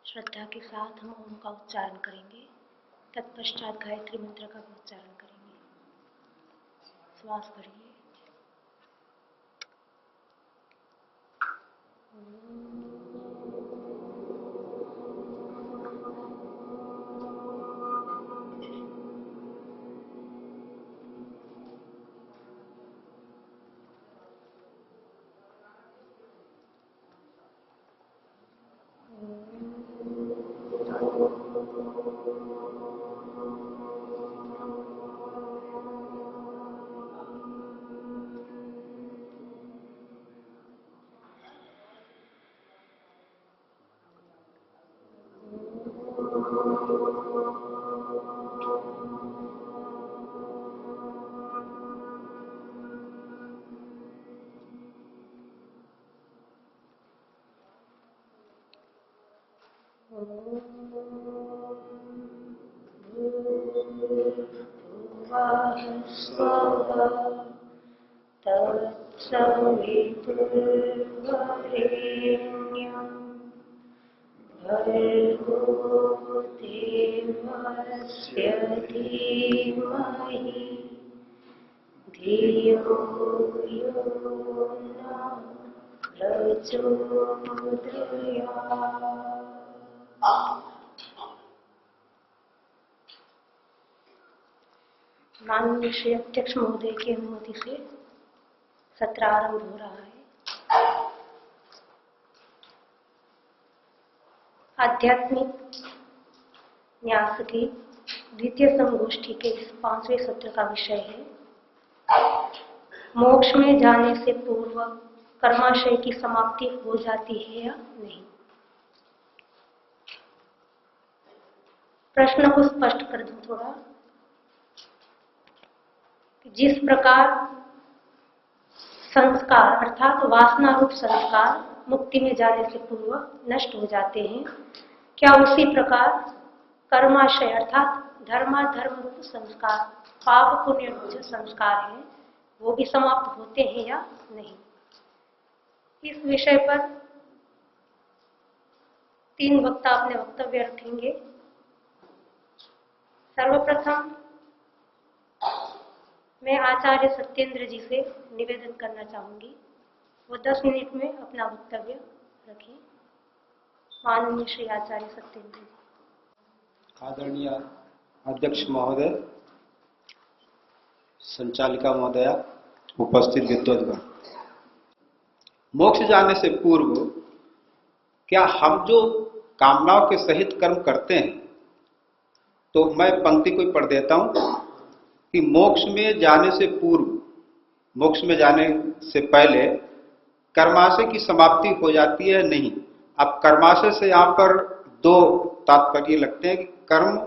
श्रद्धा के साथ हम ओम का उच्चारण करेंगे। तत्पश्चात गायत्री मंत्र का भी उच्चारण करेंगे। श्वास भरिए। तत्सवितुर्वरेण्यं भर्गो देवस्य धीमहि धियो यो न प्रचोदयात्। माननीय श्री अध्यक्ष महोदय की अनुमति से सत्र आरंभ हो रहा है। आध्यात्मिक न्यास की द्वितीय संगोष्ठी के इस 5वें सत्र का विषय है मोक्ष में जाने से पूर्व कर्माशय की समाप्ति हो जाती है या नहीं। प्रश्न को स्पष्ट कर दूं थोड़ा। जिस प्रकार संस्कार अर्थात वासना रूप संस्कार मुक्ति में जाने से पूर्व नष्ट हो जाते हैं, क्या उसी प्रकार कर्माशय अर्थात धर्माधर्म रूप संस्कार पाप पुण्य रूप जो संस्कार हैं वो भी समाप्त होते हैं या नहीं। इस विषय पर 3 वक्ता अपने वक्तव्य रखेंगे। सर्वप्रथम मैं आचार्य सत्येंद्र जी से निवेदन करना चाहूंगी वो 10 मिनट में अपना वक्तव्य रखें। माननीय श्री आचार्य सत्येंद्र जी। आदरणीय अध्यक्ष महोदय, संचालिका महोदया, उपस्थित विद्वद्गण, मोक्ष जाने से पूर्व क्या हम जो कामनाओं के सहित कर्म करते हैं, तो मैं पंक्ति को पढ़ देता हूं कि मोक्ष में जाने से पूर्व, मोक्ष में जाने से पहले कर्माशय की समाप्ति हो जाती है नहीं। अब कर्माशय से यहाँ पर 2 तात्पर्य लगते हैं कि कर्म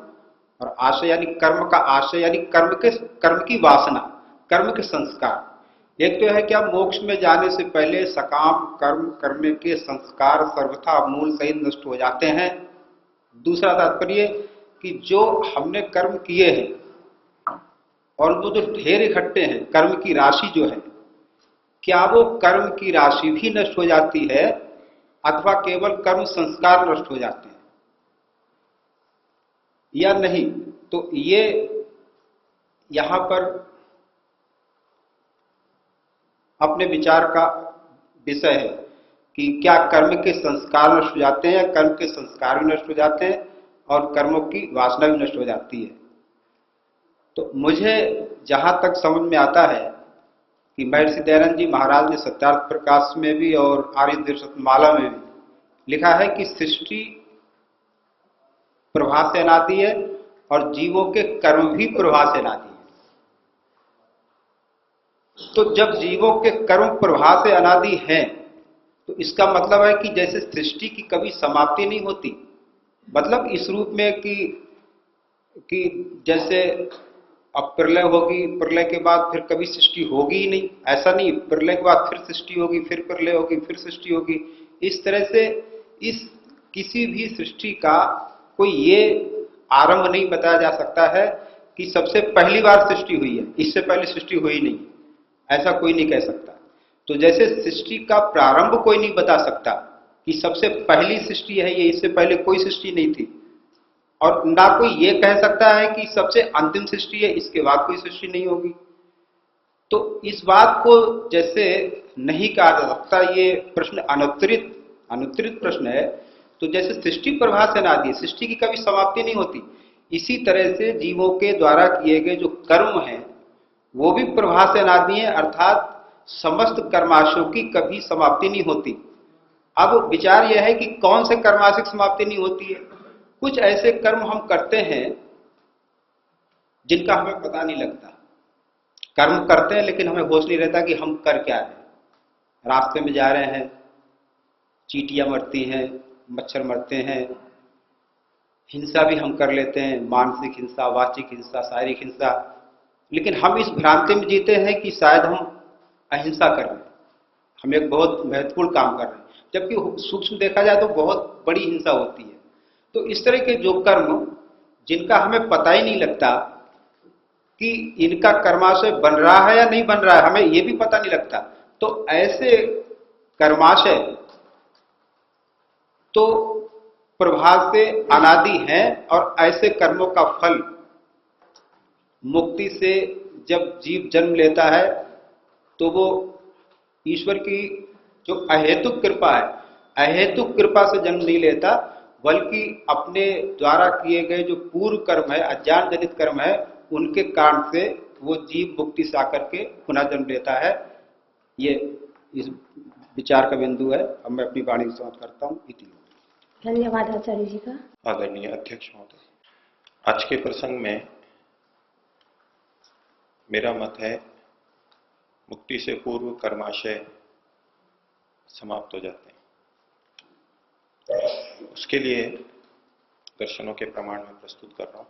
और आशय, यानी कर्म का आशय यानी कर्म की वासना, कर्म के संस्कार। एक तो है क्या मोक्ष में जाने से पहले सकाम कर्म करने के संस्कार सर्वथा मूल सहित नष्ट हो जाते हैं। दूसरा तात्पर्य कि जो हमने कर्म किए हैं और वो जो ढेर इकट्ठे हैं, कर्म की राशि जो है, क्या वो कर्म की राशि भी नष्ट हो जाती है अथवा केवल कर्म संस्कार नष्ट हो जाते हैं या नहीं। तो ये यहां पर अपने विचार का विषय है कि क्या कर्म के संस्कार नष्ट हो जाते हैं या कर्म के संस्कार भी नष्ट हो जाते हैं और कर्मों की वासना भी नष्ट हो जाती है। तो मुझे जहां तक समझ में आता है कि महर्षि दयानंद जी महाराज ने सत्यार्थ प्रकाश में भी और आर्य दर्शनमाला में भी लिखा है कि सृष्टि प्रभा से अनादि है और जीवों के कर्म भी प्रभा से अनादि है। तो जब जीवों के कर्म प्रभा से अनादि हैं तो इसका मतलब है कि जैसे सृष्टि की कभी समाप्ति नहीं होती, मतलब इस रूप में कि जैसे अब प्रलय होगी, प्रलय के बाद फिर कभी सृष्टि होगी ही नहीं, ऐसा नहीं, प्रलय के बाद फिर सृष्टि होगी, फिर प्रलय होगी, फिर सृष्टि होगी। इस तरह से इस किसी भी सृष्टि का कोई ये आरंभ नहीं बताया जा सकता है कि सबसे पहली बार सृष्टि हुई है, इससे पहले सृष्टि हुई नहीं, ऐसा कोई नहीं कह सकता। तो जैसे सृष्टि का प्रारंभ कोई नहीं बता सकता कि सबसे पहली सृष्टि है ये, इससे पहले कोई सृष्टि नहीं थी, और ना कोई ये कह सकता है कि सबसे अंतिम सृष्टि है, इसके बाद कोई सृष्टि नहीं होगी। तो इस बात को जैसे नहीं कहा जा सकता, ये प्रश्न अनुत्तरित प्रश्न है। तो जैसे सृष्टि प्रभा से अनादि है, सृष्टि की कभी समाप्ति नहीं होती, इसी तरह से जीवों के द्वारा किए गए जो कर्म हैं वो भी प्रभा से अनादि है, अर्थात समस्त कर्माशयों की कभी समाप्ति नहीं होती। अब विचार यह है कि कौन से कर्माशय की समाप्ति नहीं होती है। कुछ ऐसे कर्म हम करते हैं जिनका हमें पता नहीं लगता, कर्म करते हैं लेकिन हमें होश नहीं रहता कि हम कर क्या रहे हैं। रास्ते में जा रहे हैं, चींटियां मरती हैं, मच्छर मरते हैं, हिंसा भी हम कर लेते हैं, मानसिक हिंसा, वाचिक हिंसा, शारीरिक हिंसा, लेकिन हम इस भ्रांति में जीते हैं कि शायद हम अहिंसा कर रहे हैं, हम एक बहुत महत्वपूर्ण काम कर रहे हैं, जबकि सूक्ष्म देखा जाए तो बहुत बड़ी हिंसा होती है। तो इस तरह के जो कर्म जिनका हमें पता ही नहीं लगता कि इनका कर्माशय बन रहा है या नहीं बन रहा है, हमें यह भी पता नहीं लगता, तो ऐसे कर्माशय तो प्रभाव से अनादि हैं, और ऐसे कर्मों का फल मुक्ति से जब जीव जन्म लेता है तो वो ईश्वर की जो अहेतुक कृपा है, अहेतुक कृपा से जन्म नहीं लेता, बल्कि अपने द्वारा किए गए जो पूर्व कर्म है, अज्ञान जनित कर्म है, उनके कारण से वो जीव मुक्ति से आकर के पुनः जन्म लेता है। ये इस विचार का बिंदु है। अब मैं अपनी वाणी को समाप्त करता हूँ। धन्यवाद आचार्य जी का। आदरणीय अध्यक्ष महोदय, आज के प्रसंग में मेरा मत है मुक्ति से पूर्व कर्माशय समाप्त हो जाते हैं। उसके लिए दर्शनों के प्रमाण में प्रस्तुत कर रहा हूं।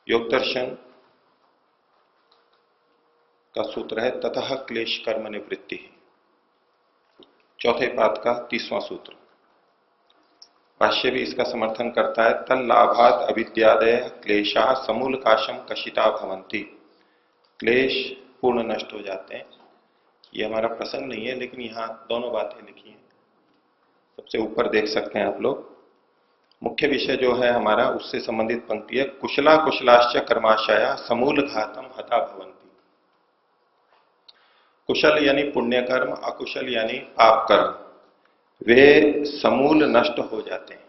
योग दर्शन का सूत्र है ततः क्लेश कर्म निवृत्ति, चौथे पाद का 30वां सूत्र। भाष्य भी इसका समर्थन करता है। तल लाभात अविद्यादय क्लेशा समूल काशम कशिता भवंती, क्लेश पूर्ण नष्ट हो जाते हैं। ये हमारा प्रसंग नहीं है, लेकिन यहां दोनों बातें लिखी हैं। सबसे ऊपर देख सकते हैं आप लोग। मुख्य विषय जो है हमारा, उससे संबंधित पंक्ति है, कुशला कुशलाश्च कर्माशया समूल घातम हता भवंती। कुशल यानी पुण्य कर्म, अकुशल यानी पाप कर्म, वे समूल नष्ट हो जाते हैं।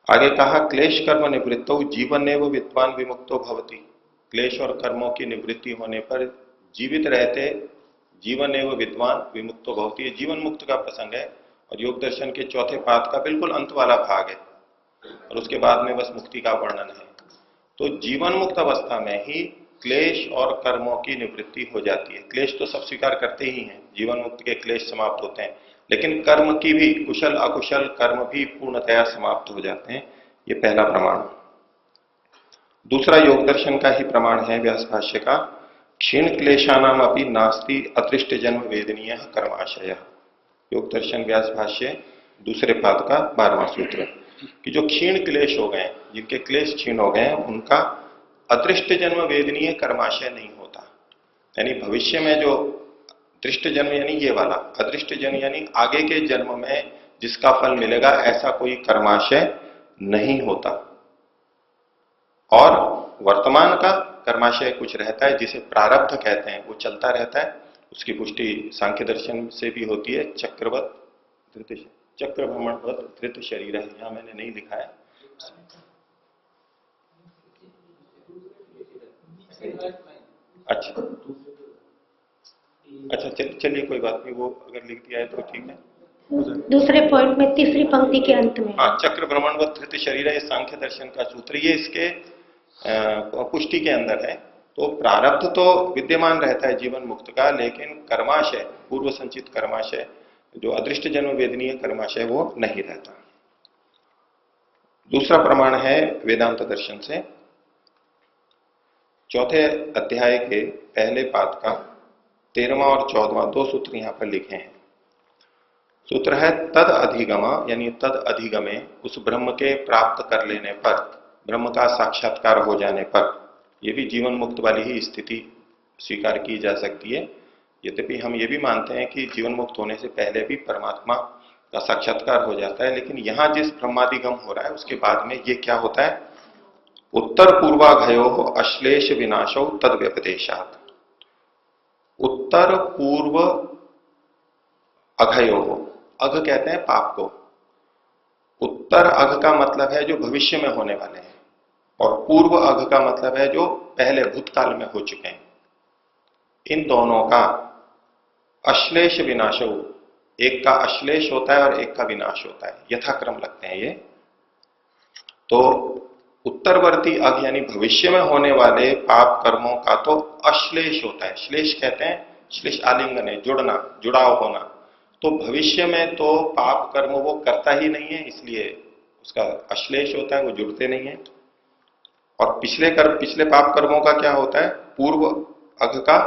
आगे कहा क्लेश कर्म निवृत्तो जीवनेव विद्वान विमुक्तो भवति। क्लेश और कर्मों की निवृत्ति होने पर जीवित रहते जीवनेव विद्वान विमुक्तो भवति, ये जीवन मुक्त का प्रसंग है और योग दर्शन के चौथे पाद का बिल्कुल अंत वाला भाग है, और उसके बाद में बस मुक्ति का वर्णन है। तो जीवन मुक्त अवस्था में ही क्लेश और कर्मों की निवृत्ति हो जाती है। क्लेश तो सब स्वीकार करते ही हैं, जीवन मुक्त के क्लेश समाप्त होते हैं, लेकिन कर्म की भी, कुशल अकुशल कर्म भी पूर्णतया समाप्त हो जाते हैं। ये पहला प्रमाण। दूसरा योग दर्शन का ही प्रमाण है व्यास भाष्य का, क्षीण क्लेशानाम अपि नास्ति अदृष्ट जन्म वेदनीय कर्माशय। योग दर्शन व्यास भाष्य दूसरे पाद का 12वां सूत्र, कि जो क्षीण क्लेश हो गए, जिनके क्लेश क्षीण हो गए, उनका अदृष्ट जन्म वेदनीय कर्माशय नहीं होता। यानी भविष्य में जो दृष्ट जन्म यानी ये वाला, अदृष्ट जन्म यानी आगे के जन्म में जिसका फल मिलेगा, ऐसा कोई कर्माशय नहीं होता। और वर्तमान का कर्माशय कुछ रहता है जिसे प्रारब्ध कहते हैं, वो चलता रहता है। उसकी पुष्टि सांख्य दर्शन से भी होती है। चक्रवत धृत, चक्र भ्रमणवत धृत शरीर है, यहां मैंने नहीं लिखा है। अच्छा चलिए कोई बात नहीं, वो अगर लिख दिया है तो ठीक है। दूसरे पॉइंट में तीसरी पंक्ति के अंत में, हाँ, चक्र भ्रमणवत धृत शरीर है, ये सांख्य दर्शन का सूत्र, ये इसके पुष्टि के अंदर है। तो प्रारब्ध तो विद्यमान रहता है जीवन मुक्त का, लेकिन कर्माशय पूर्व संचित कर्माशय, जो अदृष्ट जन्म वेदनीय कर्माशय, वो नहीं रहता। दूसरा प्रमाण है वेदांत दर्शन से, चौथे अध्याय के पहले पाद का 13वां और 14वां 2 सूत्र यहां पर लिखे हैं। सूत्र है तद अधिगम, यानी तद अधिगमे, उस ब्रह्म के प्राप्त कर लेने पर, ब्रह्म का साक्षात्कार हो जाने पर, यह भी जीवन मुक्त वाली ही स्थिति स्वीकार की जा सकती है। यद्यपि हम ये भी मानते हैं कि जीवन मुक्त होने से पहले भी परमात्मा का साक्षात्कार हो जाता है, लेकिन यहां जिस ब्रह्मादिगम हो रहा है उसके बाद में ये क्या होता है, उत्तर पूर्वाघयो अश्लेष विनाशो तद व्यपदेशात। उत्तर पूर्व अघयो, अघ कहते हैं पाप को। उत्तर अघ का मतलब है जो भविष्य में होने वाले हैं, और पूर्व अघ का मतलब है जो पहले भूतकाल में हो चुके हैं। इन दोनों का अश्लेष विनाशो, एक का अश्लेष होता है और एक का विनाश होता है, यथाक्रम लगते हैं ये। तो उत्तरवर्ती अघ यानी भविष्य में होने वाले पाप कर्मों का तो अश्लेष होता है। श्लेष कहते हैं, श्लेष आलिंगन है, जुड़ना, जुड़ाव होना। तो भविष्य में तो पाप कर्म वो करता ही नहीं है, इसलिए उसका अश्लेष होता है, वो जुड़ते नहीं है। और पिछले पाप कर्मों का क्या होता है, पूर्व अघ का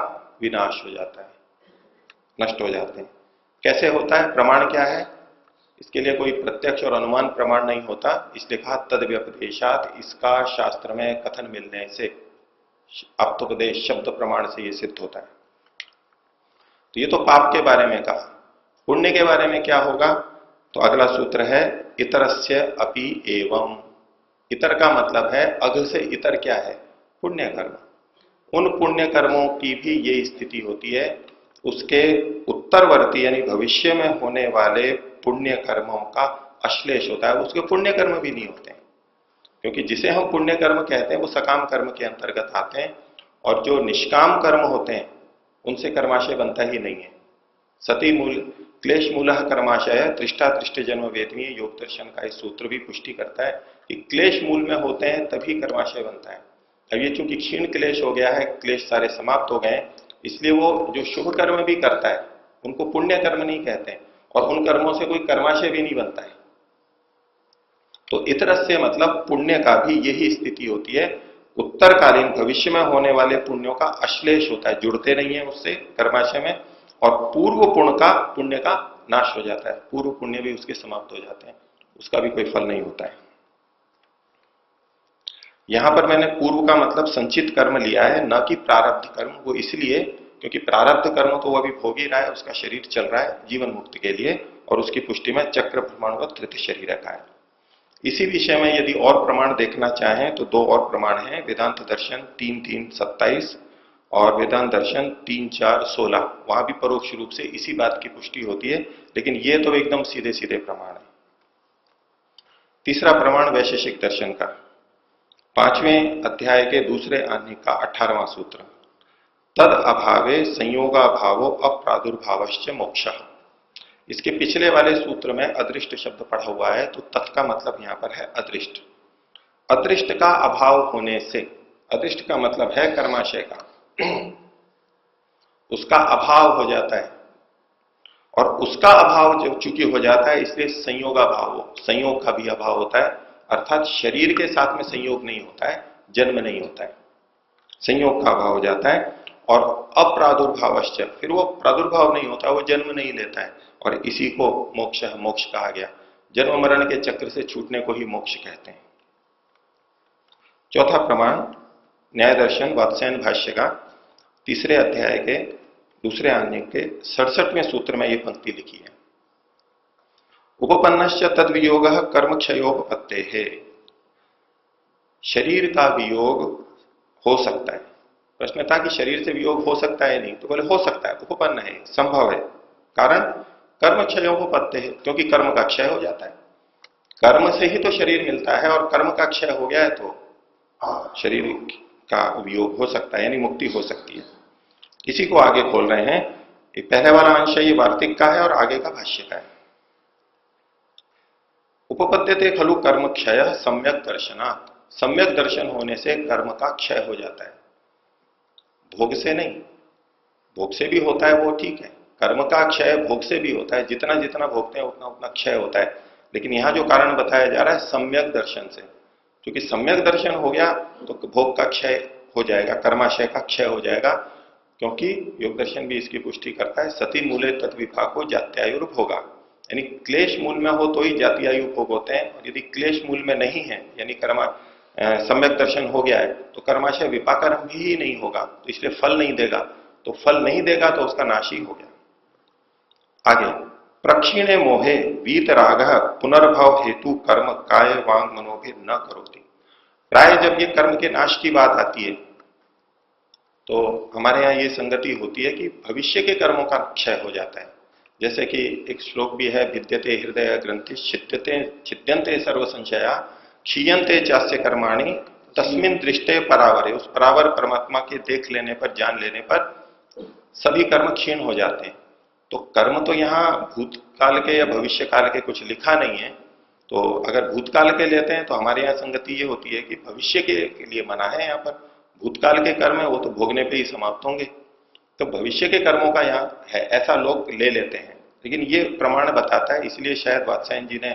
विनाश हो जाता है, नष्ट हो जाते हैं। कैसे होता है, प्रमाण क्या है, इसके लिए कोई प्रत्यक्ष और अनुमान प्रमाण नहीं होता, इसलिए कहा तद व्यपदेशात, इसका शास्त्र में कथन मिलने से, आप्तोपदेश शब्द प्रमाण से यह सिद्ध होता है। तो ये तो पाप के बारे में कहा। पुण्य के बारे में क्या होगा, तो अगला सूत्र है इतरस्य अपि एवं। इतर का मतलब है, अघ से इतर क्या है, पुण्य कर्म। उन पुण्य कर्मों की भी ये स्थिति होती है, उसके उत्तरवर्ती यानी भविष्य में होने वाले पुण्य कर्मों का अश्लेष होता है, उसके पुण्य कर्म भी नहीं होते हैं। क्योंकि जिसे हम पुण्य कर्म कहते हैं वो सकाम कर्म के अंतर्गत आते हैं, और जो निष्काम कर्म होते हैं उनसे कर्माशय बनता ही नहीं है। सती मूल क्लेश मूल कर्माशय तृष्टा तृष्ट जन्म वेदनीय योग दर्शन का इस सूत्र भी पुष्टि करता है कि क्लेश मूल में होते हैं तभी कर्माशय बनता है। अब ये चूंकि क्षीण क्लेश हो गया है, क्लेश सारे समाप्त हो गए, इसलिए वो जो शुभ कर्म भी करता है उनको पुण्य कर्म नहीं कहते हैं, और उन कर्मों से कोई कर्माशय भी नहीं बनता है। तो इतर से मतलब पुण्य का भी यही स्थिति होती है, उत्तरकालीन भविष्य में होने वाले पुण्यों का अश्लेष होता है, जुड़ते नहीं है उससे कर्माशय में, और पूर्व पुण्य का नाश हो जाता है, पूर्व पुण्य भी उसके समाप्त हो जाते हैं, उसका भी कोई फल नहीं होता है। यहां पर मैंने पूर्व का मतलब संचित कर्म लिया है, न कि प्रारब्ध कर्म। वो इसलिए क्योंकि प्रारब्ध कर्म तो वो अभी भोग ही रहा है, उसका शरीर चल रहा है जीवन मुक्ति के लिए, और उसकी पुष्टि में चक्र भ्रमणवत कृत शरीर का है। इसी विषय में यदि और प्रमाण देखना चाहें तो 2 और प्रमाण हैं, वेदांत दर्शन 3:3-27 और वेदांत दर्शन 3:4-16। वहां भी परोक्ष रूप से इसी बात की पुष्टि होती है, लेकिन ये तो एकदम सीधे सीधे प्रमाण है। तीसरा प्रमाण वैशेषिक दर्शन का 5वें अध्याय के दूसरे आने का 18वां सूत्र, तद अभावे संयोगाभावो अप्रादुर्भावश्च मोक्षः। इसके पिछले वाले सूत्र में अदृष्ट शब्द पढ़ा हुआ है, तो तत् का मतलब यहां पर है अदृष्ट। अदृष्ट का अभाव होने से, अदृष्ट का मतलब है कर्माशय का, उसका अभाव हो जाता है, और उसका अभाव जब चूंकि हो जाता है इसलिए संयोगाभाव, संयोग का भी अभाव होता है, अर्थात शरीर के साथ में संयोग नहीं होता है, जन्म नहीं होता है, संयोग का अभाव हो जाता है। और अप्रादुर्भावश्च, फिर वो प्रादुर्भाव नहीं होता, वो जन्म नहीं लेता है, और इसी को मोक्ष कहा गया। जन्म मरण के चक्र से छूटने को ही मोक्ष कहते हैं। चौथा प्रमाण न्याय दर्शन वात्स्यायन भाष्य का 3 अध्याय के दूसरे आने के 67वें सूत्र में यह पंक्ति लिखी है, उपपन्नश्च तद वियोग कर्म क्षयोपपत्ते है। शरीर का वियोग हो सकता है। प्रश्न था कि शरीर से वियोग हो सकता है नहीं, तो बोले हो सकता है, उपपन्न है, संभव है। कारण कर्म क्षयोपपत्ते है, क्योंकि कर्म का क्षय हो जाता है, कर्म से ही तो शरीर मिलता है, और कर्म का क्षय हो गया है तो शरीर का वियोग हो सकता है, यानी मुक्ति हो सकती है। इसी को आगे खोल रहे हैं। ये पहले वाला अंश ये वार्तिक का है और आगे का भाष्य का है। उपपद्यते खलु कर्म क्षय सम्यक दर्शनात्, सम्यक दर्शन होने से कर्म का क्षय हो जाता है, भोग से नहीं। भोग से भी होता है वो ठीक है, कर्म का क्षय भोग से भी होता है, जितना जितना भोगते हैं उतना उतना क्षय होता है। लेकिन यहां जो कारण बताया जा रहा है सम्यक दर्शन से, क्योंकि सम्यक दर्शन हो गया तो भोग का क्षय हो जाएगा, कर्माशय का क्षय हो जाएगा। क्योंकि योग दर्शन भी इसकी पुष्टि करता है, सती मूले तद्विपाको जात्यायुर्भोगा, यानी क्लेश मूल में हो तो ही जातीयायु भोग होते हैं, और यदि क्लेश मूल में नहीं है यानी सम्यक दर्शन हो गया है तो कर्माशय विपाकर्म भी नहीं होगा, तो इसलिए फल नहीं देगा। तो फल नहीं देगा तो उसका नाश ही हो गया। आगे, प्रक्षीणे मोहे वीतराग पुनर्भव हेतु कर्म काय वांग मनोभिर न करोति। प्राय जब ये कर्म के नाश की बात आती है तो हमारे यहां ये संगति होती है कि भविष्य के कर्मों का क्षय हो जाता है। जैसे कि एक श्लोक भी है, विद्यते हृदय ग्रंथि छिद्यंते सर्व संशया क्षीयंते चास्य कर्माणि तस्मिन दृष्टे परावरे। उस परावर परमात्मा के देख लेने पर, जान लेने पर सभी कर्म क्षीण हो जाते हैं। तो कर्म तो यहाँ भूतकाल के या भविष्य काल के कुछ लिखा नहीं है, तो अगर भूतकाल के लेते हैं तो हमारे यहाँ संगति ये होती है कि भविष्य के लिए मना है। यहाँ पर भूतकाल के कर्म है वो तो भोगने पे ही समाप्त होंगे, तो भविष्य के कर्मों का यहाँ है, ऐसा लोग ले लेते हैं। लेकिन ये प्रमाण बताता है, इसलिए शायद वात्स्यायन जी ने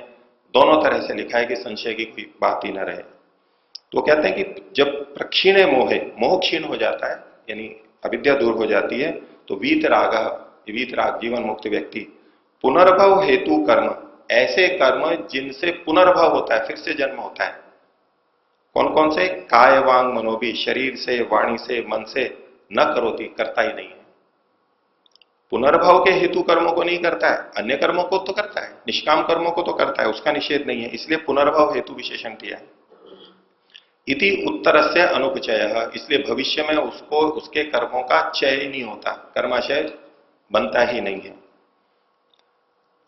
दोनों तरह से लिखा है कि संशय की कोई बात ही ना रहे। तो कहते हैं कि जब प्रक्षीणे मोहे, मोह क्षीण हो जाता है यानी अविद्या दूर हो जाती है, तो वीतराग जीवन मुक्त व्यक्ति पुनर्भव हेतु कर्म, ऐसे कर्म जिनसे पुनर्भव होता है, फिर से जन्म होता है। कौन कौन से? काय वांग मनोभी, शरीर से, वाणी से, मन से, न करोति, करता ही नहीं है। पुनर्भव के हेतु कर्मों को नहीं करता है, अन्य कर्मों को तो करता है, निष्काम कर्मों को तो करता है, उसका निषेध नहीं है, इसलिए पुनर्भव हेतु विशेषण दिया है। इति उत्तरस्य अनुपचय, इसलिए भविष्य में उसको उसके कर्मों का क्षय नहीं होता, कर्माशय बनता ही नहीं है।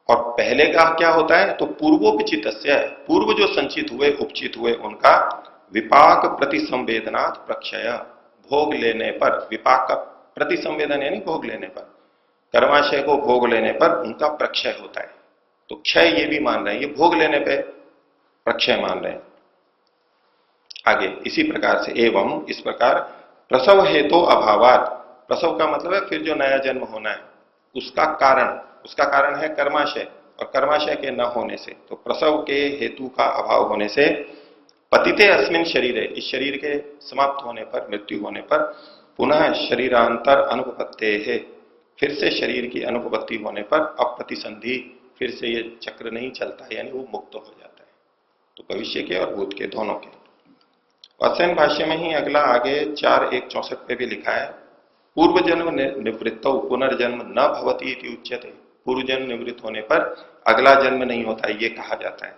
और पहले का क्या होता है? तो पूर्वोपचितस्य, पूर्व जो संचित हुए, उपचित हुए, उनका विपाक प्रतिसंवेदनात् प्रक्षय, भोग लेने पर, विपाक का प्रतिसंवेदन यानी भोग लेने पर, कर्माशय को भोग लेने पर उनका प्रक्षय होता है। तो क्षय ये भी मान रहे हैं, ये भोग लेने पे प्रक्षय मान रहे हैं। आगे इसी प्रकार से, एवं इस प्रकार प्रसव हेतु अभावात, प्रसव का मतलब है फिर जो नया जन्म होना है उसका कारण है कर्माशय, और कर्माशय के न होने से, तो प्रसव के हेतु का अभाव होने से पतिते अस्मिन शरीरे, इस शरीर के समाप्त होने पर, मृत्यु होने पर, पुनः शरीरांतर अनुपपत्ते है, फिर से शरीर की अनुपपत्ति होने पर अप्रतिसंधि, फिर से ये चक्र नहीं चलता है, यानी वो मुक्त हो जाता है। तो भविष्य के और भूत के दोनों के। वात्स्यायन भाष्य में ही अगला आगे 4:1-64 पे भी लिखा है, पूर्व जन्म निवृत्तौ पुनर्जन्म न भवति इति उच्यते। पूर्व जन्म निवृत्त होने पर अगला जन्म नहीं होता, ये कहा जाता है।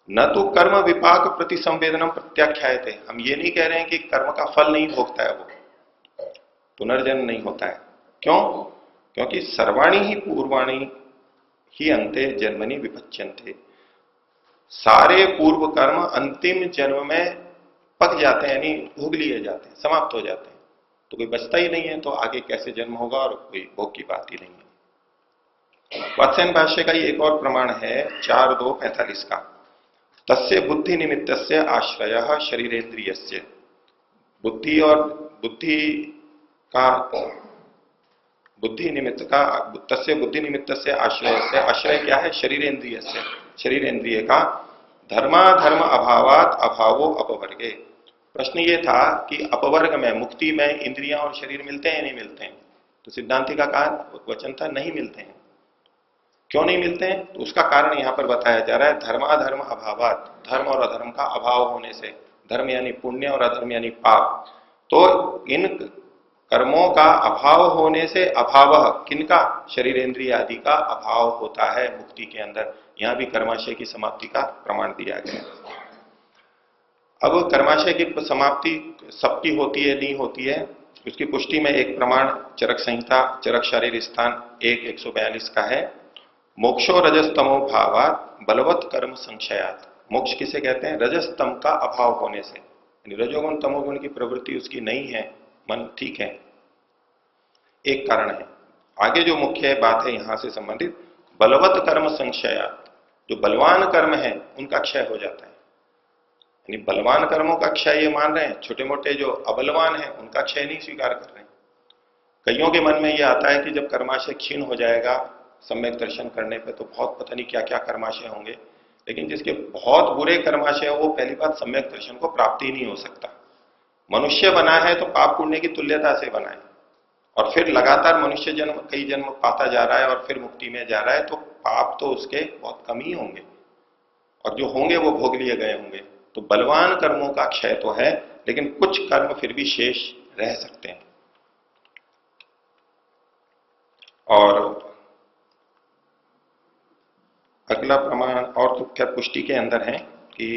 न तो कर्म विपाक प्रति संवेदनम प्रत्याख्यायते, हम ये नहीं कह रहे हैं कि कर्म का फल नहीं भोगता है वो, पुनर्जन्म नहीं होता है। क्यों? क्योंकि सर्वाणी ही पूर्वाणी ही अंते जन्मनि विपच्यन्ते, सारे पूर्व कर्म अंतिम जन्म में पक जाते हैं, यानी भोग लिए जाते हैं, समाप्त हो जाते हैं, तो कोई बचता ही नहीं है, तो आगे कैसे जन्म होगा, और कोई भोग की बात ही नहीं है। वात्स्यायन भाष्य का ये एक और प्रमाण है 4:2-45 का, तस्य बुद्धि निमित्तस्य आश्रयः शरीरेन्द्रियस्य, बुद्धि और बुद्धि निमित्त का, तस्य बुद्धि निमित्तस्य आश्रय से, आश्रय क्या है? शरीरेन्द्रियस्य, शरीरेन्द्रिय का धर्माधर्म अभावात अभावो अपवर्गे। प्रश्न ये था कि अपवर्ग में, मुक्ति में इंद्रियां और शरीर मिलते हैं नहीं मिलते हैं? तो सिद्धांति का वचन था नहीं मिलते हैं। क्यों नहीं मिलते हैं? तो उसका कारण यहां पर बताया जा रहा है, धर्माधर्म अभावात, धर्म और अधर्म का अभाव होने से, धर्म यानी पुण्य और अधर्म यानी पाप, तो इन कर्मों का अभाव होने से, अभाव किनका? शरीरेंद्रिय आदि का अभाव होता है मुक्ति के अंदर। यहां भी कर्माशय की समाप्ति का प्रमाण दिया गया। अब कर्माशय की समाप्ति सबकी होती है नहीं होती है, उसकी पुष्टि में एक प्रमाण चरक संहिता, चरक शारीर स्थान 1:142 का है, मोक्षो रजस्तमो भावात बलवत कर्म संशयात। मोक्ष किसे कहते हैं? रजस्तम का अभाव होने से, यानी रजोगुण तमोगुण की प्रवृत्ति उसकी नहीं है, मन ठीक है, एक कारण है। आगे जो मुख्य बात है यहां से संबंधित, बलवत कर्म संशयात, जो बलवान कर्म है उनका क्षय हो जाता है, यानी बलवान कर्मों का क्षय ये मान रहे हैं, छोटे मोटे जो अबलवान हैं उनका क्षय नहीं स्वीकार कर रहे हैं। कईयों के मन में यह आता है कि जब कर्माशय क्षीण हो जाएगा सम्यक दर्शन करने पे तो बहुत पता नहीं क्या क्या कर्माशय होंगे, लेकिन जिसके बहुत बुरे कर्माशय हो वो पहली बात सम्यक दर्शन को प्राप्ति ही नहीं हो सकता। मनुष्य बना है तो पाप पुण्य की तुल्यता से बना है, और फिर लगातार मनुष्य जन्म कई जन्म पाता जा रहा है और फिर मुक्ति में जा रहा है, तो पाप तो उसके बहुत कम ही होंगे, और जो होंगे वो भोग लिए गए होंगे। तो बलवान कर्मों का क्षय तो है, लेकिन कुछ कर्म फिर भी शेष रह सकते हैं। और अगला प्रमाण और तो क्या पुष्टि के अंदर है कि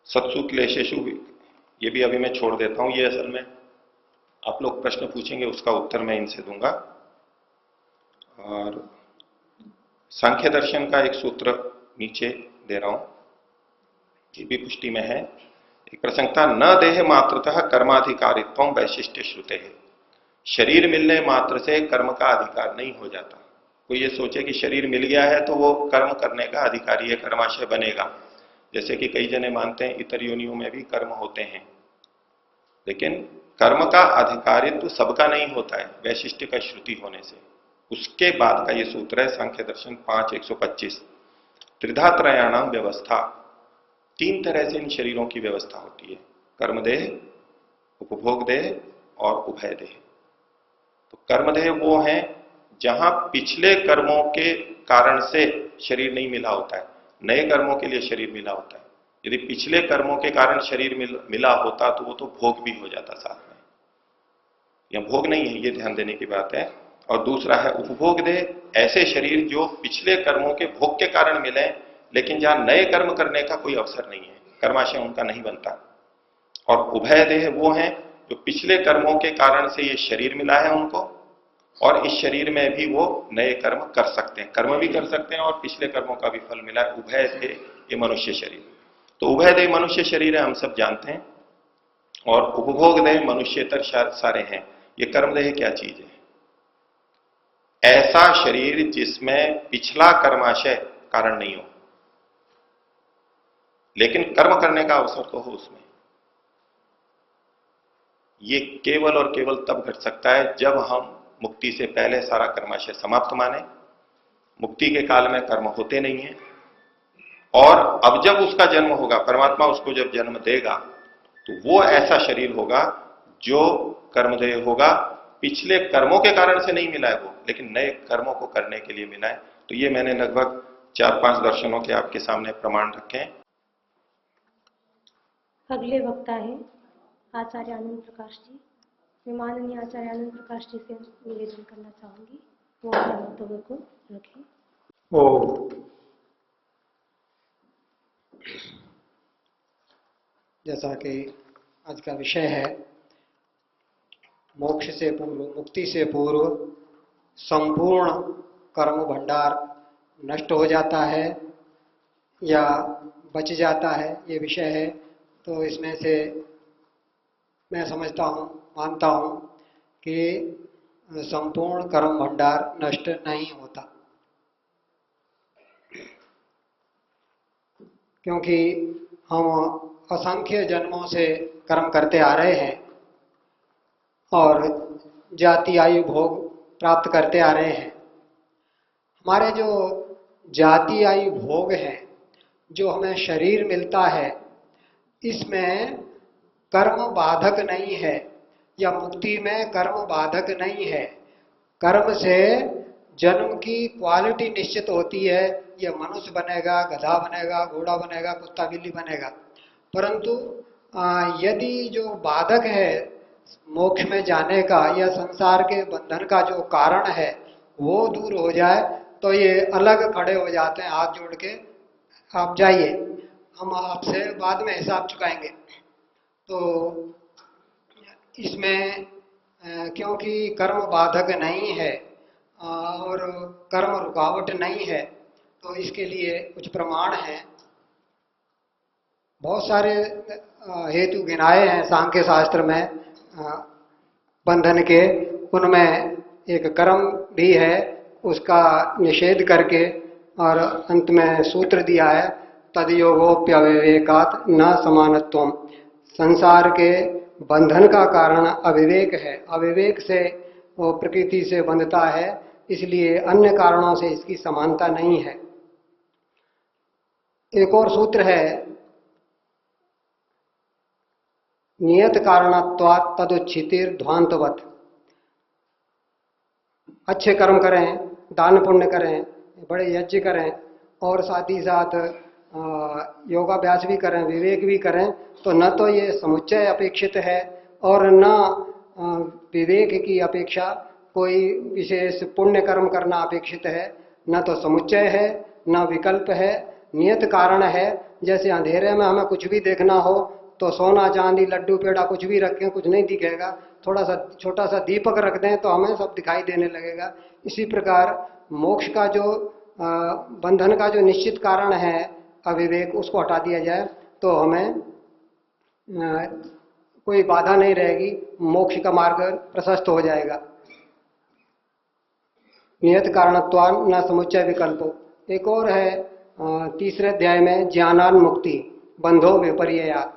सत्सु क्लेशेषु, ये भी अभी मैं छोड़ देता हूं, ये असल में आप लोग प्रश्न पूछेंगे उसका उत्तर मैं इनसे दूंगा। और सांख्य दर्शन का एक सूत्र नीचे दे रहा हूं, ये भी पुष्टि में है। एक प्रसंगता, न देह मात्रतः कर्माधिकारित्व वैशिष्ट्य श्रुते है। शरीर मिलने मात्र से कर्म का अधिकार नहीं हो जाता। कोई ये सोचे कि शरीर मिल गया है तो वो कर्म करने का अधिकारी है, कर्माशय बनेगा, जैसे कि कई जने मानते हैं इतर योनियों में भी कर्म होते हैं, लेकिन कर्म का अधिकारित्व सबका नहीं होता है वैशिष्ट्य का श्रुति होने से। उसके बाद का ये सूत्र है सांख्य दर्शन 5:125, त्रिधात्रयाणाम व्यवस्था। तीन तरह से इन शरीरों की व्यवस्था होती है, कर्मदेह, उपभोग देह और उभय देह। तो कर्मदेह वो है जहां पिछले कर्मों के कारण से शरीर नहीं मिला होता है, नए कर्मों के लिए शरीर मिला होता है। यदि पिछले कर्मों के कारण शरीर मिला होता तो वो तो भोग भी हो जाता साथ में, या भोग नहीं है, ये ध्यान देने की बात है। और दूसरा है उपभोग देह, ऐसे शरीर जो पिछले कर्मों के भोग के कारण मिले लेकिन जहां नए कर्म करने का कोई अवसर नहीं है, कर्माशय उनका नहीं बनता। और उभय देह वो है जो पिछले कर्मों के कारण से ये शरीर मिला है उनको, और इस शरीर में भी वो नए कर्म कर सकते हैं, कर्म भी कर सकते हैं और पिछले कर्मों का भी फल मिला है। उभय देह ये मनुष्य शरीर, तो उभय देह मनुष्य शरीर है, हम सब जानते हैं। और उपभोग देह मनुष्यतर सारे हैं। ये कर्मदेह क्या चीज है? ऐसा शरीर जिसमें पिछला कर्माशय कारण नहीं हो, लेकिन कर्म करने का अवसर तो हो उसमें। ये केवल और केवल तब घट सकता है जब हम मुक्ति से पहले सारा कर्माशय समाप्त माने। मुक्ति के काल में कर्म होते नहीं है, और अब जब उसका जन्म होगा, परमात्मा उसको जब जन्म देगा, तो वो ऐसा शरीर होगा जो कर्मदेह होगा, पिछले कर्मों के कारण से नहीं मिला है वो, लेकिन नए कर्मों को करने के लिए मिला है। तो ये मैंने लगभग 4-5 दर्शनों के आपके सामने प्रमाण रखे हैं। अगले वक्ता है आचार्य आनंद प्रकाश जी। मैं माननीय आचार्य आनंद प्रकाश जी से निवेदन करना चाहूंगी वो अपने वक्तव्य को रखें। जैसा कि आज का विषय है, मोक्ष से पूर्व, मुक्ति से पूर्व संपूर्ण कर्म भंडार नष्ट हो जाता है या बच जाता है, ये विषय है। तो इसमें से मैं समझता हूँ, मानता हूँ कि संपूर्ण कर्म भंडार नष्ट नहीं होता, क्योंकि हम असंख्य जन्मों से कर्म करते आ रहे हैं और जाति आयु भोग प्राप्त करते आ रहे हैं। हमारे जो जाति आयु भोग हैं, जो हमें शरीर मिलता है, इसमें कर्म बाधक नहीं है, या मुक्ति में कर्म बाधक नहीं है। कर्म से जन्म की क्वालिटी निश्चित होती है, यह मनुष्य बनेगा, गधा बनेगा, घोड़ा बनेगा, कुत्ता बिल्ली बनेगा। परंतु यदि जो बाधक है मोक्ष में जाने का या संसार के बंधन का जो कारण है वो दूर हो जाए तो ये अलग खड़े हो जाते हैं, हाथ जोड़ के आप जाइए, हम आपसे बाद में हिसाब चुकाएंगे। तो इसमें क्योंकि कर्म बाधक नहीं है और कर्म रुकावट नहीं है, तो इसके लिए कुछ प्रमाण हैं। बहुत सारे हेतु गिनाए हैं सांख्य शास्त्र में बंधन के, उनमें एक कर्म भी है, उसका निषेध करके और अंत में सूत्र दिया है, तद्योगोप्यविवेकात् न समानत्वम। संसार के बंधन का कारण अविवेक है, अविवेक से वो प्रकृति से बंधता है, इसलिए अन्य कारणों से इसकी समानता नहीं है। एक और सूत्र है, नियत कारणत्वात् तदुच्छितिर ध्वांतवत्। अच्छे कर्म करें, दान पुण्य करें, बड़े यज्ञ करें और साथ ही साथ योगाभ्यास भी करें, विवेक भी करें, तो न तो ये समुच्चय अपेक्षित है और न विवेक की अपेक्षा कोई विशेष पुण्य कर्म करना अपेक्षित है। न तो समुच्चय है, न विकल्प है, नियत कारण है। जैसे अंधेरे में हमें कुछ भी देखना हो तो सोना चांदी लड्डू पेड़ा कुछ भी रखें, कुछ नहीं दिखेगा। थोड़ा सा छोटा सा दीपक रख दें तो हमें सब दिखाई देने लगेगा। इसी प्रकार मोक्ष का जो बंधन का जो निश्चित कारण है अविवेक, उसको हटा दिया जाए तो हमें कोई बाधा नहीं रहेगी, मोक्ष का मार्ग प्रशस्त हो जाएगा। नियत कारणत्वान् न समुच्चय विकल्पो। एक और है तीसरे अध्याय में, ज्ञानान मुक्ति बंधो विपर्यया।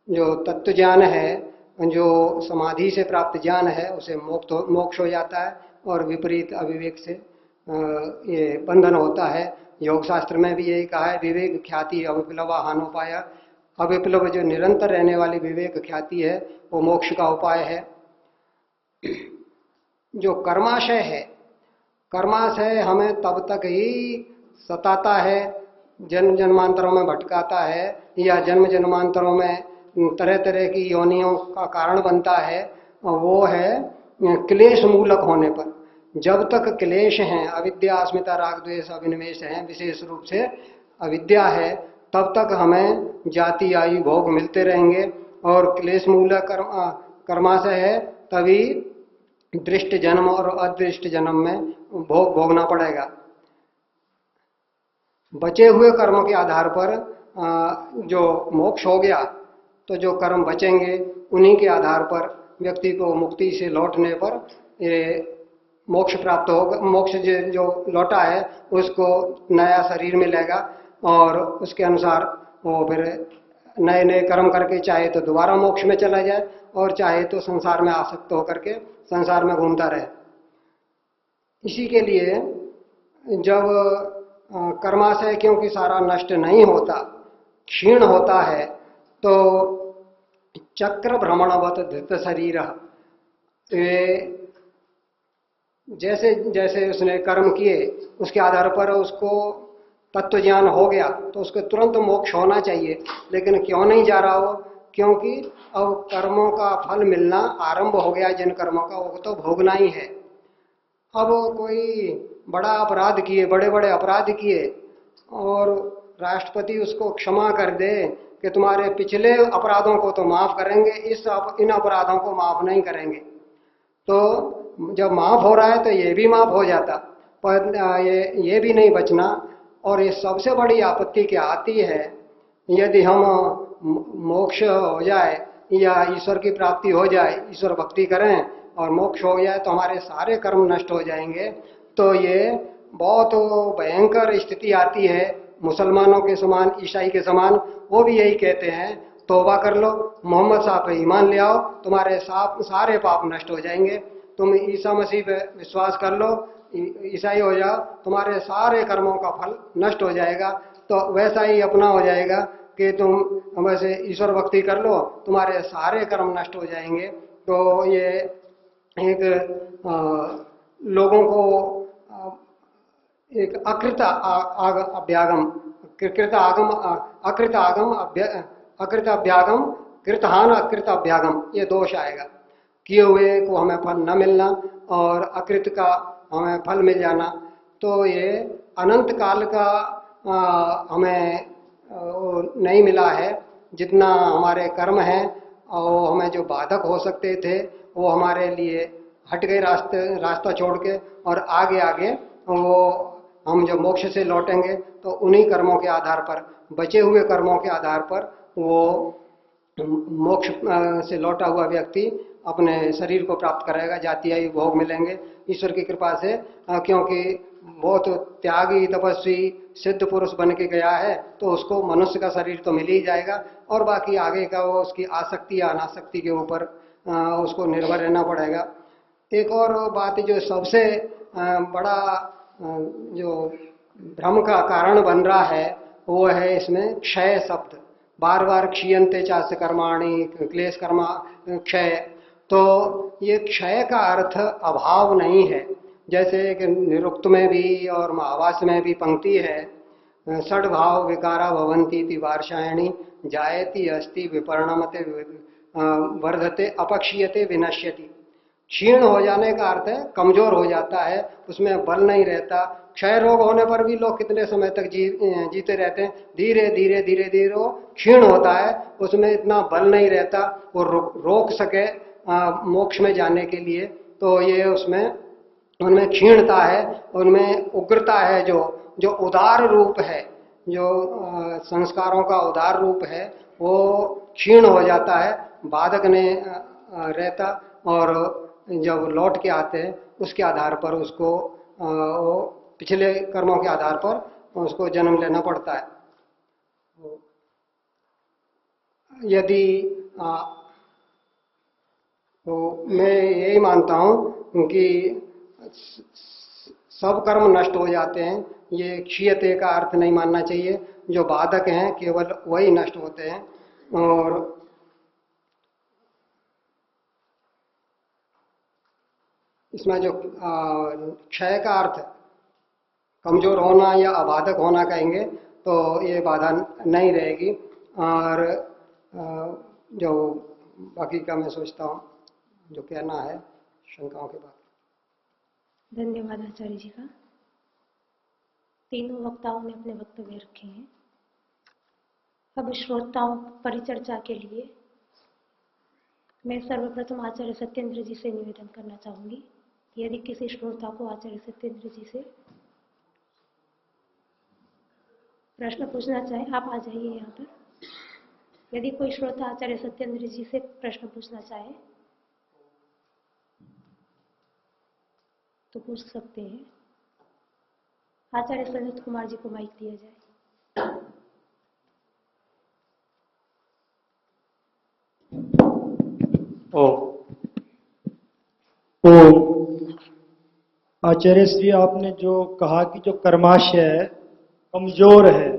जो तत्व ज्ञान है, जो समाधि से प्राप्त ज्ञान है, उसे मोक्ष हो जाता है और विपरीत अविवेक से ये बंधन होता है। योग शास्त्र में भी यही कहा है, विवेक ख्याति अविप्लवा हानोपाय। अविप्लव जो निरंतर रहने वाली विवेक ख्याति है वो मोक्ष का उपाय है। जो कर्माशय है, कर्माशय हमें तब तक ही सताता है, जन्म जन्मांतरों में भटकाता है या जन्म जन्मांतरों में तरह तरह की योनियों का कारण बनता है, वो है क्लेश मूलक होने पर। जब तक क्लेश हैं, अविद्या अस्मिता राग द्वेष अभिनिवेश हैं, विशेष रूप से अविद्या है, तब तक हमें जाति आयु भोग मिलते रहेंगे। और क्लेश मूलक कर्माशय है, तभी दृष्ट जन्म और अदृष्ट जन्म में भोग भोगना पड़ेगा। बचे हुए कर्मों के आधार पर जो मोक्ष हो गया, तो जो कर्म बचेंगे उन्हीं के आधार पर व्यक्ति को मुक्ति से लौटने पर ये मोक्ष प्राप्त होगा। मोक्ष जो लौटा है उसको नया शरीर मिलेगा और उसके अनुसार वो फिर नए नए कर्म करके चाहे तो दोबारा मोक्ष में चला जाए और चाहे तो संसार में आसक्त होकर के संसार में घूमता रहे। इसी के लिए जब कर्माशय क्योंकि सारा नष्ट नहीं होता, क्षीण होता है, तो चक्र भ्रमणवत धृत शरीर, जैसे जैसे उसने कर्म किए उसके आधार पर उसको तत्व ज्ञान हो गया तो उसको तुरंत मोक्ष होना चाहिए, लेकिन क्यों नहीं जा रहा हो? क्योंकि अब कर्मों का फल मिलना आरंभ हो गया। जिन कर्मों का वो तो भोगना ही है। अब कोई बड़ा अपराध किए, बड़े बड़े अपराध किए और राष्ट्रपति उसको क्षमा कर दे कि तुम्हारे पिछले अपराधों को तो माफ करेंगे, इन अपराधों को माफ नहीं करेंगे, तो जब माफ हो रहा है तो ये भी माफ हो जाता, पर ये भी नहीं बचना। और ये सबसे बड़ी आपत्ति क्या आती है, यदि हम मोक्ष हो जाए या ईश्वर की प्राप्ति हो जाए, ईश्वर भक्ति करें और मोक्ष हो जाए तो हमारे सारे कर्म नष्ट हो जाएंगे। तो ये बहुत भयंकर स्थिति आती है। मुसलमानों के समान, ईसाई के समान वो भी यही कहते हैं, तौबा कर लो, मोहम्मद साहब पे ईमान ले आओ, तुम्हारे सारे पाप नष्ट हो जाएंगे। तुम ईसा मसीह पे विश्वास कर लो, ईसाई हो जाओ, तुम्हारे सारे कर्मों का फल नष्ट हो जाएगा। तो वैसा ही अपना हो जाएगा कि तुम वैसे ईश्वर भक्ति कर लो, तुम्हारे सारे कर्म नष्ट हो जाएंगे। तो ये एक लोगों को एक अकृत अभ्यागम, कृतहान अकृत अभ्यागम, ये दोष आएगा। किए हुए को हमें फल न मिलना और अकृत का हमें फल मिल जाना। तो ये अनंत काल का हमें नहीं मिला है। जितना हमारे कर्म हैं और हमें जो बाधक हो सकते थे वो हमारे लिए हट गए रास्ता छोड़ के, और आगे आगे वो हम जो मोक्ष से लौटेंगे तो उन्हीं कर्मों के आधार पर, बचे हुए कर्मों के आधार पर वो मोक्ष से लौटा हुआ व्यक्ति अपने शरीर को प्राप्त करेगा, जाति आयु भोग मिलेंगे ईश्वर की कृपा से। क्योंकि बहुत त्यागी तपस्वी सिद्ध पुरुष बन के गया है तो उसको मनुष्य का शरीर तो मिल ही जाएगा, और बाकी आगे का वो उसकी आसक्ति या अनासक्ति के ऊपर उसको निर्भर रहना पड़ेगा। एक और बात जो सबसे बड़ा जो भ्रम का कारण बन रहा है वो है इसमें क्षय शब्द। बार बार क्षीयन्ते चास्य कर्माणि, क्लेश कर्मा क्षय। तो ये क्षय का अर्थ अभाव नहीं है। जैसे कि निरुक्त में भी और महावास में भी पंक्ति है, षड्भाव विकारा भवन्ति इति वार्षायणी, जायति अस्ति विपर्णमते वर्धते अपक्षीयते विनश्यति। क्षीण हो जाने का अर्थ है कमजोर हो जाता है, उसमें बल नहीं रहता। क्षय रोग होने पर भी लोग कितने समय तक जीते रहते हैं, धीरे धीरे धीरे धीरे वो क्षीण होता है, उसमें इतना बल नहीं रहता वो रोक सके मोक्ष में जाने के लिए। तो ये उसमें उनमें क्षीणता है, उनमें उग्रता है, जो उदार रूप है, जो संस्कारों का उदार रूप है वो क्षीण हो जाता है, बाधक ने रहता। और जब लौट के आते हैं उसके आधार पर उसको वो पिछले कर्मों के आधार पर उसको जन्म लेना पड़ता है। यदि तो मैं यही मानता हूँ कि सब कर्म नष्ट हो जाते हैं, ये क्षीयते का अर्थ नहीं मानना चाहिए। जो बाधक हैं केवल वही नष्ट होते हैं। और इसमें जो क्षय का अर्थ कमजोर होना या अबाधक होना कहेंगे तो ये बाधा नहीं रहेगी। और जो बाकी का मैं सोचता हूँ जो कहना है शंकाओं के बाद। धन्यवाद आचार्य जी का। तीनों वक्ताओं ने अपने वक्तव्य रखे हैं। अब श्रोताओं परिचर्चा के लिए मैं सर्वप्रथम आचार्य सत्येंद्र जी से निवेदन करना चाहूंगी, यदि किसी श्रोता को आचार्य सत्येंद्र जी से प्रश्न पूछना चाहे आप आ जाइए यहाँ पर। यदि कोई श्रोता आचार्य सत्येंद्र जी से प्रश्न पूछना चाहे तो पूछ सकते हैं। आचार्य संजीत कुमार जी को माइक दिया जाए। तो आचार्य श्री, आपने जो कहा कि जो कर्माशय है कमजोर है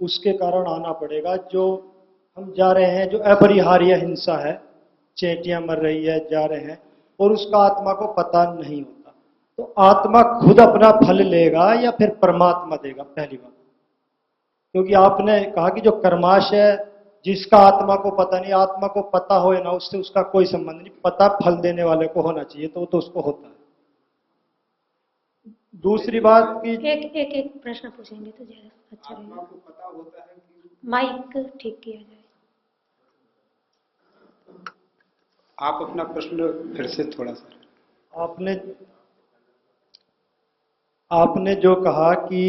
उसके कारण आना पड़ेगा। जो हम जा रहे हैं, जो अपरिहार्य हिंसा है, चेटियां मर रही है, जा रहे हैं और उसका आत्मा को पता नहीं होता, तो आत्मा खुद अपना फल लेगा या फिर परमात्मा देगा? पहली बात, क्योंकि आपने कहा कि जो कर्माशय जिसका आत्मा को पता नहीं, आत्मा को पता हो या ना उससे उसका कोई संबंध नहीं, पता फल देने वाले को होना चाहिए, तो वो तो उसको होता है। दूसरी बात कि एक प्रश्न पूछेंगे तो ज्यादा अच्छा रहेगा। आपको पता होता है कि माइक ठीक किया जाए। आप अपना प्रश्न फिर से थोड़ा सा। आपने जो कहा कि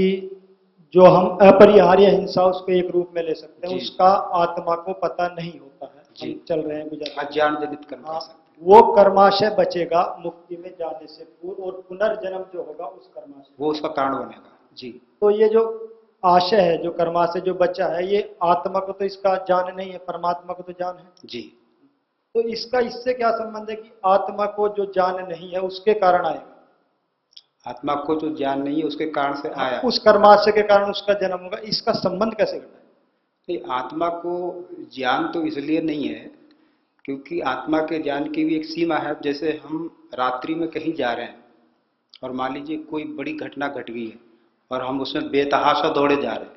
जो हम अपरिहार्य हिंसा उसको एक रूप में ले सकते हैं, उसका आत्मा को पता नहीं होता है, हम चल रहे हैं गुजर अज्ञान जनित कर्म कर सकते हैं। वो कर्माशय बचेगा मुक्ति में जाने से पूर्व, और पुनर्जन्म जो होगा उस कर्माशय वो उसका कारण बनेगा। जी। तो ये जो आशय है, जो कर्माशय जो बचा है, ये आत्मा को तो इसका जान नहीं है, परमात्मा को तो जान है। जी। तो इसका इससे क्या संबंध है कि आत्मा को जो जान नहीं है उसके कारण आएगा? आत्मा को जो ज्ञान नहीं है उसके कारण से आया, उस कर्माशय के कारण उसका जन्म होगा, इसका संबंध कैसे घटा है? नहीं, आत्मा को ज्ञान तो इसलिए नहीं है क्योंकि आत्मा के ज्ञान की भी एक सीमा है। जैसे हम रात्रि में कहीं जा रहे हैं और मान लीजिए कोई बड़ी घटना घट गई है और हम उसमें बेतहाशा दौड़े जा रहे हैं,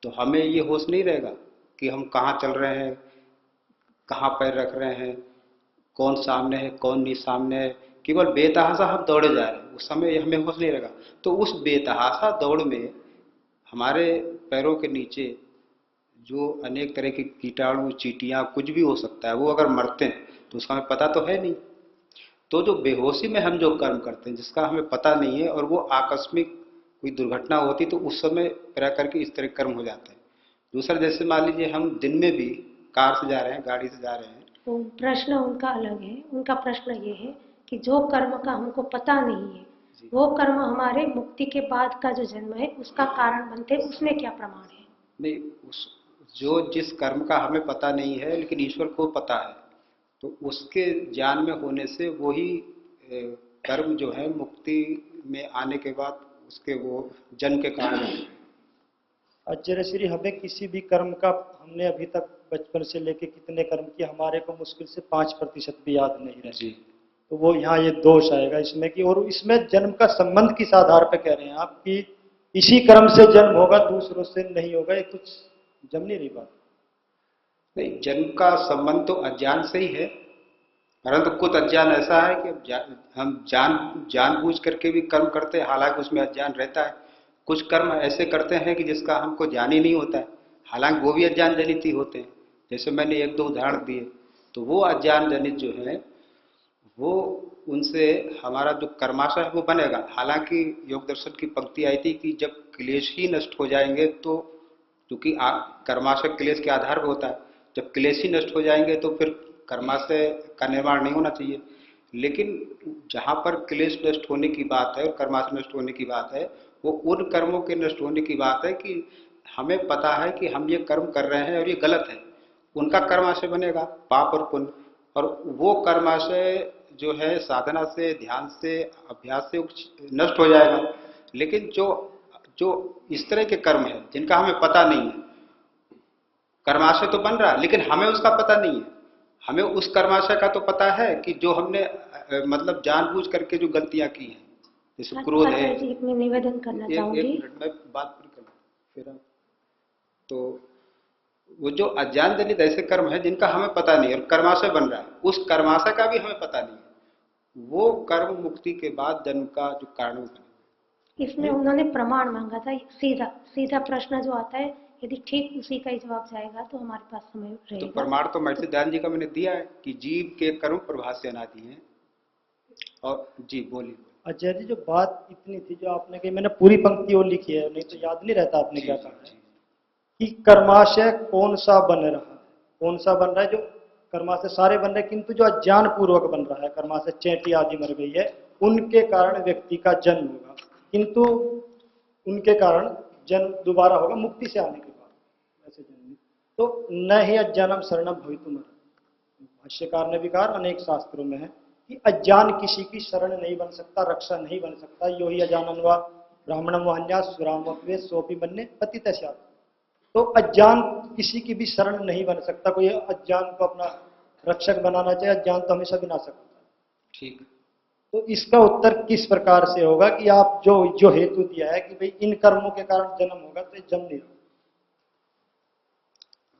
तो हमें ये होश नहीं रहेगा कि हम कहाँ चल रहे हैं, कहाँ पैर रख रहे हैं, कौन सामने है कौन नहीं सामने है, केवल बेतहाशा हम दौड़े जा रहे हैं, उस समय हमें होश नहीं रहेगा। तो उस बेतहाशा दौड़ में हमारे पैरों के नीचे जो अनेक तरह के कीटाणु चींटियां कुछ भी हो सकता है, वो अगर मरते हैं तो उसका हमें पता तो है नहीं। तो जो बेहोशी में हम जो कर्म करते हैं जिसका हमें पता नहीं है और वो आकस्मिक कोई दुर्घटना होती तो उस समय प्रेरा करके इस तरह कर्म हो जाते हैं। दूसरा, जैसे मान लीजिए हम दिन में भी कार से जा रहे हैं, गाड़ी से जा रहे हैं, तो प्रश्न उनका अलग है। उनका प्रश्न ये है कि जो कर्म का हमको पता नहीं है वो कर्म हमारे मुक्ति के बाद का जो जन्म है उसका कारण बनते हैं, उसमें क्या प्रमाण है? नहीं, जो जिस कर्म का हमें पता नहीं है लेकिन ईश्वर को पता है, तो उसके ज्ञान में होने से वही कर्म जो है मुक्ति में आने के बाद उसके वो जन्म के कारण है। आचार्य श्री, हमें किसी भी कर्म का, हमने अभी तक बचपन से लेके कितने कर्म किए, हमारे को मुश्किल से 5% भी याद नहीं रहे। जी। तो वो यहाँ ये दोष आएगा इसमें कि, और इसमें जन्म का संबंध किस आधार पर कह रहे हैं आप कि इसी कर्म से जन्म होगा, दूसरों से नहीं होगा? ये कुछ जम नहीं रही बात। नहीं, जन्म का संबंध तो अज्ञान से ही है, परंतु कुछ अज्ञान ऐसा है कि हम जानबूझ करके भी कर्म करते हैं, हालांकि उसमें अज्ञान रहता है। कुछ कर्म ऐसे करते हैं कि जिसका हमको ज्ञान ही नहीं होता है, हालांकि वो भी अज्ञान जनित ही होते हैं। जैसे मैंने 1-2 उदाहरण दिए, तो वो अज्ञान जनित जो है वो उनसे हमारा जो कर्माशय है वो बनेगा। हालांकि योग दर्शन की पंक्ति आई थी कि जब क्लेश ही नष्ट हो जाएंगे, तो क्योंकि कर्माशय क्लेश के आधार पर होता है, जब क्लेश ही नष्ट हो जाएंगे तो फिर कर्माशय का निर्माण नहीं होना चाहिए। लेकिन जहाँ पर क्लेश नष्ट होने की बात है और कर्माशय नष्ट होने की बात है, वो उन कर्मों के नष्ट होने की बात है कि हमें पता है कि हम ये कर्म कर रहे हैं और ये गलत है, उनका कर्माशय बनेगा, पाप और पुण्य। और वो कर्माशय जो है साधना से, ध्यान से, अभ्यास से नष्ट हो जाएगा। लेकिन जो इस तरह के कर्म है जिनका हमें पता नहीं है, कर्माशय तो बन रहा है लेकिन हमें उसका पता नहीं है। हमें उस कर्माशय का तो पता है कि जो हमने मतलब जानबूझ करके जो गलतियां की हैं, जैसे क्रोध है। आचार्य जी, मैं निवेदन करना चाहूंगी। एक मिनट में बात पूरी करना फिर आप। तो वो जो अज्ञान जनित ऐसे कर्म है जिनका हमें पता नहीं है और कर्माशय बन रहा है, उस कर्माशय का भी हमें पता नहीं है, वो कर्म मुक्ति के बाद जन्म का जो कारण बने। इसमें उन्होंने प्रमाण मांगा था, सीधा सीधा प्रश्न जो आता है, यदि ठीक उसी का ही जवाब जाएगा तो हमारे पास समय तो रहेगा। प्रमाण तो महर्षि दयानंद जी का मैंने दिया है कि जीव के कर्म प्रभास अनादि हैं। और जी बोलिए। आचार्य जी, जो बात इतनी थी जो आपने कही, मैंने पूरी पंक्ति और लिखी है, नहीं तो याद नहीं रहता आपने क्या कहा है कि कर्माशय कौन सा बन रहा है, कौन सा बन रहा है? जो कर्माशय सारे बन रहे हैं, किंतु जो अज्ञान पूर्वक बन रहा है, कर्माशय चेटी आदि मर गई है, उनके कारण व्यक्ति का जन्म होगा, किंतु उनके कारण जन्म दोबारा होगा मुक्ति से आने के बाद। ऐसे जन्म तो न ही अज्ञानम शरणम भवितुम, भाष्यकार ने भी कहा, अनेक शास्त्रों में है कि अज्ञान किसी की शरण नहीं बन सकता, रक्षा नहीं बन सकता। यो ही अजानन व ब्राह्मणम वन्या सुरामवे सोपी बनने पतित। तो अज्ञान किसी की भी शरण नहीं बन सकता। कोई अज्ञान को अपना रक्षक बनाना चाहे, अज्ञान तो हमेशा विनाशक होता है। ठीक। तो इसका उत्तर किस प्रकार से होगा कि आप जो हेतु दिया है कि भाई इन कर्मों के कारण जन्म होगा, तो जन्म नहीं होगा?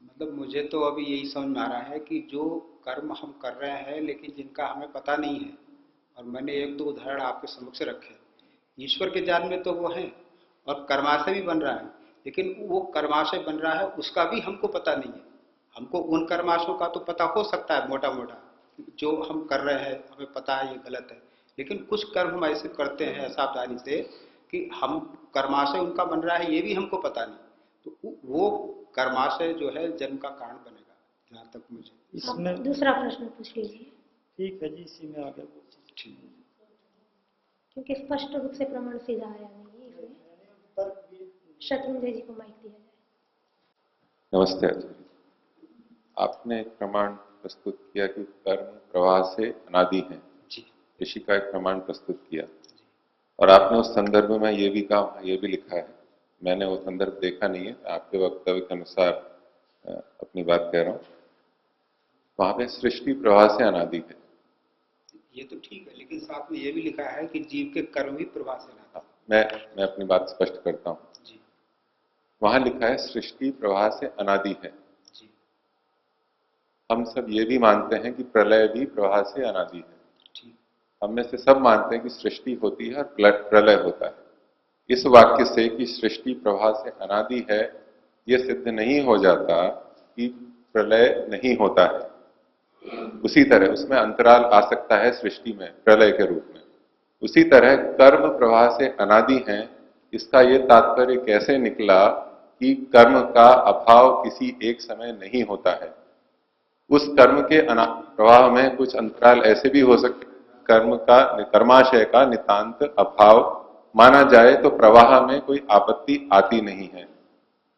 मतलब मुझे तो अभी यही समझ में आ रहा है कि जो कर्म हम कर रहे हैं लेकिन जिनका हमें पता नहीं है, और मैंने 1-2 उदाहरण आपके समक्ष रखे, ईश्वर के ज्ञान में तो वो है और कर्माशय भी बन रहा है, लेकिन वो कर्माशय बन रहा है उसका भी हमको पता नहीं है। हमको उन कर्माशयों का तो पता हो सकता है मोटा मोटा, जो हम कर रहे हैं हमें पता है ये गलत है, लेकिन कुछ कर्म हम ऐसे करते हैं असावधानी से कि हम कर्माशय उनका बन रहा है ये भी हमको पता नहीं, तो वो कर्माशय जो है जन्म का कारण बनेगा, जहाँ तक मुझे। इसमें दूसरा प्रश्न पूछ लीजिए। ठीक है जी, इसी में आगे ठीक। क्योंकि स्पष्ट रूप से प्रमाण सीधा आया नहीं है, इसलिए शत्रुंजय जी को माइक दिया जाए। नमस्ते आचार्य, आपने एक प्रमाण प्रस्तुत किया कि कर्म प्रवाह से अनादि है, ऋषि का एक प्रमाण प्रस्तुत किया, और आपने उस संदर्भ में ये भी कहा, ये भी लिखा है, मैंने वो संदर्भ देखा नहीं है, आपके वक्तव्य के अनुसार अपनी बात कह रहा हूँ। वहां पे सृष्टि प्रवाह से अनादि है, ये तो ठीक है, लेकिन साथ में ये भी लिखा है कि जीव के कर्म भी प्रवाह से अनादि। मैं अपनी बात स्पष्ट करता हूँ। वहां लिखा है सृष्टि प्रवाह से अनादि है। हम सब ये भी मानते हैं कि प्रलय भी प्रवाह से अनादि है। हम में से सब मानते हैं कि सृष्टि होती है और प्रलय होता है। इस वाक्य से कि सृष्टि प्रवाह से अनादि है, यह सिद्ध नहीं हो जाता कि प्रलय नहीं होता है। उसी तरह उसमें अंतराल आ सकता है सृष्टि में प्रलय के रूप में। उसी तरह कर्म प्रवाह से अनादि है, इसका ये तात्पर्य कैसे निकला कि कर्म का अभाव किसी एक समय नहीं होता है। उस कर्म के प्रवाह में कुछ अंतराल ऐसे भी हो सकते, कर्म का कर्माशय का नितांत अभाव माना जाए तो प्रवाह में कोई आपत्ति आती नहीं है,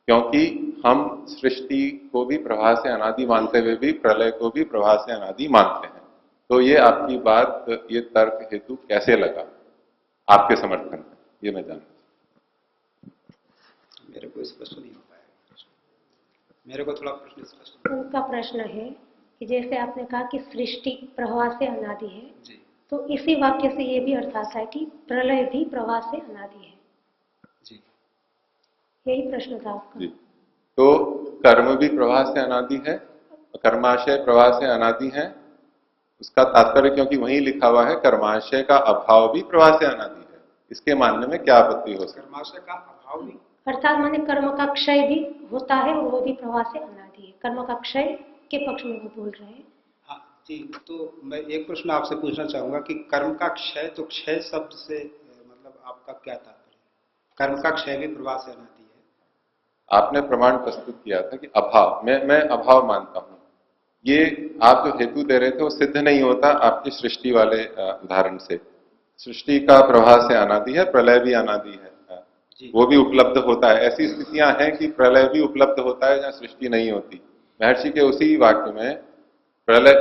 क्योंकि हम सृष्टि को भी प्रवाह से अनादि मानते हुए भी प्रलय को भी प्रवाह से अनादि मानते हैं। तो ये आपकी बात, ये तर्क हेतु कैसे लगा आपके समर्थन में, ये मैं जानना। मेरे को स्पष्ट नहीं हो पाया, मेरे को थोड़ा प्रश्न स्पष्ट। उनका प्रश्न है कि जैसे आपने कहा कि सृष्टि प्रवाह से अनादि है, जी तो इसी वाक्य से ये भी अर्थ आता है कि प्रलय भी प्रवाह से अनादि है। जी यही प्रश्न था आपका। जी, तो कर्म भी प्रवाह से अनादि है, कर्माशय प्रवाह से अनादि है, उसका तात्पर्य क्योंकि वहीं लिखा हुआ है कर्माशय का अभाव भी प्रवाह से अनादि है, इसके मानने में क्या आपत्ति हो सकती है? कर्माशय का अभाव भी, अर्थात माने कर्म का क्षय भी होता है और वो भी प्रवाह से अनादि है। कर्म का क्षय के पक्ष में वो बोल रहे हैं। हाँ जी। तो मैं एक प्रश्न आपसे पूछना चाहूंगा कि कर्म का क्षय, तो क्षय शब्द से मतलब आपका क्या तात्पर्य? कर्म का क्षय भी प्रवाह से अनादि है। आपने प्रमाण प्रस्तुत किया था कि अभाव, मैं अभाव मानता हूं, ये आप जो हेतु दे रहे थे वो सिद्ध नहीं होता आपकी सृष्टि वाले उदाहरण से। सृष्टि का प्रवाह से अनादि है, प्रलय भी अनादि है, वो भी उपलब्ध होता है। ऐसी स्थितियां हैं कि प्रलय भी उपलब्ध होता है जहां सृष्टि नहीं होती। महर्षि के उसी वाक्य में प्रलय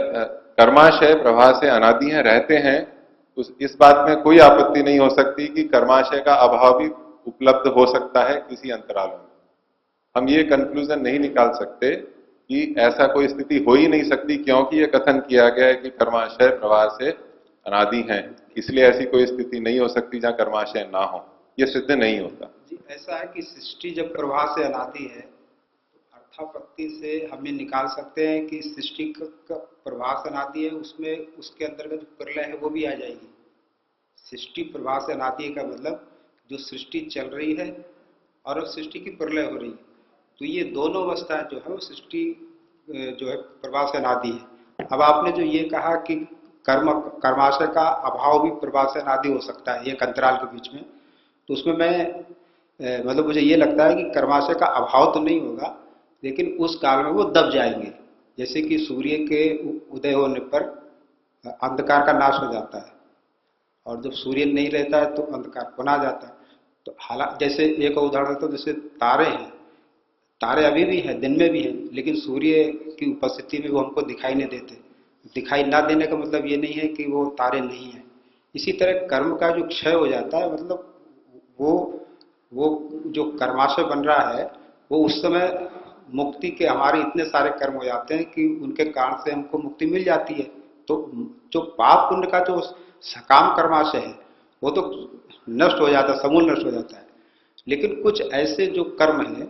कर्माशय प्रवाह से अनादि है, रहते हैं, इस बात में कोई आपत्ति नहीं हो सकती कि कर्माशय का अभाव भी उपलब्ध हो सकता है किसी अंतराल में। हम ये कंक्लूजन नहीं निकाल सकते कि ऐसा कोई स्थिति हो ही नहीं सकती, क्योंकि ये कथन किया गया है कि कर्माशय प्रवाह से अनादि हैं, इसलिए ऐसी कोई स्थिति नहीं हो सकती जहां कर्माशय ना हो। ये सिद्ध नहीं होता जी। ऐसा है कि सृष्टि जब प्रवाह से अनादि है तो अर्थापत्ति से हम ये निकाल सकते हैं कि सृष्टि का प्रवाह से अनादि है, उसमें उसके अंतर्गत जो प्रलय है वो भी आ जाएगी। सृष्टि प्रवाह से अनादि का मतलब जो सृष्टि चल रही है और उस सृष्टि की प्रलय हो रही है, तो ये दोनों अवस्थाएं जो है वो सृष्टि जो है प्रवाह से अनादि है। अब आपने जो ये कहा कि कर्माशय का अभाव भी प्रवाह से अनादि हो सकता है एक अंतराल के बीच में, तो उसमें मैं मतलब मुझे ये लगता है कि कर्माशय का अभाव तो नहीं होगा, लेकिन उस काल में वो दब जाएंगे। जैसे कि सूर्य के उदय होने पर अंधकार का नाश हो जाता है, और जब सूर्य नहीं रहता है तो अंधकार बना जाता है। तो हालांकि जैसे एक उदाहरण तो जैसे तारे हैं, तारे अभी भी हैं, दिन में भी हैं, लेकिन सूर्य की उपस्थिति में वो हमको दिखाई नहीं देते। दिखाई ना देने का मतलब ये नहीं है कि वो तारे नहीं हैं। इसी तरह कर्म का जो क्षय हो जाता है, मतलब वो जो कर्माशय बन रहा है वो उस समय मुक्ति के हमारे इतने सारे कर्म हो जाते हैं कि उनके कारण से हमको मुक्ति मिल जाती है। तो जो पाप पुण्य का जो सकाम कर्माशय है वो तो नष्ट हो जाता है, समूल नष्ट हो जाता है। लेकिन कुछ ऐसे जो कर्म है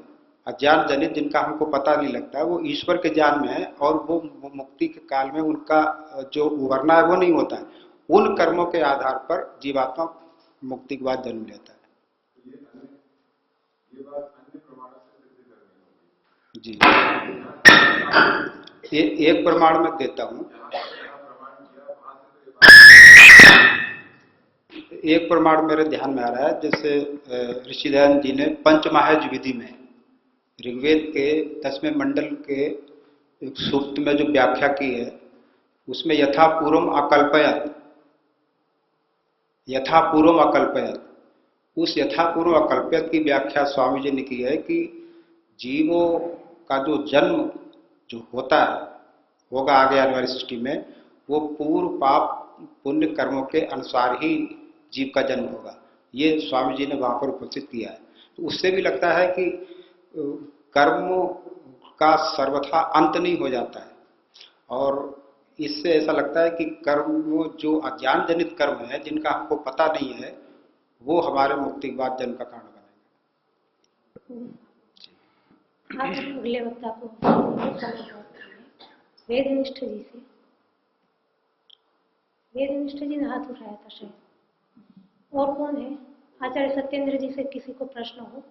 अज्ञान जनित, जिनका हमको पता नहीं लगता है, वो ईश्वर के ज्ञान में है, और वो मुक्ति के काल में उनका जो उभरना है वो नहीं होता है। उन कर्मों के आधार पर जीवात्मा मुक्ति के बाद जन्म लेता है। जी, एक प्रमाण में देता हूं। एक प्रमाण मेरे ध्यान में आ रहा है, जैसे ऋषिदयानंद जी ने पंचमहायज्ञ विधि में ऋग्वेद के 10वें मंडल के एक सूक्त में जो व्याख्या की है, उसमें यथापूर्वम अकल्पयत, उस यथापूर्व अकल्पयत की व्याख्या स्वामी जी ने की है कि जीवों का जो जन्म जो होता है, होगा आगे आने वाली सृष्टि में, वो पूर्व पाप पुण्य कर्मों के अनुसार ही जीव का जन्म होगा। ये स्वामी जी ने वहां पर उपस्थित किया है। तो उससे भी लगता है कि कर्म का सर्वथा अंत नहीं हो जाता है, और इससे ऐसा लगता है कि कर्म जो अज्ञान जनित कर्म है, जिनका हमको पता नहीं है, वो हमारे मुक्ति के बाद जन्म का कारण बनेगा। आप अगले वक्ता को वेदनिष्ठ जी से, वेदनिष्ठ जी ने हाथ उठाया था शायद, और कौन है? आचार्य सत्येंद्र जी से किसी को प्रश्न हो?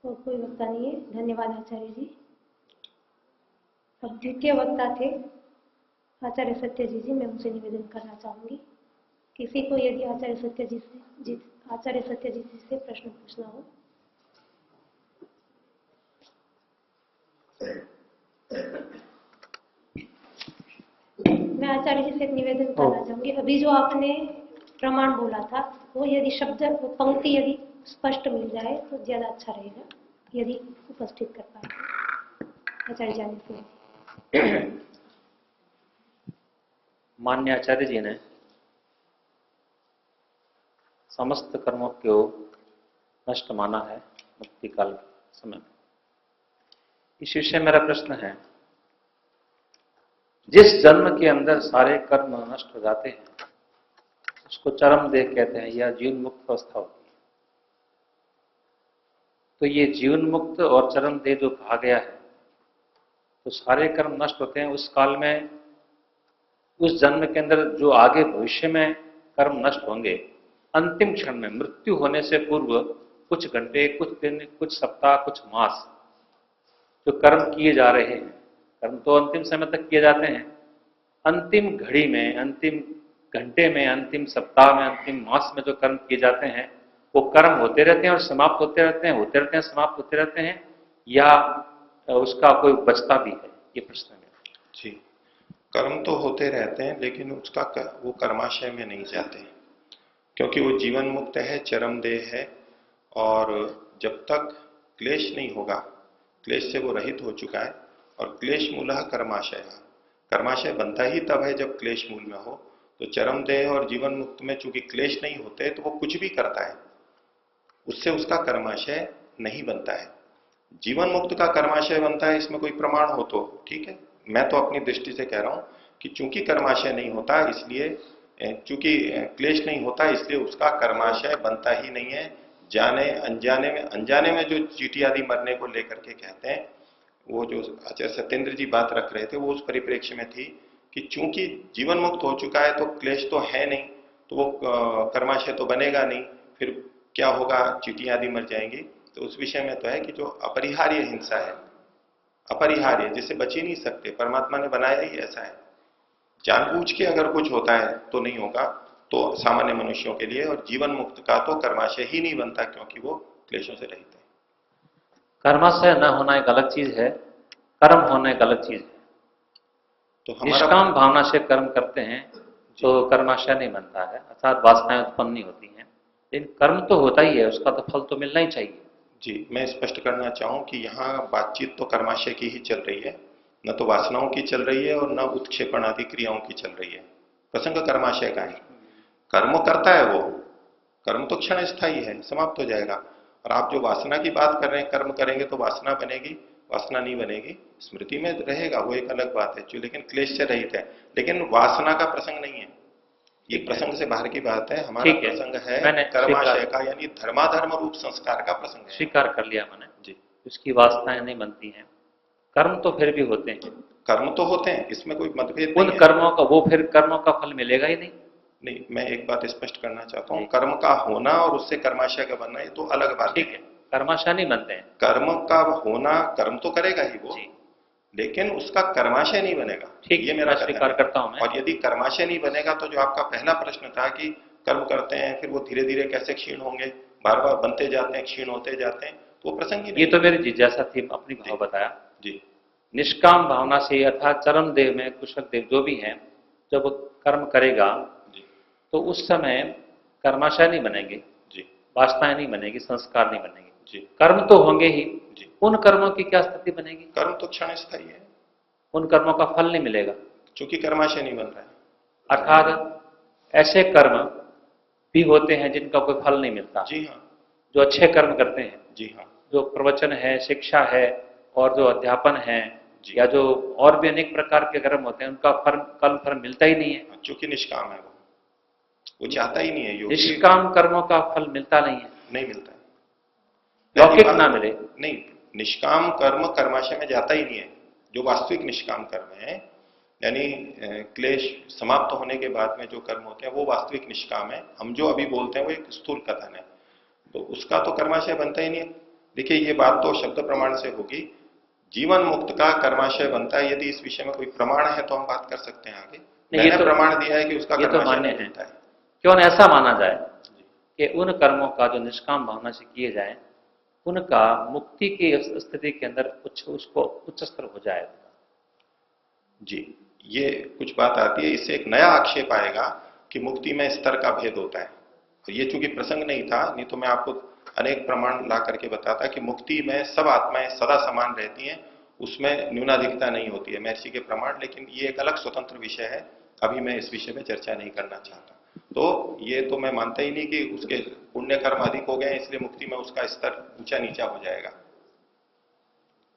और कोई वक्ता नहीं है। धन्यवाद आचार्य जी। अब द्वितीय वक्ता थे आचार्य सत्य जी, मैं उनसे निवेदन करना चाहूंगी, किसी को यदि आचार्य सत्य जी से प्रश्न पूछना हो। मैं आचार्य जी से एक निवेदन करना चाहूंगी, अभी जो आपने प्रमाण बोला था वो यदि शब्द पंक्ति यदि स्पष्ट मिल जाए तो ज्यादा अच्छा रहेगा, यदि उपस्थित कर पाए। आचार्य जाने से। मान्य आचार्य जी ने समस्त कर्मों को नष्ट माना है मुक्ति काल के समय में। इस विषय मेरा प्रश्न है, जिस जन्म के अंदर सारे कर्म नष्ट हो जाते हैं उसको चरम देह कहते हैं या जीवन मुक्त अवस्था होती है। तो ये जीवन मुक्त और चरम देह जो कहा गया है, तो सारे कर्म नष्ट होते हैं उस काल में, उस जन्म के अंदर जो आगे भविष्य में कर्म नष्ट होंगे, अंतिम क्षण में मृत्यु होने से पूर्व कुछ घंटे, कुछ दिन, कुछ सप्ताह, कुछ मास जो कर्म किए जा रहे हैं, कर्म तो अंतिम समय तक किए जाते हैं, अंतिम घड़ी में, अंतिम घंटे में, अंतिम सप्ताह में, अंतिम मास में जो कर्म किए जाते हैं वो कर्म होते रहते हैं और समाप्त होते रहते हैं, होते रहते हैं, समाप्त होते रहते हैं, या उसका कोई बचता भी है? ये प्रश्न है। जी, कर्म तो होते रहते हैं लेकिन उसका वो कर्माशय में नहीं जाते, क्योंकि वो जीवन मुक्त है, चरम देह है, और जब तक क्लेश नहीं होगा, क्लेश से वो रहित हो चुका है, और क्लेश मूलः कर्माशय है। कर्माशय बनता ही तब है जब क्लेश मूल में हो। तो चरम देह और जीवन मुक्त में चूंकि क्लेश नहीं होते तो वो कुछ भी करता है, उससे उसका कर्माशय नहीं बनता है। जीवन मुक्त का कर्माशय बनता है, इसमें कोई प्रमाण हो तो ठीक है। मैं तो अपनी दृष्टि से कह रहा हूं कि चूंकि कर्माशय नहीं होता, इसलिए चूंकि क्लेश नहीं होता, इसलिए उसका कर्माशय बनता ही नहीं है। जाने अनजाने में जो चीटी आदि मरने को लेकर के कहते हैं, वो जो आचार्य सत्येंद्र जी बात रख रहे थे वो उस परिप्रेक्ष्य में थी कि चूंकि जीवन मुक्त हो चुका है तो क्लेश तो है नहीं, तो वो कर्माशय तो बनेगा नहीं, फिर क्या होगा, चीटी आदि मर जाएंगी। तो उस विषय में तो है कि जो अपरिहार्य हिंसा है, अपरिहार्य, जिससे बच ही नहीं सकते, परमात्मा ने बनाया ही ऐसा है। जानबूझ के अगर कुछ होता है तो नहीं होगा, तो सामान्य मनुष्यों के लिए। और जीवन मुक्त का तो कर्माशय ही नहीं बनता क्योंकि वो क्लेशों से रहित है। कर्माशय न होना एक अलग चीज है, कर्म होना एक अलग चीज है। तो हमारा निष्काम भावना से कर्म करते हैं तो कर्माशय नहीं बनता है, अर्थात वासनाएं उत्पन्न नहीं होती हैं, लेकिन कर्म तो होता ही है, उसका तो फल तो मिलना ही चाहिए। जी, मैं स्पष्ट करना चाहूं कि यहाँ बातचीत तो कर्माशय की ही चल रही है, न तो वासनाओं की चल रही है और न उत्क्षेपण आदि क्रियाओं की चल रही है। प्रसंग कर्माशय का है। कर्म करता है वो, कर्म तो क्षण स्थायी है, समाप्त हो जाएगा। और आप जो वासना की बात कर रहे हैं, कर्म करेंगे तो वासना बनेगी, वासना नहीं बनेगी, स्मृति में रहेगा, वो एक अलग बात है जो लेकिन क्लेश से रहित है। लेकिन वासना का प्रसंग नहीं है, ये प्रसंग से बाहर की बात है। हमारा प्रसंग है कर्माशय का, यानी धर्माधर्म रूप संस्कार का प्रसंग है। स्वीकार कर लिया मैंने जी, उसकी वासनाएं नहीं बनती हैं, कर्म तो फिर भी होते हैं। कर्म तो होते हैं, इसमें कोई मतभेद उन नहीं है। कर्मों का, वो फिर कर्मों का फल मिलेगा ही नहीं। नहीं, मैं एक बात स्पष्ट करना चाहता हूँ, कर्म का होना और उससे कर्माशय का बनना ये तो अलग बात ठीक है, कर्माशय नहीं बनते हैं। कर्म का होना, कर्म तो करेगा ही वो, लेकिन उसका कर्माशय नहीं बनेगा। ठीक, ये मेरा स्वीकार करता हूं मैं। और यदि कर्माशय नहीं बनेगा तो जो आपका पहला प्रश्न था कि कर्म करते हैं फिर वो धीरे धीरे कैसे क्षीण होंगे, बार बार बनते जाते हैं, क्षीण होते जाते हैं, तो वो प्रसंग ही नहीं। ये तो मेरी जिज्ञासा थी, अपनी भाव बताया जी। निष्काम भावना से अर्थात चरम देव में कुशल देव जो भी हैं, जब कर्म करेगा तो उस समय कर्माशय नहीं बनेंगे, वासनाएं नहीं बनेगी, संस्कार नहीं बनेंगे, कर्म तो होंगे ही। उन कर्मों की क्या स्थिति बनेगी? कर्म तो क्षण स्थायी है, उन कर्मों का फल नहीं मिलेगा क्योंकि कर्माशय नहीं बन रहा है। अर्थात ऐसे कर्म भी होते हैं जिनका कोई फल नहीं मिलता। जी हाँ। जो अच्छे कर्म करते हैं, जी हाँ, जो प्रवचन है, शिक्षा है और जो अध्यापन है, या जो और भी अनेक प्रकार के कर्म होते हैं, उनका फल मिलता ही नहीं है, क्योंकि निष्काम है, वो चाहता ही नहीं है। योगी निष्काम कर्मों का फल मिलता नहीं है, नहीं मिलता है, लौकिक ना मिले। नहीं, निष्काम कर्म कर्माशय में जाता ही नहीं है। जो वास्तविक निष्काम कर्म है, यानी क्लेश समाप्त होने के बाद में जो कर्म होते हैं वो वास्तविक निष्काम है। हम जो अभी बोलते हैं वो एक स्थूल कथन है, तो उसका तो कर्माशय बनता ही नहीं है। देखिए, ये बात तो शब्द प्रमाण से होगी, जीवन मुक्त का कर्माशय बनता है। यदि इस विषय में कोई प्रमाण है तो हम बात कर सकते हैं आगे। मैंने प्रमाण दिया है कि उसका कर्माशय नहीं बनता है। क्यों ऐसा माना जाए कि उन कर्मों का जो निष्काम भावना से किए जाए, उनका मुक्ति की स्थिति के अंदर उसको उच्च स्तर हो जाएगा। जी, ये कुछ बात आती है, इससे एक नया आक्षेप आएगा कि मुक्ति में स्तर का भेद होता है। और ये चूंकि प्रसंग नहीं था, नहीं तो मैं आपको अनेक प्रमाण ला करके बताता कि मुक्ति में सब आत्माएं सदा समान रहती हैं उसमें न्यूनाधिकता नहीं होती है महर्षि के प्रमाण, लेकिन ये एक अलग स्वतंत्र विषय है, अभी मैं इस विषय में चर्चा नहीं करना चाहता। तो ये तो मैं मानता ही नहीं कि उसके पुण्य कर्म अधिक हो गए इसलिए मुक्ति में उसका स्तर ऊंचा नीचा हो जाएगा।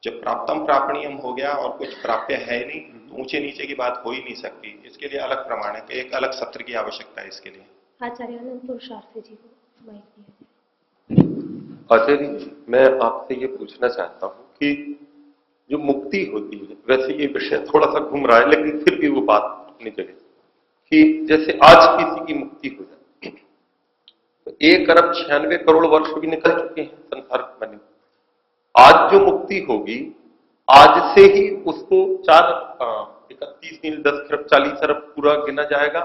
जब प्राप्तम प्रापणीयम हो गया और कुछ प्राप्य है नहीं तो ऊंचे नीचे की बात हो ही नहीं सकती, इसके लिए अलग प्रमाण है, एक अलग सत्र की आवश्यकता है इसके लिए। आचार्य अनंत पुरुषार्थी जी को माइक दिया जाए। आचार्य जी, मैं आपसे ये पूछना चाहता हूँ कि जो मुक्ति होती है, वैसे ये विषय थोड़ा सा घूम रहा है लेकिन फिर भी वो बात अपनी जगह, कि जैसे आज किसी की मुक्ति हो जाती है तो 1,96,00,00,000 वर्ष भी निकल चुके हैं संसार बने, आज जो मुक्ति होगी आज से ही उसको 31 नील 10 खरब 40 अरब पूरा गिना जाएगा,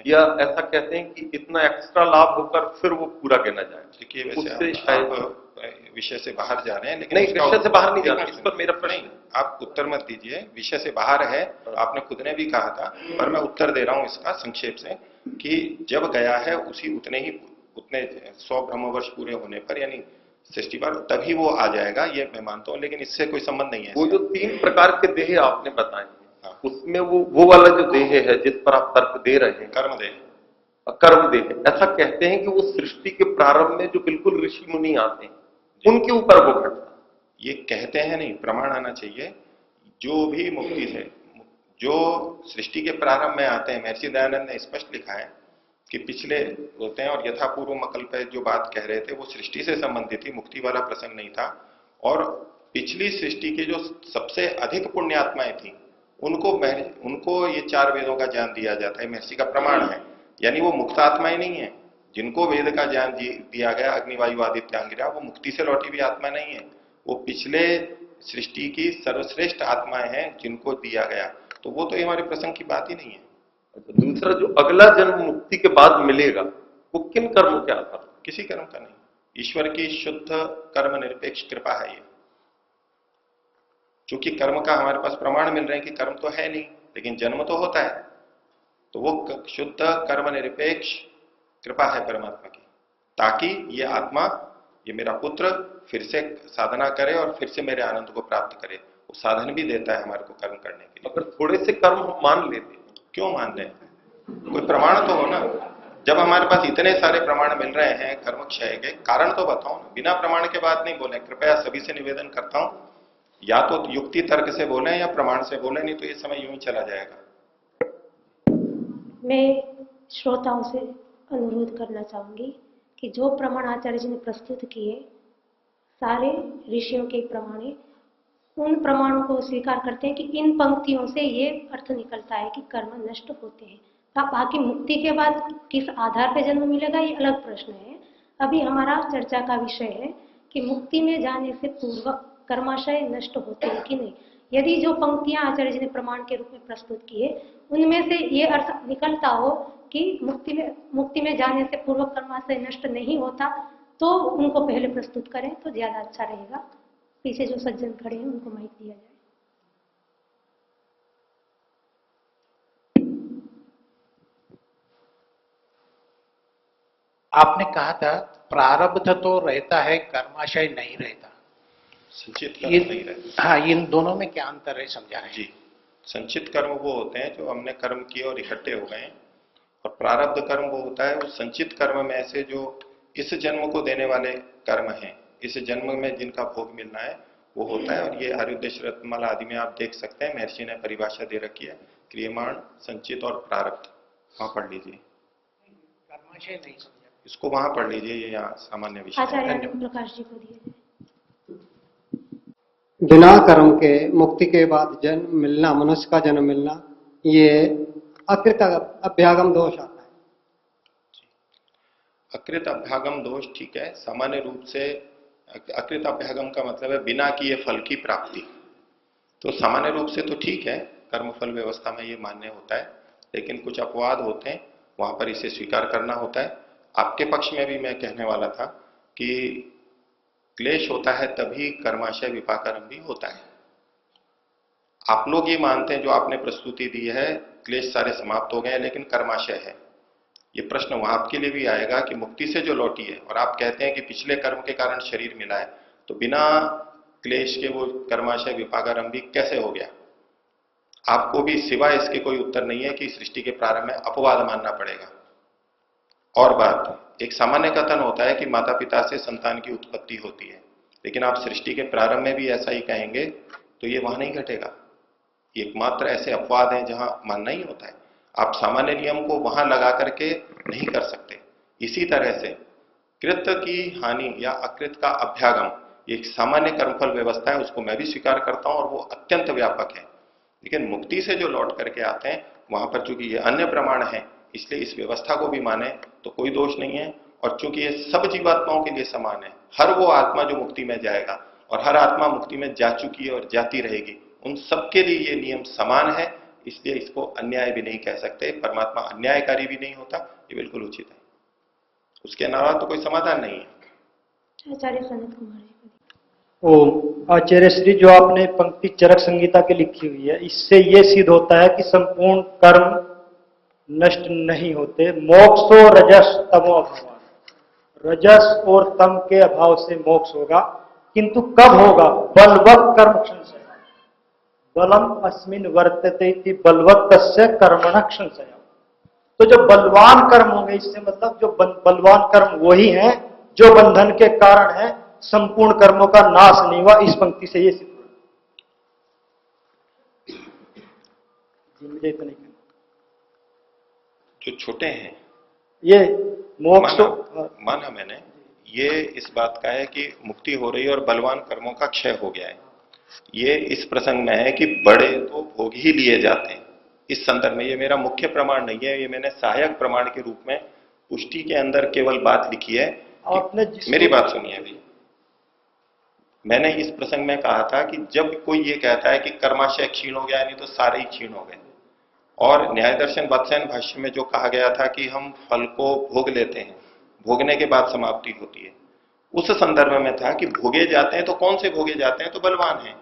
या ऐसा कहते हैं कि इतना एक्स्ट्रा लाभ होकर फिर वो पूरा गिना जाएगा? देखिए वैसे उससे शायद विषय से बाहर जा रहे हैं, लेकिन नहीं, विषय से बाहर नहीं जा रहा, इस पर मेरा प्रश्न नहीं, आप उत्तर मत दीजिए, विषय से बाहर है, आपने खुद ने भी कहा था, पर मैं उत्तर दे रहा हूं इसका संक्षेप से कि जब गया है उतने 100 ब्रह्मवर्ष पूरे होने पर यानी सृष्टि पर तभी वो आ जाएगा, ये मैं मानता हूं, लेकिन इससे कोई संबंध नहीं है। वो जो 3 प्रकार के देह आपने बताए हैं, उसमें वो वाला जो देह है जिस पर आप तर्क दे रहे हैं, कर्म देह, कर्म देह, ऐसा कहते हैं कि वो सृष्टि के प्रारंभ में जो बिल्कुल ऋषि मुनि आते हैं उनके ऊपर वो घटता, ये कहते हैं नहीं, प्रमाण आना चाहिए। जो भी मुक्ति से जो सृष्टि के प्रारंभ में आते हैं, महर्षि दयानंद ने स्पष्ट लिखा है कि पिछले होते हैं और यथापूर्व मकल पे जो बात कह रहे थे वो सृष्टि से संबंधित थी, मुक्ति वाला प्रसंग नहीं था। और पिछली सृष्टि की जो सबसे अधिक पुण्यात्माएं थी उनको ये 4 वेदों का ज्ञान दिया जाता है, महर्षि का प्रमाण है। यानी वो मुक्त आत्माएं नहीं है, जिनको वेद का ज्ञान दिया गया अग्निवायु आदित्य अंगिरा, वो मुक्ति से लौटी हुई आत्मा नहीं है, वो पिछले सृष्टि की सर्वश्रेष्ठ आत्माएं हैं जिनको दिया गया, तो वो तो हमारे प्रसंग की बात ही नहीं है। दूसरा जो अगला जन्म मुक्ति के बाद मिलेगा वो किन कर्मों के आधार पर? किसी कर्म का नहीं, ईश्वर की शुद्ध कर्म निरपेक्ष कृपा है ये। क्योंकि कर्म का हमारे पास प्रमाण मिल रहे हैं कि कर्म तो है नहीं लेकिन जन्म तो होता है, तो वो शुद्ध कर्म निरपेक्ष कृपा है परमात्मा की, ताकि ये आत्मा, ये मेरा पुत्र फिर से साधना करे और फिर से मेरे आनंद को प्राप्त करे। वो साधन भी देता है हमारे को कर्म करने के लिए। अगर थोड़े से कर्म हम मान लेते हैं, क्यों मान लें? कोई प्रमाण तो हो ना। जब हमारे पास इतने सारे प्रमाण मिल रहे हैं कर्म क्षय के, कारण तो बताओ ना। बिना प्रमाण के बात नहीं बोले, कृपया सभी से निवेदन करता हूं, या तो युक्ति तर्क से बोले या प्रमाण से बोले, नहीं तो ये समय यूं ही चला जाएगा। मैं श्रोताओं से अनुरोध करना चाहूंगी कि जो प्रमाण आचार्य जी ने प्रस्तुत किए सारे ऋषियों के प्रमाण है, उन प्रमाणों को स्वीकार करते हैं कि इन पंक्तियों से ये अर्थ निकलता है कि कर्म नष्ट होते हैं। बाकी मुक्ति के बाद किस आधार पर जन्म मिलेगा ये अलग प्रश्न है। अभी हमारा चर्चा का विषय है कि मुक्ति में जाने से पूर्व कर्माशय नष्ट होते हैं कि नहीं। यदि जो पंक्तियां आचार्य जी ने प्रमाण के रूप में प्रस्तुत किए उनमें से ये अर्थ निकलता हो कि मुक्ति में जाने से पूर्व कर्माशय नष्ट नहीं होता, तो उनको पहले प्रस्तुत करें तो ज्यादा अच्छा रहेगा। पीछे जो सज्जन खड़े हैं उनको माइक दिया जाए। आपने कहा था प्रारब्ध तो रहता है, कर्माशय नहीं रहता। संचित कर्म नहीं रहता। हाँ, इन दोनों में क्या अंतर है समझा रहे हैं? जी, संचित कर्म वो होते हैं जो हमने कर्म किए और इकट्ठे हो गए, और प्रारब्ध कर्म वो होता है उस संचित कर्म में से जो इस जन्म को देने वाले कर्म हैं, इस जन्म में जिनका भोग मिलना है वो होता है। और ये आयुर्वेद रत्नमाला आदि में आप देख सकते हैं, महर्षि ने परिभाषा दे रखी है, क्रियमाण, संचित और प्रारब्ध। वहां पढ़ लीजिए, कर्माशय नहीं समझा, इसको वहां पढ़ लीजिए, ये यहाँ सामान्य विषय आचार्य है। प्रकाश जी को दिए जाए। बिना कर्म के मुक्ति के बाद जन्म मिलना, मनुष्य का जन्म मिलना, ये अकृत अभ्यागम दोष आता है। अकृत अभ्यागम दोष ठीक है, सामान्य रूप से अकृत अभ्यागम का मतलब है बिना किए फल की प्राप्ति। तो सामान्य रूप से तो ठीक है, कर्मफल व्यवस्था में ये मान्य होता है, लेकिन कुछ अपवाद होते हैं, वहां पर इसे स्वीकार करना होता है। आपके पक्ष में भी मैं कहने वाला था कि क्लेश होता है तभी कर्माशय विपाकर्म भी होता है। आप लोग ये मानते हैं, जो आपने प्रस्तुति दी है, क्लेश सारे समाप्त हो गए लेकिन कर्माशय है। ये प्रश्न वहां आपके लिए भी आएगा कि मुक्ति से जो लौटी है और आप कहते हैं कि पिछले कर्म के कारण शरीर मिला है, तो बिना क्लेश के वो कर्माशय विपाकारम भी कैसे हो गया? आपको भी सिवाय इसके कोई उत्तर नहीं है कि सृष्टि के प्रारंभ में अपवाद मानना पड़ेगा। और बात, एक सामान्य कथन होता है कि माता पिता से संतान की उत्पत्ति होती है, लेकिन आप सृष्टि के प्रारंभ में भी ऐसा ही कहेंगे तो ये वहां नहीं घटेगा। एकमात्र ऐसे अपवाद हैं जहां मानना ही होता है। आप सामान्य नियम को वहां लगा करके नहीं कर सकते। इसी तरह से कृत की हानि या अकृत का अभ्यागम, ये एक सामान्य कर्मफल व्यवस्था है, उसको मैं भी स्वीकार करता हूं और वो अत्यंत व्यापक है। लेकिन मुक्ति से जो लौट करके आते हैं वहां पर चूंकि ये अन्य प्रमाण है, इसलिए इस व्यवस्था को भी माने तो कोई दोष नहीं है। और चूंकि ये सब जीवात्माओं के लिए समान है, हर वो आत्मा जो मुक्ति में जाएगा और हर आत्मा मुक्ति में जा चुकी है और जाती रहेगी, उन सबके लिए ये नियम समान है, इसलिए इसको अन्याय भी नहीं कह सकते। परमात्मा अन्यायकारी भी नहीं होता, ये बिल्कुल उचित है। उसके अलावा तो कोई समाधान नहीं है। आचार्य सनत कुमार। ओम। आचार्य श्री, जो आपने पंक्ति चरक संहिता की लिखी हुई है, इससे ये सिद्ध होता है कि संपूर्ण कर्म नष्ट नहीं होते। मोक्षो रजस तमो अभाव, रजस और तम के अभाव से मोक्ष होगा, किंतु कब होगा? बलवत् कर्म क्षणशय, बलम अस्मिन वर्तते इति बलवत् तस्य कर्मण क्षणशय। तो जो बलवान कर्म होंगे, इससे मतलब जो बलवान कर्म वही हैं जो बंधन के कारण है, संपूर्ण कर्मों का नाश नहीं हुआ। इस पंक्ति से ये सिद्ध हुआ। जो छोटे हैं, ये मोक्ष माना मैंने, ये इस बात का है कि मुक्ति हो रही है और बलवान कर्मों का क्षय हो गया है। ये इस प्रसंग में है कि बड़े तो भोग ही लिए जाते हैं। इस संदर्भ में ये मेरा मुख्य प्रमाण नहीं है, ये मैंने सहायक प्रमाण के रूप में पुष्टि के अंदर केवल बात लिखी है। आपने मेरी बात सुनिए अभी। मैंने इस प्रसंग में कहा था कि जब कोई ये कहता है कि कर्माशय क्षीण हो गया, नहीं तो सारे ही क्षीण हो गए, और न्याय दर्शन वात्स्यायन भाष्य में जो कहा गया था कि हम फल को भोग लेते हैं, भोगने के बाद समाप्ति होती है, उस संदर्भ में था कि भोगे जाते हैं तो कौन से भोगे जाते हैं? तो बलवान हैं।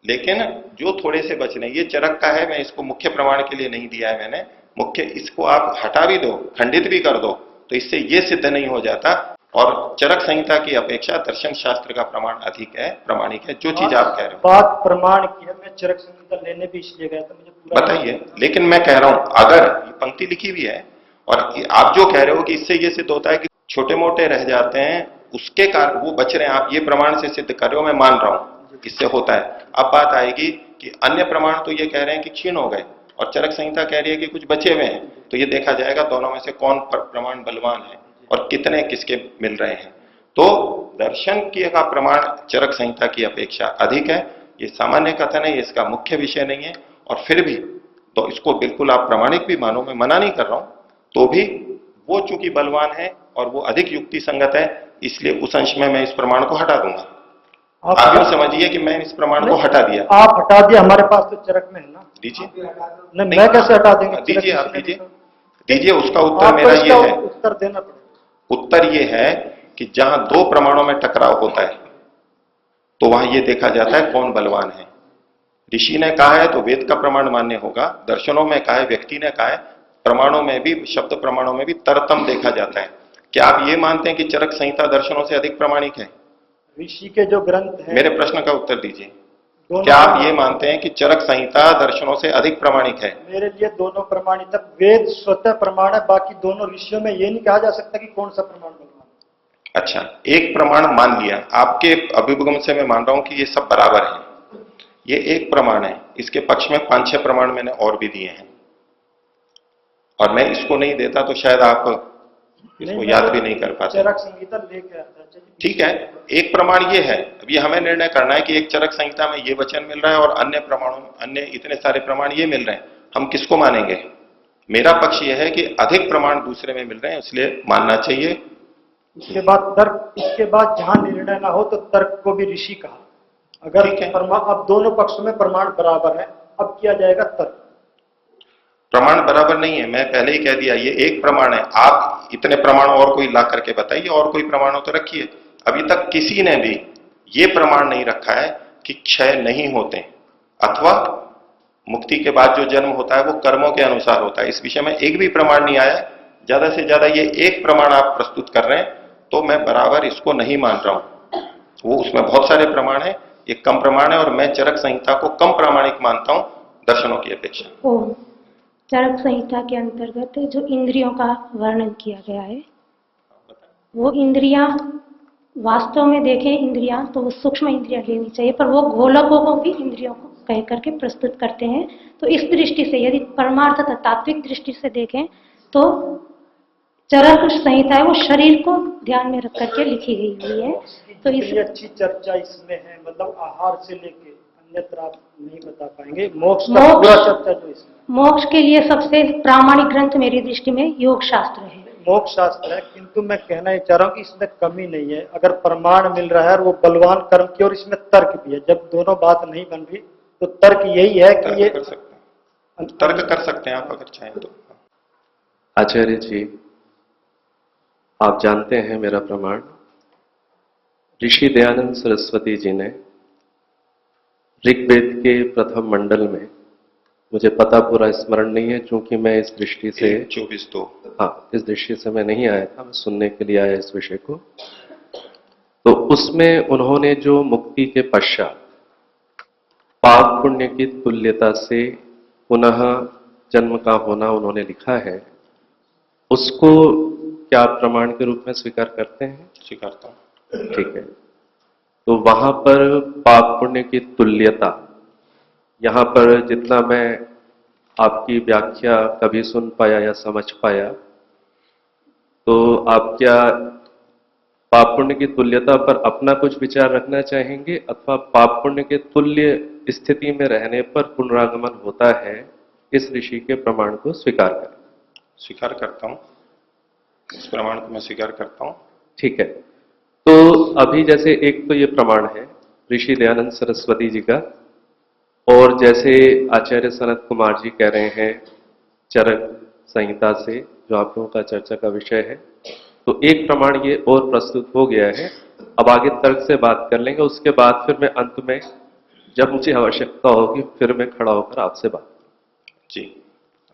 लेकिन जो थोड़े से बच रहे, ये चरक का है, मैं इसको मुख्य प्रमाण के लिए नहीं दिया है मैंने। मुख्य इसको आप हटा भी दो, खंडित भी कर दो, तो इससे ये सिद्ध नहीं हो जाता। और चरक संहिता की अपेक्षा दर्शन शास्त्र का प्रमाण अधिक है, प्रमाणिक है। जो चीज आप कह रहे हो बात प्रमाण की है। मैं चरक संहिता लेने भी इसलिए गया था, मुझे पूरा बताइए। लेकिन मैं कह रहा हूं, अगर ये पंक्ति लिखी हुई है और आप जो कह रहे हो कि इससे ये सिद्ध होता है कि छोटे मोटे रह जाते हैं, उसके कारण वो बच रहे हैं, आप ये प्रमाण से सिद्ध कर रहे हो, मैं मान रहा हूं इससे होता है। अब बात आएगी कि अन्य प्रमाण तो ये कह रहे हैं कि क्षीण हो गए और चरक संहिता कह रही है कि कुछ बचे हुए हैं, तो ये देखा जाएगा दोनों में से कौन प्रमाण बलवान है और कितने किसके मिल रहे हैं। तो दर्शन की का प्रमाण चरक संहिता की अपेक्षा अधिक है। ये सामान्य कथन है, इसका मुख्य विषय नहीं है। और फिर भी तो इसको बिल्कुल आप प्रमाणिक भी मानो, मैं मना नहीं कर रहा हूं, तो भी वो चूंकि बलवान है और वो अधिक युक्ति संगत है, इसलिए उस अंश में मैं इस प्रमाण को हटा दूंगा। आप यूं समझिए कि मैं इस प्रमाण को हटा दिया। आप हटा दिया, हमारे पास तो चरक में है ना। दीजिए। नहीं, मैं कैसे हटा देंगे? दीजिए, आप दीजिए, दीजिए। उसका उत्तर मेरा ये है, उत्तर देना पड़ेगा। उत्तर ये है कि जहां दो प्रमाणों में टकराव होता है तो वहां ये देखा जाता है कौन बलवान है। ऋषि ने कहा है तो वेद का प्रमाण मान्य होगा, दर्शनों में कहा है, व्यक्ति ने कहा है, प्रमाणों में भी, शब्द प्रमाणों में भी तरतम देखा जाता है। क्या आप ये मानते हैं कि चरक संहिता दर्शनों से अधिक प्रमाणिक है? ऋषि के जो ग्रंथ हैं, मेरे प्रश्न का उत्तर दीजिए। क्या आप ये मानते हैं कि चरक संहिता दर्शनों से अधिक प्रमाणिक है? मेरे लिए दोनों प्रमाणित। वेद स्वतः प्रमाण है, बाकी दोनों ऋषियों में ये नहीं कहा जा सकता कि कौन सा प्रमाण बलवान है। अच्छा, एक प्रमाण मान लिया, आपके अभिगम से मैं मान रहा हूं कि ये सब बराबर है, ये एक प्रमाण है। इसके पक्ष में 5-6 प्रमाण मैंने और भी दिए हैं, और मैं इसको नहीं देता तो शायद आप इसको याद भी नहीं कर पाते। चरक संहिता लेके आता है, ठीक है, एक प्रमाण ये है। अभी हमें निर्णय करना है कि एक चरक संहिता में ये वचन मिल रहा है और अन्य प्रमाणों, अन्य इतने सारे प्रमाण ये मिल रहे हैं, हम किसको मानेंगे? मेरा पक्ष ये है कि अधिक प्रमाण दूसरे में मिल रहे हैं, इसलिए मानना चाहिए। इसके बाद तर्क, इसके बाद जहां निर्णय ना हो तो तर्क को भी ऋषि कहा। अगर अब दोनों पक्षों में प्रमाण बराबर है, अब किया जाएगा तर्क। प्रमाण बराबर नहीं है, मैं पहले ही कह दिया, ये एक प्रमाण है। आप इतने प्रमाण और कोई ला करके बताइए, और कोई प्रमाण हो तो रखिए। अभी तक किसी ने भी ये प्रमाण नहीं रखा है कि क्षय नहीं होते, अथवा मुक्ति के बाद जो जन्म होता है वो कर्मों के अनुसार होता है। इस विषय में एक भी प्रमाण नहीं आया। ज्यादा से ज्यादा ये एक प्रमाण आप प्रस्तुत कर रहे हैं, तो मैं बराबर इसको नहीं मान रहा हूं। वो उसमें बहुत सारे प्रमाण है, एक कम प्रमाण है, और मैं चरक संहिता को कम प्रामाणिक मानता हूं दर्शनों की अपेक्षा। ओम चरक संहिता के अंतर्गत जो इंद्रियों का वर्णन किया गया है, वो इंद्रियां वास्तव में देखें इंद्रियां तो वो सूक्ष्म इंद्रियां लेनी चाहिए, पर वो गोलकों को भी इंद्रियों को कह करके प्रस्तुत करते हैं। तो इस दृष्टि से यदि परमार्थ तथा तात्विक दृष्टि से देखें तो चरक संहिता है वो शरीर को ध्यान में रख करके लिखी गई हुई है। तो इतनी अच्छी चर्चा इसमें है, मतलब आहार से लेके अन्यत्र आप नहीं बता पाएंगे। मोक्ष का पूरा चर्चा जो इसमें, मोक्ष के लिए सबसे प्रामाणिक ग्रंथ मेरी दृष्टि में योग शास्त्र है, मोक्ष शास्त्र है। किंतु मैं कहना ही चाह रहा हूँ कि इसमें कमी नहीं है। अगर प्रमाण मिल रहा है और वो बलवान कर्म की, और इसमें तर्क भी है, जब दोनों बात नहीं बन रही तो तर्क यही है कि ये तर्क कर सकते हैं आप अगर चाहें तो। आचार्य जी, आप जानते हैं मेरा प्रमाण, ऋषि दयानंद सरस्वती जी ने ऋग्वेद के प्रथम मंडल में, मुझे पता पूरा स्मरण नहीं है क्योंकि मैं इस दृष्टि से 24 हाँ, इस दृष्टि से मैं नहीं आया था, मैं सुनने के लिए आया इस विषय को। तो उसमें उन्होंने जो मुक्ति के पश्चात पाप पुण्य की तुल्यता से पुनः जन्म का होना उन्होंने लिखा है, उसको क्या आप प्रमाण के रूप में स्वीकार करते हैं? स्वीकारता हूं। ठीक है। तो वहां पर पाप पुण्य की तुल्यता, यहां पर जितना मैं आपकी व्याख्या कभी सुन पाया या समझ पाया, तो आप क्या पाप पुण्य की तुल्यता पर अपना कुछ विचार रखना चाहेंगे, अथवा पाप पुण्य के तुल्य स्थिति में रहने पर पुनरागमन होता है, इस ऋषि के प्रमाण को स्वीकार करें? स्वीकार करता हूं, इस प्रमाण को मैं स्वीकार करता हूं। ठीक है। तो अभी जैसे एक तो ये प्रमाण है ऋषि दयानंद सरस्वती जी का, और जैसे आचार्य सनत कुमार जी कह रहे हैं चरक संहिता से, जो आप लोगों का चर्चा का विषय है, तो एक प्रमाण ये और प्रस्तुत हो गया है। अब आगे तर्क से बात कर लेंगे, उसके बाद फिर मैं अंत में जब मुझे आवश्यकता होगी फिर मैं खड़ा होकर आपसे बात। जी,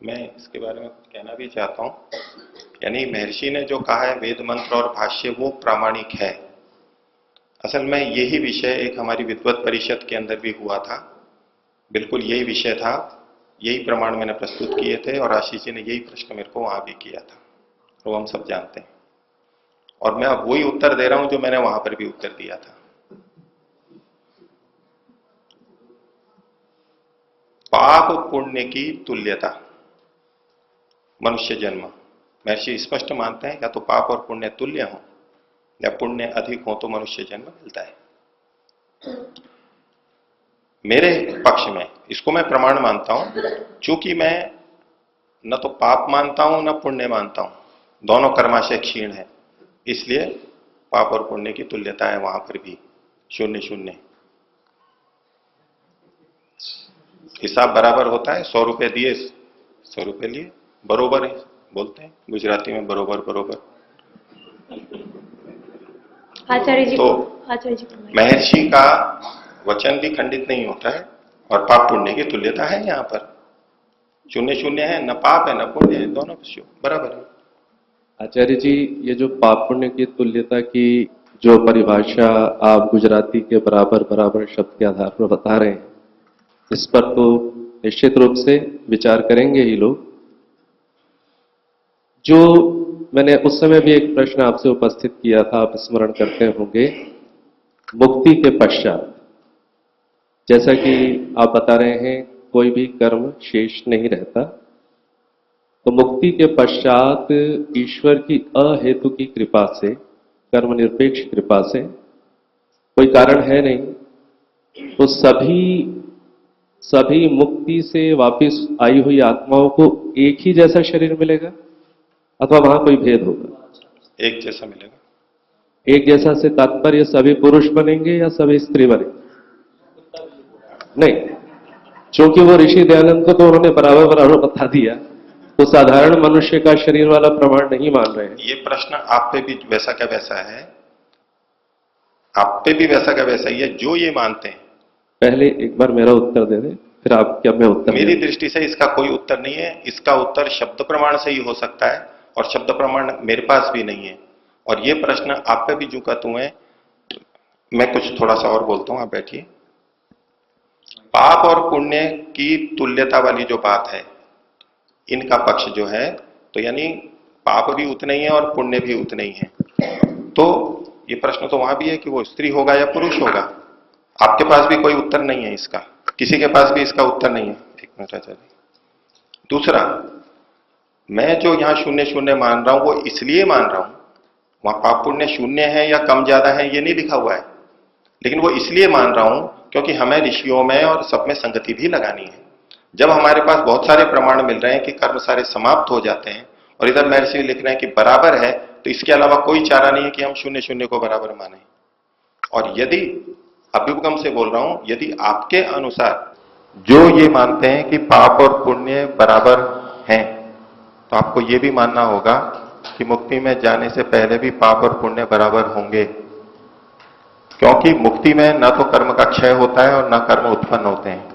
मैं इसके बारे में कहना भी चाहता हूं, यानी महर्षि ने जो कहा है वेद मंत्र और भाष्य वो प्रामाणिक है। असल में यही विषय एक हमारी विद्वत परिषद के अंदर भी हुआ था, बिल्कुल यही विषय था, यही प्रमाण मैंने प्रस्तुत किए थे, और आशीष जी ने यही प्रश्न मेरे को वहां भी किया था, वो हम सब जानते हैं। और मैं अब वही उत्तर दे रहा हूं जो मैंने वहां पर भी उत्तर दिया था। पाप पुण्य की तुल्यता, मनुष्य जन्म, महर्षि स्पष्ट मानते हैं या तो पाप और पुण्य तुल्य हो या पुण्य अधिक हो तो मनुष्य जन्म मिलता है। मेरे पक्ष में इसको मैं प्रमाण मानता हूं, चूंकि मैं न तो पाप मानता हूं न पुण्य मानता हूं, दोनों कर्माशय क्षीण है, इसलिए पाप और पुण्य की तुल्यता है वहां पर भी, 0-0। हिसाब बराबर होता है, 100 रुपए दिए 100 रुपए लिए, बरोबर है बोलते हैं गुजराती में, बरोबर बरोबर। आचार्य जी, तो आचार्य जी महर्षि का वचन भी खंडित नहीं होता है, और पाप पुण्य की तुल्यता है यहाँ पर, 0-0 है, न पाप है न पुण्य है, दोनों बराबर है। आचार्य जी, ये जो पाप पुण्य की तुल्यता की जो परिभाषा आप गुजराती के बराबर बराबर शब्द के आधार पर बता रहे हैं, इस पर तो निश्चित रूप से विचार करेंगे ही लोग। जो मैंने उस समय भी एक प्रश्न आपसे उपस्थित किया था, आप स्मरण करते होंगे, मुक्ति के पश्चात, जैसा कि आप बता रहे हैं कोई भी कर्म शेष नहीं रहता, तो मुक्ति के पश्चात ईश्वर की अहेतु की कृपा से, कर्म निरपेक्ष कृपा से, कोई कारण है नहीं, तो सभी मुक्ति से वापस आई हुई आत्माओं को एक ही जैसा शरीर मिलेगा, अथवा वहां कोई भेद होगा? एक जैसा मिलेगा। एक जैसा से तात्पर्य सभी पुरुष बनेंगे या सभी स्त्री बनेंगे? नहीं, क्योंकि वो ऋषि दयानंद को तो उन्होंने बराबर बराबर बता दिया, तो साधारण मनुष्य का शरीर वाला प्रमाण नहीं मान रहे हैं। ये प्रश्न आप पे भी वैसा का वैसा है, आप पे भी वैसा का वैसा ही है, जो ये मानते हैं। पहले एक बार मेरा उत्तर दे दें, फिर आप क्या मैं उत्तर? मेरी दृष्टि से इसका कोई उत्तर नहीं है, इसका उत्तर शब्द प्रमाण से ही हो सकता है, और शब्द प्रमाण मेरे पास भी नहीं है। और ये प्रश्न आप पे भी जो का तू है, मैं कुछ थोड़ा सा और बोलता हूं, आप बैठिए। पाप और पुण्य की तुल्यता वाली जो बात है, इनका पक्ष जो है, तो यानी पाप भी उतने ही है और पुण्य भी उतने ही है। तो ये प्रश्न तो वहां भी है कि वो स्त्री होगा या पुरुष होगा। आपके पास भी कोई उत्तर नहीं है इसका, किसी के पास भी इसका उत्तर नहीं है। एक मिनट आचार्य। दूसरा, मैं जो यहां शून्य शून्य मान रहा हूं वो इसलिए मान रहा हूं, वहां पाप पुण्य शून्य है या कम ज्यादा है ये नहीं लिखा हुआ है, लेकिन वो इसलिए मान रहा हूं क्योंकि हमें ऋषियों में और सब में संगति भी लगानी है। जब हमारे पास बहुत सारे प्रमाण मिल रहे हैं कि कर्म सारे समाप्त हो जाते हैं और इधर महर्षि लिख रहे हैं कि बराबर है, तो इसके अलावा कोई चारा नहीं है कि हम शून्य शून्य को बराबर माने। और यदि अभ्युपगम से बोल रहा हूं, यदि आपके अनुसार जो ये मानते हैं कि पाप और पुण्य बराबर हैं, तो आपको ये भी मानना होगा कि मुक्ति में जाने से पहले भी पाप और पुण्य बराबर होंगे, क्योंकि मुक्ति में ना तो कर्म का क्षय होता है और ना कर्म उत्पन्न होते हैं।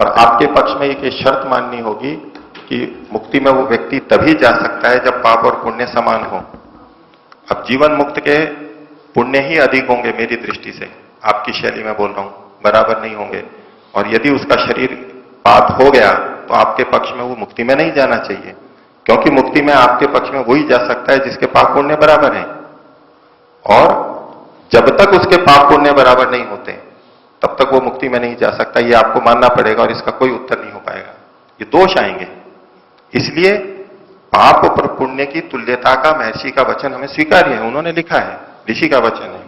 और आपके पक्ष में एक शर्त माननी होगी कि मुक्ति में वो व्यक्ति तभी जा सकता है जब पाप और पुण्य समान हो। अब जीवन मुक्त के पुण्य ही अधिक होंगे मेरी दृष्टि से, आपकी शैली में बोल रहा हूं, बराबर नहीं होंगे। और यदि उसका शरीर पाप हो गया तो आपके पक्ष में वो मुक्ति में नहीं जाना चाहिए, क्योंकि मुक्ति में आपके पक्ष में वही जा सकता है जिसके पाप पुण्य बराबर हैं। और जब तक उसके पाप पुण्य बराबर नहीं होते तब तक वो मुक्ति में नहीं जा सकता, ये आपको मानना पड़ेगा और इसका कोई उत्तर नहीं हो पाएगा, ये दोष आएंगे। इसलिए पाप और पुण्य की तुल्यता का महर्षि का वचन हमें स्वीकार्य है, उन्होंने लिखा है, ऋषि का वचन है,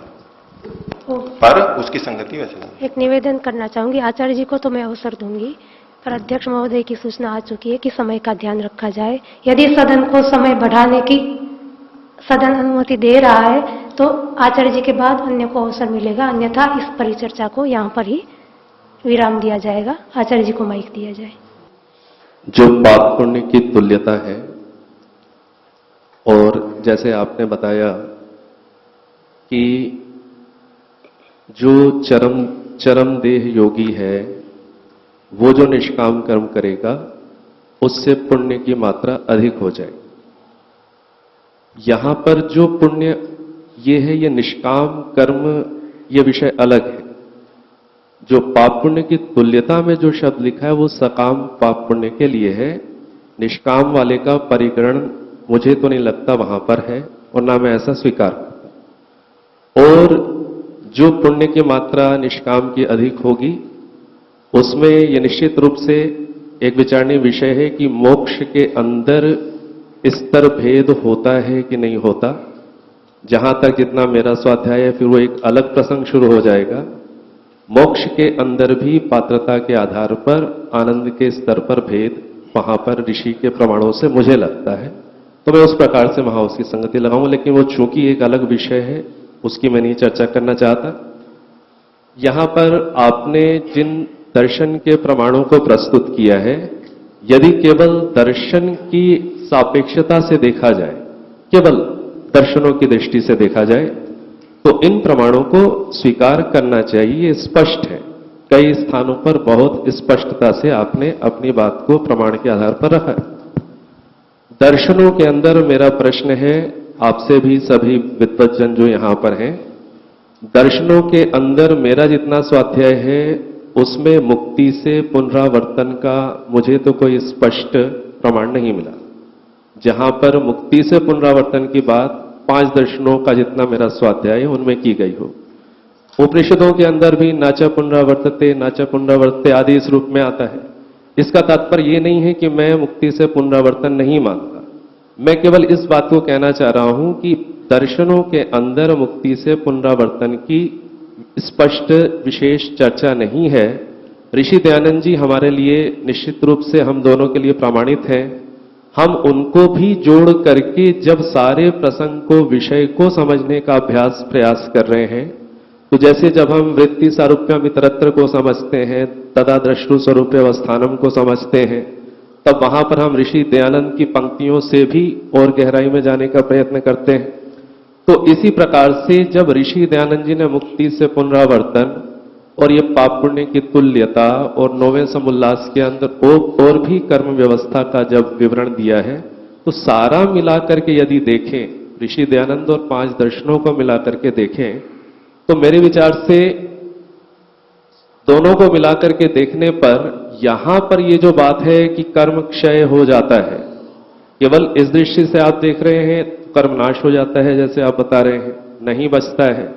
पर उसकी संगति वचन है। एक निवेदन करना चाहूंगी, आचार्य जी को तो मैं अवसर दूंगी, पर अध्यक्ष महोदय की सूचना आ चुकी है कि समय का ध्यान रखा जाए। यदि सदन को समय बढ़ाने की सदन अनुमति दे रहा है तो आचार्य जी के बाद अन्य को अवसर मिलेगा, अन्यथा इस परिचर्चा को यहाँ पर ही विराम दिया जाएगा। आचार्य जी को माइक दिया जाए। जो पाप पुण्य की तुल्यता है, और जैसे आपने बताया कि जो चरम देह योगी है वो जो निष्काम कर्म करेगा उससे पुण्य की मात्रा अधिक हो जाएगी। यहां पर जो पुण्य ये है, ये निष्काम कर्म, ये विषय अलग है। जो पाप पुण्य की तुल्यता में जो शब्द लिखा है वो सकाम पाप पुण्य के लिए है, निष्काम वाले का परिग्रहण मुझे तो नहीं लगता वहां पर है, और ना मैं ऐसा स्वीकार करता। और जो पुण्य की मात्रा निष्काम की अधिक होगी उसमें यह निश्चित रूप से एक विचारणीय विषय है कि मोक्ष के अंदर स्तर भेद होता है कि नहीं होता। जहां तक जितना मेरा स्वाध्याय है, फिर वो एक अलग प्रसंग शुरू हो जाएगा। मोक्ष के अंदर भी पात्रता के आधार पर आनंद के स्तर पर भेद वहां पर ऋषि के प्रमाणों से मुझे लगता है, तो मैं उस प्रकार से वहां उसकी संगति लगाऊं। लेकिन वो चूंकि एक अलग विषय है, उसकी मैं नहीं चर्चा करना चाहता। यहां पर आपने जिन दर्शन के प्रमाणों को प्रस्तुत किया है, यदि केवल दर्शन की सापेक्षता से देखा जाए, केवल दर्शनों की दृष्टि से देखा जाए, तो इन प्रमाणों को स्वीकार करना चाहिए। स्पष्ट है, कई स्थानों पर बहुत स्पष्टता से आपने अपनी बात को प्रमाण के आधार पर रखा है। दर्शनों के अंदर मेरा प्रश्न है आपसे भी, सभी विद्वज्जन जो यहां पर हैं, दर्शनों के अंदर मेरा जितना स्वाध्याय है उसमें मुक्ति से पुनरावर्तन का मुझे तो कोई स्पष्ट प्रमाण नहीं मिला। जहां पर मुक्ति से पुनरावर्तन की बात 5 दर्शनों का जितना मेरा स्वाध्याय है उनमें की गई हो। उपनिषदों के अंदर भी नाचा पुनरावर्तते नाचा पुनरावर्तते आदि इस रूप में आता है। इसका तात्पर्य यह नहीं है कि मैं मुक्ति से पुनरावर्तन नहीं मानता, मैं केवल इस बात को कहना चाह रहा हूं कि दर्शनों के अंदर मुक्ति से पुनरावर्तन की स्पष्ट विशेष चर्चा नहीं है। ऋषि दयानंद जी हमारे लिए निश्चित रूप से हम दोनों के लिए प्रमाणित हैं। हम उनको भी जोड़ करके जब सारे प्रसंग को, विषय को समझने का अभ्यास प्रयास कर रहे हैं, तो जैसे जब हम वृत्ति सारूप्यम इतरत्र को समझते हैं, तदा द्रष्टु स्वरूप अवस्थानम को समझते हैं, तब वहां पर हम ऋषि दयानंद की पंक्तियों से भी और गहराई में जाने का प्रयत्न करते हैं। तो इसी प्रकार से जब ऋषि दयानंद जी ने मुक्ति से पुनरावर्तन और ये पाप पुण्य की तुल्यता और 9वें समुल्लास के अंदर और भी कर्म व्यवस्था का जब विवरण दिया है, तो सारा मिलाकर के यदि देखें, ऋषि दयानंद और 5 दर्शनों को मिलाकर के देखें, तो मेरे विचार से दोनों को मिलाकर के देखने पर यहां पर ये जो बात है कि कर्म क्षय हो जाता है, केवल इस दृष्टि से आप देख रहे हैं कर्म नाश हो जाता है जैसे आप बता रहे हैं, नहीं बचता है।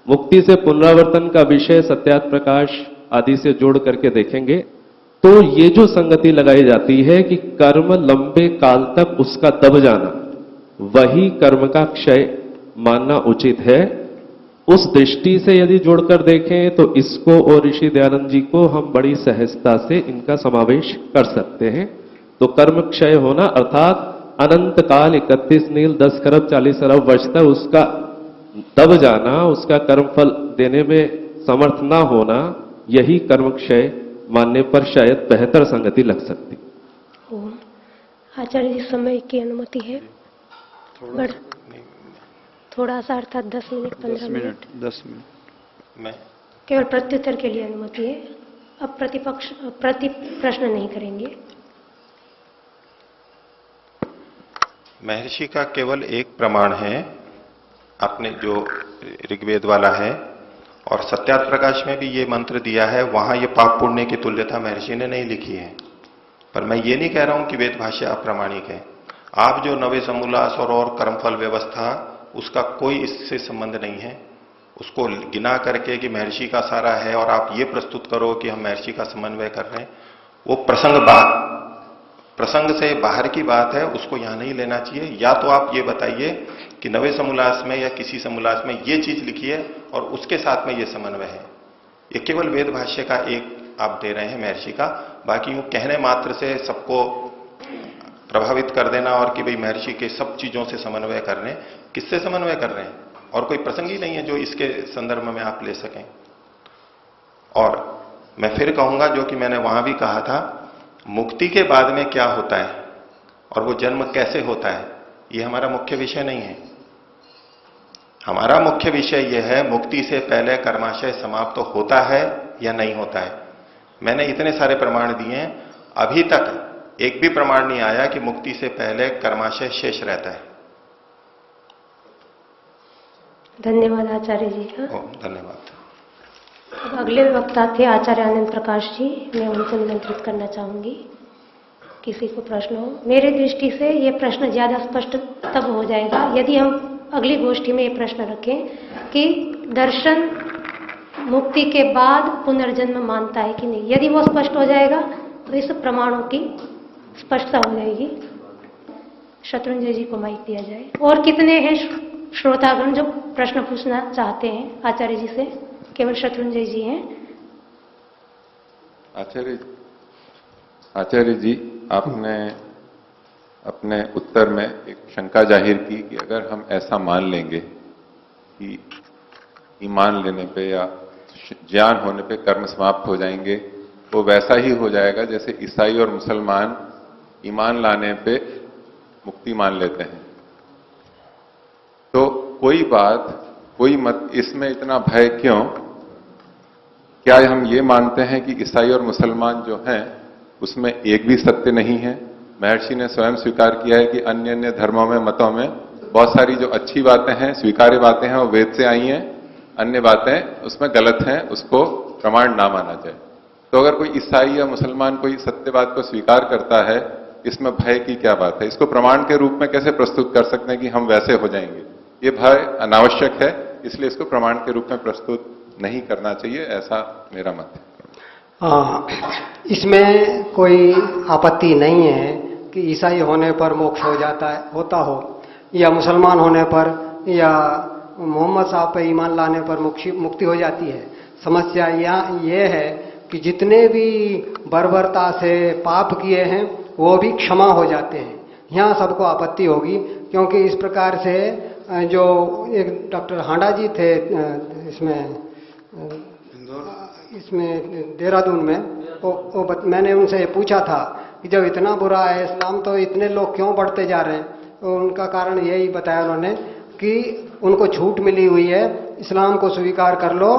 मुक्ति से पुनरावर्तन का विषय सत्यात प्रकाश आदि से जोड़ करके देखेंगे तो ये जो संगति लगाई जाती है कि कर्म लंबे काल तक उसका दब जाना, वही कर्म का क्षय मानना उचित है। उस दृष्टि से यदि जोड़कर देखें तो इसको और ऋषि दयानंद जी को हम बड़ी सहजता से इनका समावेश कर सकते हैं। तो कर्म क्षय होना अर्थात अनंत काल 31 नील 10 खरब 40 अरब वर्ष तक उसका दब जाना, उसका कर्मफल देने में समर्थ ना होना, यही कर्म क्षय मानने पर शायद बेहतर संगति लग सकती। ओम। आचार्य जी समय की अनुमति है? थोड़ा सा अर्थात 10 मिनट 15 मिनट 10 मिनट मैं केवल प्रत्युत्तर के लिए अनुमति है। अब प्रति प्रश्न नहीं करेंगे। महर्षि का केवल एक प्रमाण है, आपने जो ऋग्वेद वाला है और सत्यात प्रकाश में भी ये मंत्र दिया है, वहां ये पाप पुण्य की तुल्यता महर्षि ने नहीं लिखी है। पर मैं ये नहीं कह रहा हूं कि वेद भाष्य अप्रामाणिक है। आप जो नवे समोल्लास और कर्मफल व्यवस्था, उसका कोई इससे संबंध नहीं है। उसको गिना करके कि महर्षि का सारा है और आप ये प्रस्तुत करो कि हम महर्षि का समन्वय कर रहे हैं, वो प्रसंग से बाहर की बात है, उसको यहां नहीं लेना चाहिए। या तो आप ये बताइए कि नवे समोल्लास में या किसी समोल्लास में ये चीज लिखी है और उसके साथ में ये समन्वय है। ये केवल वेद भाष्य का एक आप दे रहे हैं महर्षि का, बाकी यूं कहने मात्र से सबको प्रभावित कर देना और कि भाई महर्षि के सब चीजों से समन्वय कर रहे हैं, किससे समन्वय कर रहे हैं? और कोई प्रसंग ही नहीं है जो इसके संदर्भ में आप ले सकें। और मैं फिर कहूंगा जो कि मैंने वहां भी कहा था, मुक्ति के बाद में क्या होता है और वो जन्म कैसे होता है, ये हमारा मुख्य विषय नहीं है। हमारा मुख्य विषय यह है मुक्ति से पहले कर्माशय समाप्त तो होता है या नहीं होता है। मैंने इतने सारे प्रमाण दिए हैं, अभी तक एक भी प्रमाण नहीं आया कि मुक्ति से पहले कर्माशय शेष रहता है। धन्यवाद आचार्य जी का। धन्यवाद। अब अगले वक्ता थे आचार्य आनंद प्रकाश जी, मैं उनको निमंत्रित करना चाहूंगी। किसी को प्रश्न हो? मेरे दृष्टि से ये प्रश्न ज्यादा स्पष्ट तब हो जाएगा यदि हम अगली गोष्ठी में ये प्रश्न रखें कि दर्शन मुक्ति के बाद पुनर्जन्म मानता है कि नहीं। यदि वो स्पष्ट हो जाएगा तो इस प्रमाणों की स्पष्टता हो जाएगी। शत्रुंजय जी को माइक दिया जाए। और कितने हैं श्रोतागण जो प्रश्न पूछना चाहते हैं आचार्य जी से? केवल शत्रुंजय जी हैं। आचार्य जी, आपने अपने उत्तर में एक शंका जाहिर की कि अगर हम ऐसा मान लेंगे कि ईमान लेने पे या ज्ञान होने पे कर्म समाप्त हो जाएंगे, वो वैसा ही हो जाएगा जैसे ईसाई और मुसलमान ईमान लाने पे मुक्ति मान लेते हैं। तो कोई बात, कोई मत, इसमें इतना भय क्यों? क्या हम ये मानते हैं कि ईसाई और मुसलमान जो हैं उसमें एक भी सत्य नहीं है? महर्षि ने स्वयं स्वीकार किया है कि अन्य अन्य धर्मों में, मतों में बहुत सारी जो अच्छी बातें हैं, स्वीकार्य बातें हैं, वो वेद से आई हैं, अन्य बातें उसमें गलत हैं, उसको प्रमाण ना माना जाए। तो अगर कोई ईसाई या मुसलमान कोई सत्यवाद को स्वीकार करता है, इसमें भय की क्या बात है? इसको प्रमाण के रूप में कैसे प्रस्तुत कर सकते हैं कि हम वैसे हो जाएंगे? ये भय अनावश्यक है, इसलिए इसको प्रमाण के रूप में प्रस्तुत नहीं करना चाहिए, ऐसा मेरा मत है। इसमें कोई आपत्ति नहीं है कि ईसाई होने पर मोक्ष हो जाता है, होता हो, या मुसलमान होने पर या मोहम्मद साहब पे ईमान लाने पर मुक्ति हो जाती है। समस्या ये है कि जितने भी बर्बरता से पाप किए हैं वो भी क्षमा हो जाते हैं। यहाँ सबको आपत्ति होगी, क्योंकि इस प्रकार से जो एक डॉक्टर हांडा जी थे इसमें देहरादून में, मैंने उनसे ये पूछा था कि जब इतना बुरा है इस्लाम तो इतने लोग क्यों बढ़ते जा रहे हैं? तो उनका कारण यही बताया उन्होंने कि उनको छूट मिली हुई है, इस्लाम को स्वीकार कर लो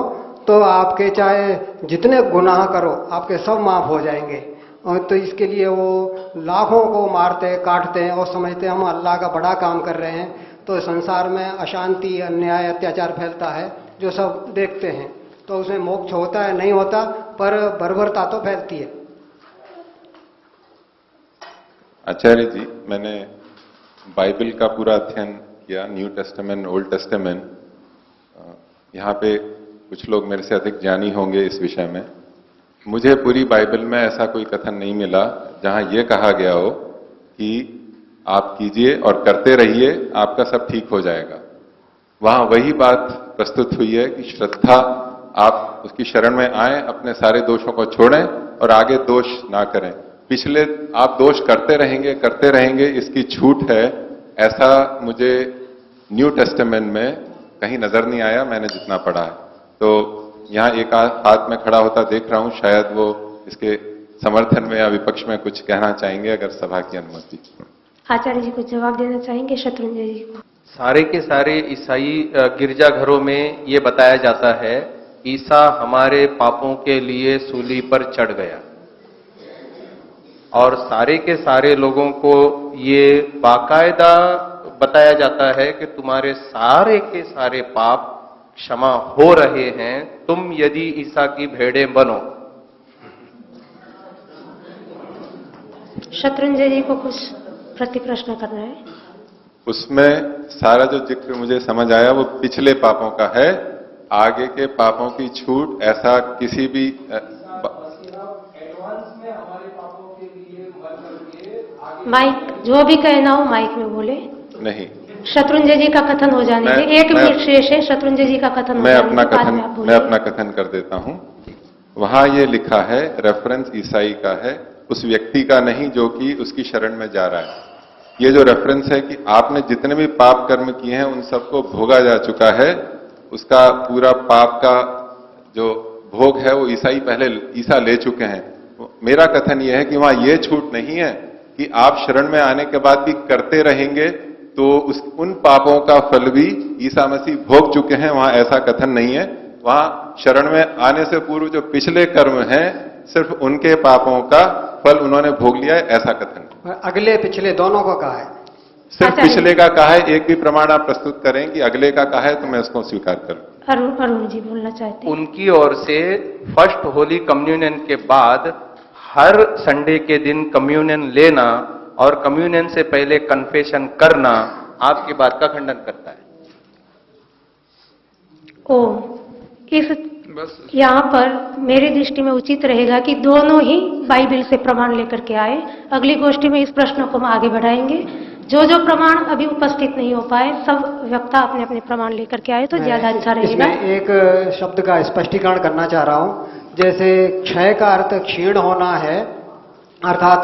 तो आपके चाहे जितने गुनाह करो आपके सब माफ हो जाएंगे। और तो इसके लिए वो लाखों को मारते काटते हैं और समझते हैं हम अल्लाह का बड़ा काम कर रहे हैं, तो संसार में अशांति, अन्याय, अत्याचार फैलता है। जो सब देखते हैं, तो उसमें मोक्ष होता है नहीं होता, पर बर्बरता तो फैलती है। आचार्य जी, मैंने बाइबल का पूरा अध्ययन किया, न्यू टेस्टामेंट, ओल्ड टेस्टामेंट। यहाँ पे कुछ लोग मेरे से अधिक ज्ञानी होंगे इस विषय में। मुझे पूरी बाइबल में ऐसा कोई कथन नहीं मिला जहां ये कहा गया हो कि आप कीजिए और करते रहिए, आपका सब ठीक हो जाएगा। वहां वही बात प्रस्तुत हुई है कि श्रद्धा, आप उसकी शरण में आए, अपने सारे दोषों को छोड़ें और आगे दोष ना करें। पिछले आप दोष करते रहेंगे, इसकी छूट है, ऐसा मुझे न्यू टेस्टामेंट में कहीं नजर नहीं आया, मैंने जितना पढ़ा है। तो यहाँ एक हाथ में खड़ा होता देख रहा हूं, शायद वो इसके समर्थन में या विपक्ष में कुछ कहना चाहेंगे, अगर सभा की अनुमति। आचार्य जी कुछ जवाब देना चाहेंगे शत्रुंजय जी को? सारे के सारे ईसाई गिरजाघरों में ये बताया जाता है, ईसा हमारे पापों के लिए सूली पर चढ़ गया, और सारे के सारे लोगों को ये बाकायदा बताया जाता है कि तुम्हारे सारे के सारे पाप क्षमा हो रहे हैं, तुम यदि ईसा की भेड़ें बनो। शत्रुंजय जी को कुछ प्रति प्रश्न करना है। उसमें सारा जो जिक्र मुझे समझ आया वो पिछले पापों का है, आगे के पापों की छूट ऐसा किसी भी माइक जो भी कहना हो माइक में बोले। नहीं, शत्रुंजय जी का कथन हो जाने दे, 1 मिनट शेष है, शत्रुंजय जी का कथन मैं अपना कथन कर देता हूं। वहां ये लिखा है, रेफरेंस ईसाई का है, उस व्यक्ति का नहीं जो कि उसकी शरण में जा रहा है। ये जो रेफरेंस है कि आपने जितने भी पाप कर्म किए हैं उन सबको भोगा जा चुका है, उसका पूरा पाप का जो भोग है वो ईसा ले चुके हैं। मेरा कथन यह है कि वहां ये छूट नहीं है कि आप शरण में आने के बाद भी करते रहेंगे तो उन पापों का फल भी ईसा मसीह भोग चुके हैं, वहां ऐसा कथन नहीं है। वहां शरण में आने से पूर्व जो पिछले कर्म हैं, सिर्फ उनके पापों का फल उन्होंने भोग लिया है, ऐसा कथन। अगले पिछले दोनों को कहा है, सिर्फ पिछले का कहा है। एक भी प्रमाण आप प्रस्तुत करें कि अगले का कहा है तो मैं उसको स्वीकार करूं। अरुण जी बोलना चाहते हैं। उनकी ओर से फर्स्ट होली कम्युनियन के बाद हर संडे के दिन कम्युनियन लेना और कम्युनियन से पहले कन्फेशन करना आपकी बात का खंडन करता है। यहाँ पर मेरी दृष्टि में उचित रहेगा कि दोनों ही बाइबल से प्रमाण लेकर के आए। अगली गोष्ठी में इस प्रश्न को हम आगे बढ़ाएंगे। जो जो प्रमाण अभी उपस्थित नहीं हो पाए, सब वक्ता अपने अपने प्रमाण लेकर के आए तो ज्यादा अच्छा रहेगा। इसमें एक शब्द का स्पष्टीकरण करना चाह रहा हूं। जैसे क्षय का अर्थ क्षीण होना है, अर्थात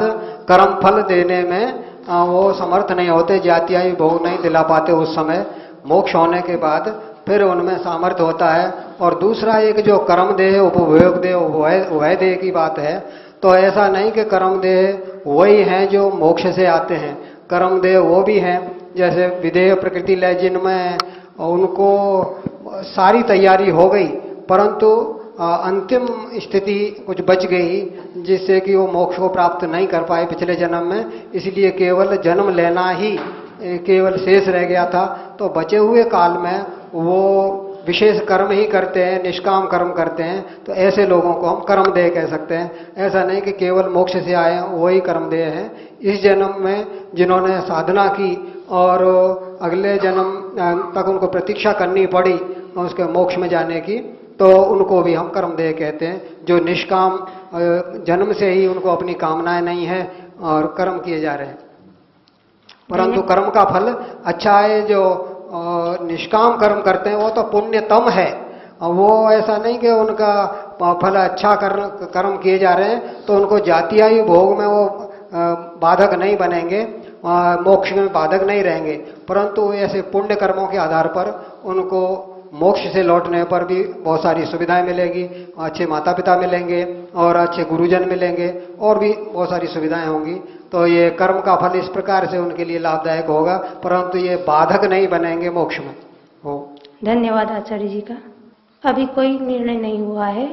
कर्म फल देने में वो समर्थ नहीं होते, जातीय भोग नहीं दिला पाते उस समय। मोक्ष होने के बाद फिर उनमें सामर्थ्य होता है। और दूसरा एक जो कर्म देह उपभोग देह उभय देह की बात है, तो ऐसा नहीं कि कर्म देह वही हैं जो मोक्ष से आते हैं। कर्म देह वो भी हैं जैसे विधेय प्रकृति लय, जिनमें उनको सारी तैयारी हो गई परंतु अंतिम स्थिति कुछ बच गई जिससे कि वो मोक्ष को प्राप्त नहीं कर पाए पिछले जन्म में, इसलिए केवल जन्म लेना ही केवल शेष रह गया था। तो बचे हुए काल में वो विशेष कर्म ही करते हैं, निष्काम कर्म करते हैं, तो ऐसे लोगों को हम कर्मदेह कह सकते हैं। ऐसा नहीं कि केवल मोक्ष से आए वही कर्मदेह हैं। इस जन्म में जिन्होंने साधना की और अगले जन्म तक उनको प्रतीक्षा करनी पड़ी उसके मोक्ष में जाने की, तो उनको भी हम कर्मदेह कहते हैं। जो निष्काम जन्म से ही उनको अपनी कामनाएं नहीं है और कर्म किए जा रहे हैं, परंतु कर्म का फल अच्छा है। जो निष्काम कर्म करते हैं वो तो पुण्यतम है, वो ऐसा नहीं कि उनका फल अच्छा कर्म किए जा रहे हैं तो उनको जातीय भोग में वो बाधक नहीं बनेंगे, मोक्ष में बाधक नहीं रहेंगे, परंतु ऐसे पुण्य कर्मों के आधार पर उनको मोक्ष से लौटने पर भी बहुत सारी सुविधाएं मिलेगी, अच्छे माता पिता मिलेंगे और अच्छे गुरुजन मिलेंगे और भी बहुत सारी सुविधाएं होंगी। तो ये कर्म का फल इस प्रकार से उनके लिए लाभदायक होगा, परंतु ये बाधक नहीं बनेंगे मोक्ष में। हो धन्यवाद आचार्य जी का। अभी कोई निर्णय नहीं हुआ है।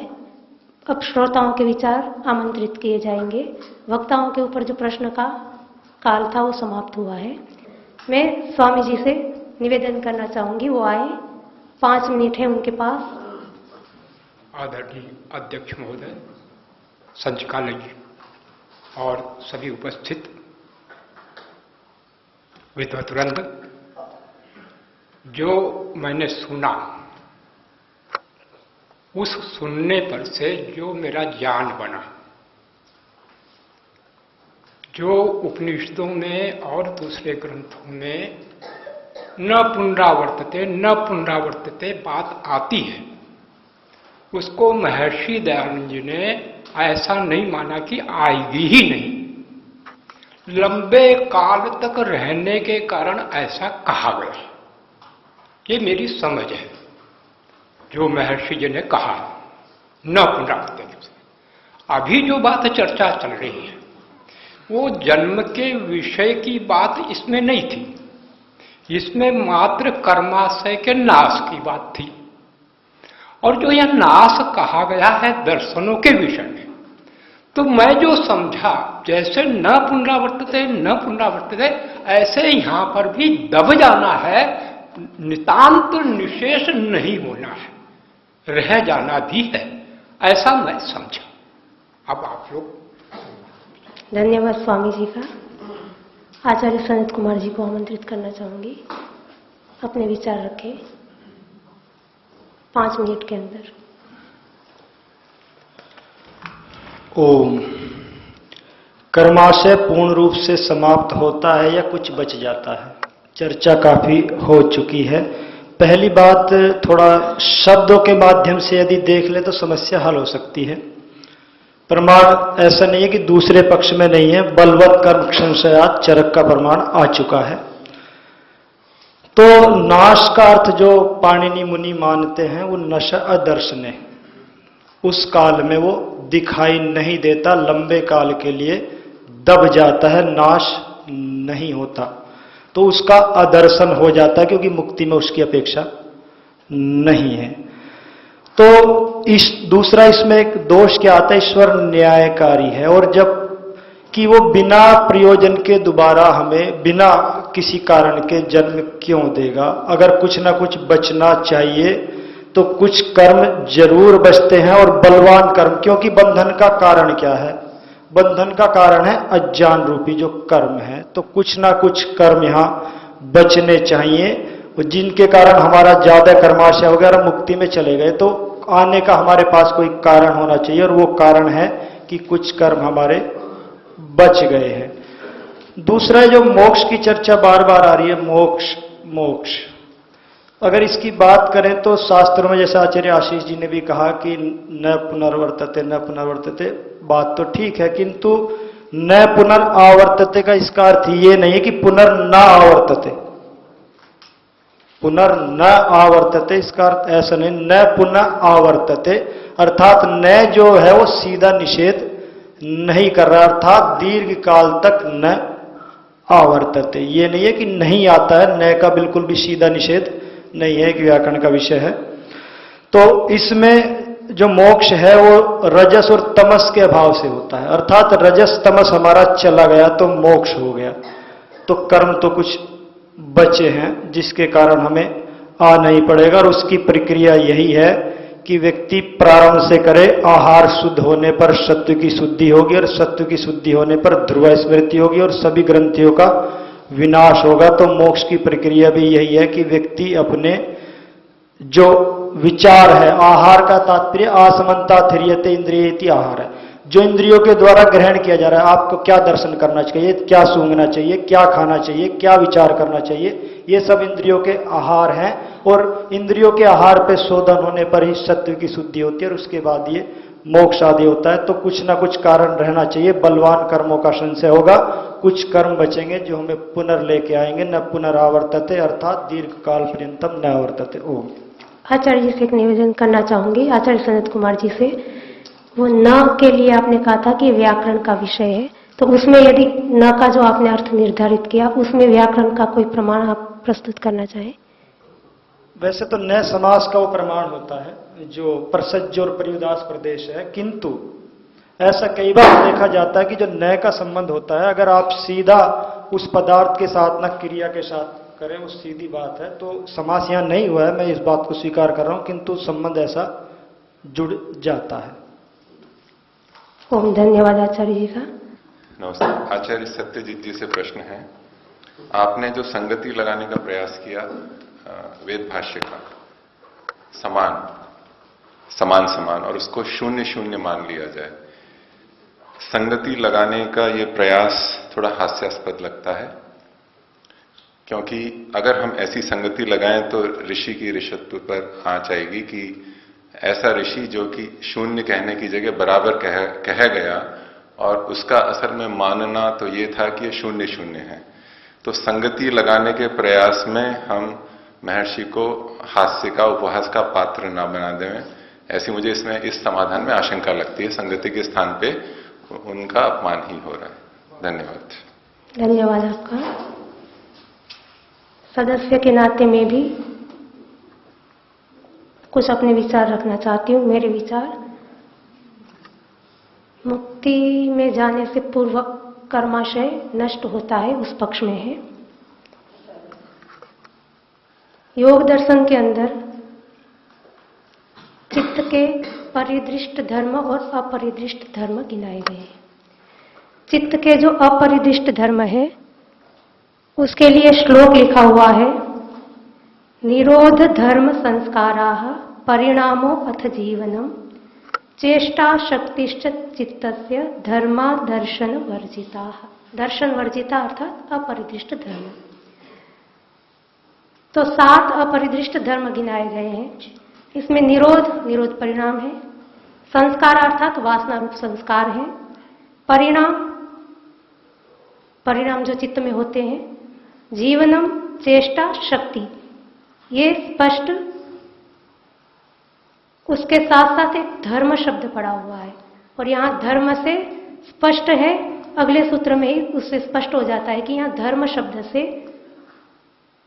अब श्रोताओं के विचार आमंत्रित किए जाएंगे। वक्ताओं के ऊपर जो प्रश्न का काल था वो समाप्त हुआ है। मैं स्वामी जी से निवेदन करना चाहूंगी वो आए 5 मिनट है उनके पास। आदरणीय अध्यक्ष महोदय, संचालक जी और सभी उपस्थित विद्वत्वृंद, जो मैंने सुना उस सुनने पर से जो मेरा ज्ञान बना, जो उपनिषदों में और दूसरे ग्रंथों में न पुनरावर्तते बात आती है, उसको महर्षि दयानंद जी ने ऐसा नहीं माना कि आएगी ही नहीं। लंबे काल तक रहने के कारण ऐसा कहा गया। ये मेरी समझ है जो महर्षि जी ने कहा, न पुनरावर्तते। अभी जो बात चर्चा चल रही है वो जन्म के विषय की बात इसमें नहीं थी, इसमें मात्र कर्माशय के नाश की बात थी। और जो यह नाश कहा गया है दर्शनों के विषय में, तो मैं जो समझा जैसे न पुनरावर्तते ऐसे यहां पर भी दब जाना है, नितांत निशेष नहीं होना है, रह जाना भी है, ऐसा मैं समझा। अब आप लोग। धन्यवाद स्वामी जी का। आचार्य सनत कुमार जी को आमंत्रित करना चाहूंगी, अपने विचार रखें 5 मिनट के अंदर। ओम। कर्माशय पूर्ण रूप से समाप्त होता है या कुछ बच जाता है? चर्चा काफी हो चुकी है। पहली बात, थोड़ा शब्दों के माध्यम से यदि देख ले तो समस्या हल हो सकती है। प्रमाण ऐसा नहीं है कि दूसरे पक्ष में नहीं है, बलवत कर्म संशयात चरक का प्रमाण आ चुका है। तो नाश का अर्थ जो पाणिनि मुनि मानते हैं वो नश अदर्शने, उस काल में वो दिखाई नहीं देता, लंबे काल के लिए दब जाता है, नाश नहीं होता, तो उसका अदर्शन हो जाता है, क्योंकि मुक्ति में उसकी अपेक्षा नहीं है। तो इस दूसरा इसमें एक दोष क्या आता है, ईश्वर न्यायकारी है, और जब कि वो बिना प्रयोजन के दोबारा हमें बिना किसी कारण के जन्म क्यों देगा? अगर कुछ ना कुछ बचना चाहिए तो कुछ कर्म जरूर बचते हैं, और बलवान कर्म, क्योंकि बंधन का कारण क्या है? बंधन का कारण है अज्ञान रूपी जो कर्म है। तो कुछ ना कुछ कर्म यहाँ बचने चाहिए, जिनके कारण हमारा ज्यादा कर्माशय वगैरह मुक्ति में चले गए, तो आने का हमारे पास कोई कारण होना चाहिए, और वो कारण है कि कुछ कर्म हमारे बच गए हैं। दूसरा जो मोक्ष की चर्चा बार बार आ रही है, मोक्ष अगर इसकी बात करें तो शास्त्रों में, जैसा आचार्य आशीष जी ने भी कहा कि न पुनर्वर्तते, बात तो ठीक है, किंतु न पुनरावर्तते का इसका अर्थ ये नहीं है कि पुनर्न आवर्तते। पुनर्न आवर्तते इसका अर्थ ऐसा नहीं, न पुनः आवर्तते अर्थात न जो है वो सीधा निषेध नहीं कर रहा, अर्थात दीर्घ काल तक न आवर्तते। ये नहीं है कि नहीं आता है, न का बिल्कुल भी सीधा निषेध नहीं है, कि व्याकरण का विषय है। तो इसमें जो मोक्ष है वो रजस और तमस के अभाव से होता है, अर्थात रजस तमस हमारा चला गया तो मोक्ष हो गया। तो कर्म तो कुछ बचे हैं जिसके कारण हमें आना ही पड़ेगा, और उसकी प्रक्रिया यही है कि व्यक्ति प्रारंभ से करे। आहार शुद्ध होने पर सत्व की शुद्धि होगी, और सत्व की शुद्धि होने पर ध्रुव स्मृति होगी, और सभी ग्रंथियों का विनाश होगा। तो मोक्ष की प्रक्रिया भी यही है कि व्यक्ति अपने जो विचार है, आहार का तात्पर्य आसमंता थिरियते इंद्रियेति आहार है, जो इंद्रियों के द्वारा ग्रहण किया जा रहा है, आपको क्या दर्शन करना चाहिए, क्या सूंघना चाहिए, क्या खाना चाहिए, क्या विचार करना चाहिए, ये सब इंद्रियों के आहार हैं। और इंद्रियों के आहार पे शोधन होने पर ही सत्व की शुद्धि होती है, और उसके बाद ये मोक्ष आदि होता है। तो कुछ ना कुछ कारण रहना चाहिए, बलवान कर्मों का संशय होगा, कुछ कर्म बचेंगे जो हमें पुनर् लेके आएंगे, न पुनरावर्तते अर्थात दीर्घ काल पर्यंतम न आवर्तते। ओम। आचार्य जी से एक निवेदन करना चाहूंगी, आचार्य सनत कुमार जी से। वो न के लिए आपने कहा था कि व्याकरण का विषय है, तो उसमें यदि न का जो आपने अर्थ निर्धारित किया, उसमें व्याकरण का कोई प्रमाण आप प्रस्तुत करना चाहें? वैसे तो न समास का वो प्रमाण होता है जो प्रसज्य और पर्युदास प्रदेश है, किंतु ऐसा कई बार देखा जाता है कि जो न का संबंध होता है, अगर आप सीधा उस पदार्थ के साथ न क्रिया के साथ करें वो सीधी बात है। तो समास यहाँ नहीं हुआ है, मैं इस बात को स्वीकार कर रहा हूँ, किंतु संबंध ऐसा जुड़ जाता है। ओम धन्यवाद आचार्य जी का। नमस्ते। आचार्य सत्यजीत जी से प्रश्न है, आपने जो संगति लगाने का प्रयास किया वेद भाष्य का समान और उसको शून्य शून्य मान लिया जाए, संगति लगाने का ये प्रयास थोड़ा हास्यास्पद लगता है, क्योंकि अगर हम ऐसी संगति लगाएं तो ऋषि की ऋषत्व पर आंच आएगी कि ऐसा ऋषि जो कि शून्य कहने की जगह बराबर कह गया, और उसका असल में मानना तो ये था कि ये शून्य शून्य है। तो संगति लगाने के प्रयास में हम महर्षि को हास्य का, उपहास का पात्र ना बना दें, ऐसी मुझे इस समाधान में आशंका लगती है। संगति के स्थान पे उनका अपमान ही हो रहा है। धन्यवाद। धन्यवाद आपका। सदस्य के नाते में भी कुछ अपने विचार रखना चाहती हूँ। मेरे विचार मुक्ति में जाने से पूर्व कर्माशय नष्ट होता है, उस पक्ष में है। योग दर्शन के अंदर चित्त के परिदृष्ट धर्म और अपरिदृष्ट धर्म गिनाए गए हैं। चित्त के जो अपरिदृष्ट धर्म है उसके लिए श्लोक लिखा हुआ है, निरोध धर्म संस्काराः परिणामो अथ जीवनम चेष्टा शक्तिश्च चित्तस्य धर्मा दर्शन वर्जिता। दर्शन वर्जिता अर्थात अपरिदृष्ट धर्म। तो 7 अपरिदृष्ट धर्म गिनाए गए हैं। इसमें निरोध परिणाम है, संस्कार अर्थात वासना रूप संस्कार है, परिणाम जो चित्त में होते हैं, जीवनम चेष्टा शक्ति, ये स्पष्ट। उसके साथ साथ एक धर्म शब्द पड़ा हुआ है, और यहाँ धर्म से स्पष्ट है, अगले सूत्र में ही उससे स्पष्ट हो जाता है कि यहाँ धर्म शब्द से